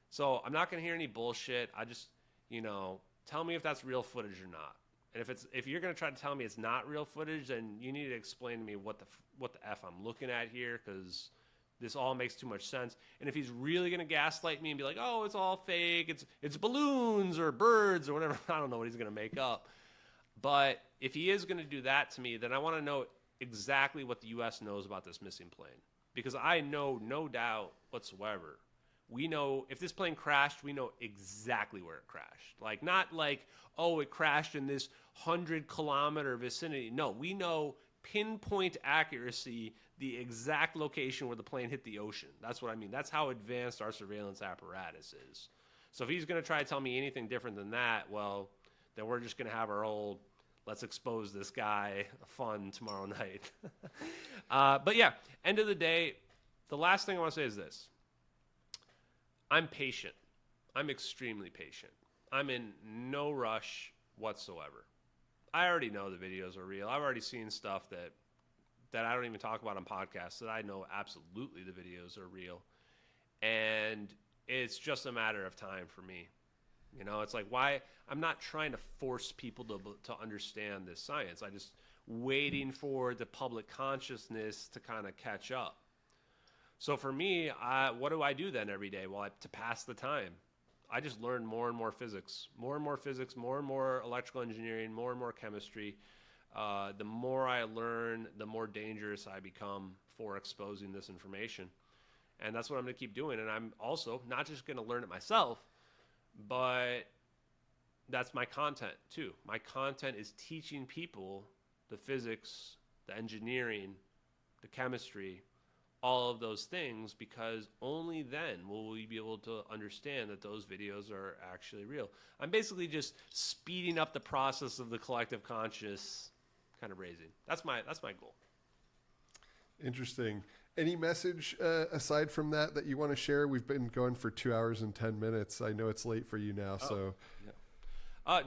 So I'm not going to hear any bullshit. I just, tell me if that's real footage or not. And if you're going to try to tell me it's not real footage, then you need to explain to me what the F I'm looking at here, because this all makes too much sense. And if he's really going to gaslight me and be like, oh, it's all fake, it's balloons or birds or whatever, I don't know what he's going to make up. But if he is going to do that to me, then I want to know exactly what the U.S. knows about this missing plane. Because I know, no doubt whatsoever, we know if this plane crashed, we know exactly where it crashed. Like, not like, oh, it crashed in this 100-kilometer vicinity. No, we know pinpoint accuracy the exact location where the plane hit the ocean. That's what I mean. That's how advanced our surveillance apparatus is. So if he's going to try to tell me anything different than that, well, then we're just going to have our old, let's expose this guy fun tomorrow night. But yeah, end of the day, the last thing I want to say is this. I'm patient. I'm extremely patient. I'm in no rush whatsoever. I already know the videos are real. I've already seen stuff that I don't even talk about on podcasts that I know absolutely the videos are real. And it's just a matter of time for me. You know, it's like, why? I'm not trying to force people to understand this science. I just waiting for the public consciousness to kind of catch up. So for me, what do I do then every day? Well, to pass the time, I just learn more and more physics, more and more physics, more and more electrical engineering, more and more chemistry. The more I learn, the more dangerous I become for exposing this information. And that's what I'm going to keep doing. And I'm also not just going to learn it myself, but that's my content too. My content is teaching people the physics, the engineering, the chemistry, all of those things, because only then will we be able to understand that those videos are actually real. I'm basically just speeding up the process of the collective conscious kind of raising. That's my goal. Interesting. Any message aside from that you want to share? We've been going for 2 hours and 10 minutes. I know it's late for you now, so.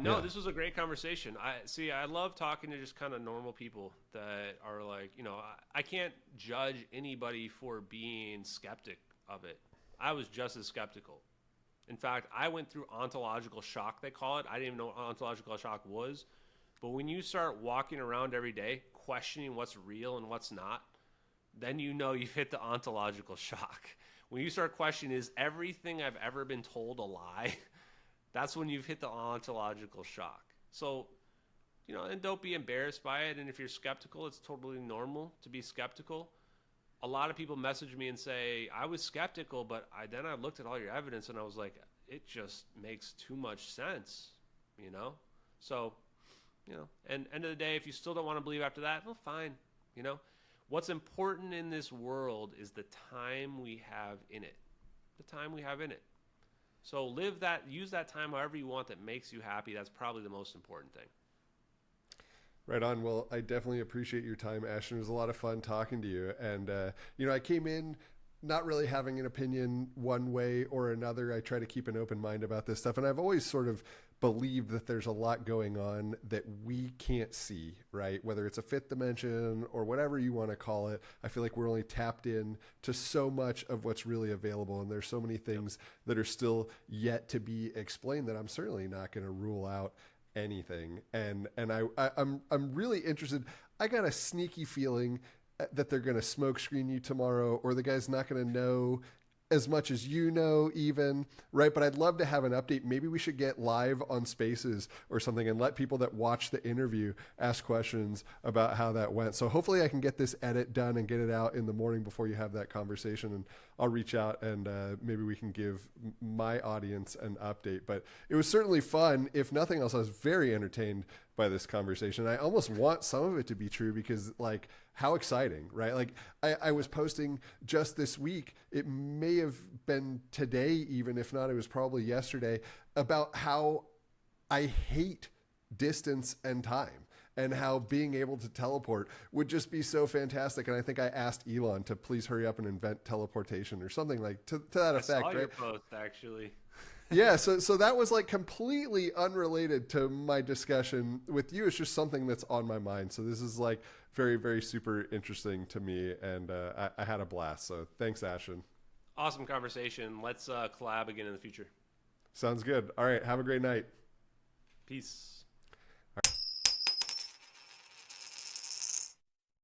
No, This was a great conversation. I love talking to just kind of normal people that are like, you know, I can't judge anybody for being skeptic of it. I was just as skeptical. In fact, I went through ontological shock, they call it. I didn't even know what ontological shock was. But when you start walking around every day questioning what's real and what's not, then you know you've hit the ontological shock. When you start questioning, is everything I've ever been told a lie? That's when you've hit the ontological shock. So, you know, and don't be embarrassed by it. And if you're skeptical, it's totally normal to be skeptical. A lot of people message me and say, I was skeptical, but then I looked at all your evidence and I was like, it just makes too much sense, you know? So, you know, and end of the day, if you still don't want to believe after that, well, fine, you know? What's important in this world is the time we have in it. The time we have in it. So use that time however you want that makes you happy. That's probably the most important thing. Right on. Well, I definitely appreciate your time, Ashton. It was a lot of fun talking to you. And, you know, I came in not really having an opinion one way or another. I try to keep an open mind about this stuff. And I've always sort of believed that there's a lot going on that we can't see, right? Whether it's a fifth dimension or whatever you want to call it. I feel like we're only tapped in to so much of what's really available. And there's so many things that are still yet to be explained that I'm certainly not going to rule out anything. And I'm really interested. I got a sneaky feeling that they're going to smoke screen you tomorrow, or the guy's not going to know as much as you know even, right? But I'd love to have an update. Maybe we should get live on Spaces or something and let people that watch the interview ask questions about how that went. So hopefully I can get this edit done and get it out in the morning before you have that conversation, and I'll reach out and maybe we can give my audience an update. But it was certainly fun. If nothing else, I was very entertained by this conversation. I almost want some of it to be true because, like, how exciting, right? Like I was posting just this week, it may have been today even, if not, it was probably yesterday, about how I hate distance and time and how being able to teleport would just be so fantastic. And I think I asked Elon to please hurry up and invent teleportation or something like to that effect. I saw your right? post, actually. Yeah, so that was like completely unrelated to my discussion with you. It's just something that's on my mind. So this is like very, very super interesting to me, and I had a blast. So thanks, Ashton. Awesome conversation. Let's collab again in the future. Sounds good. All right, have a great night. Peace.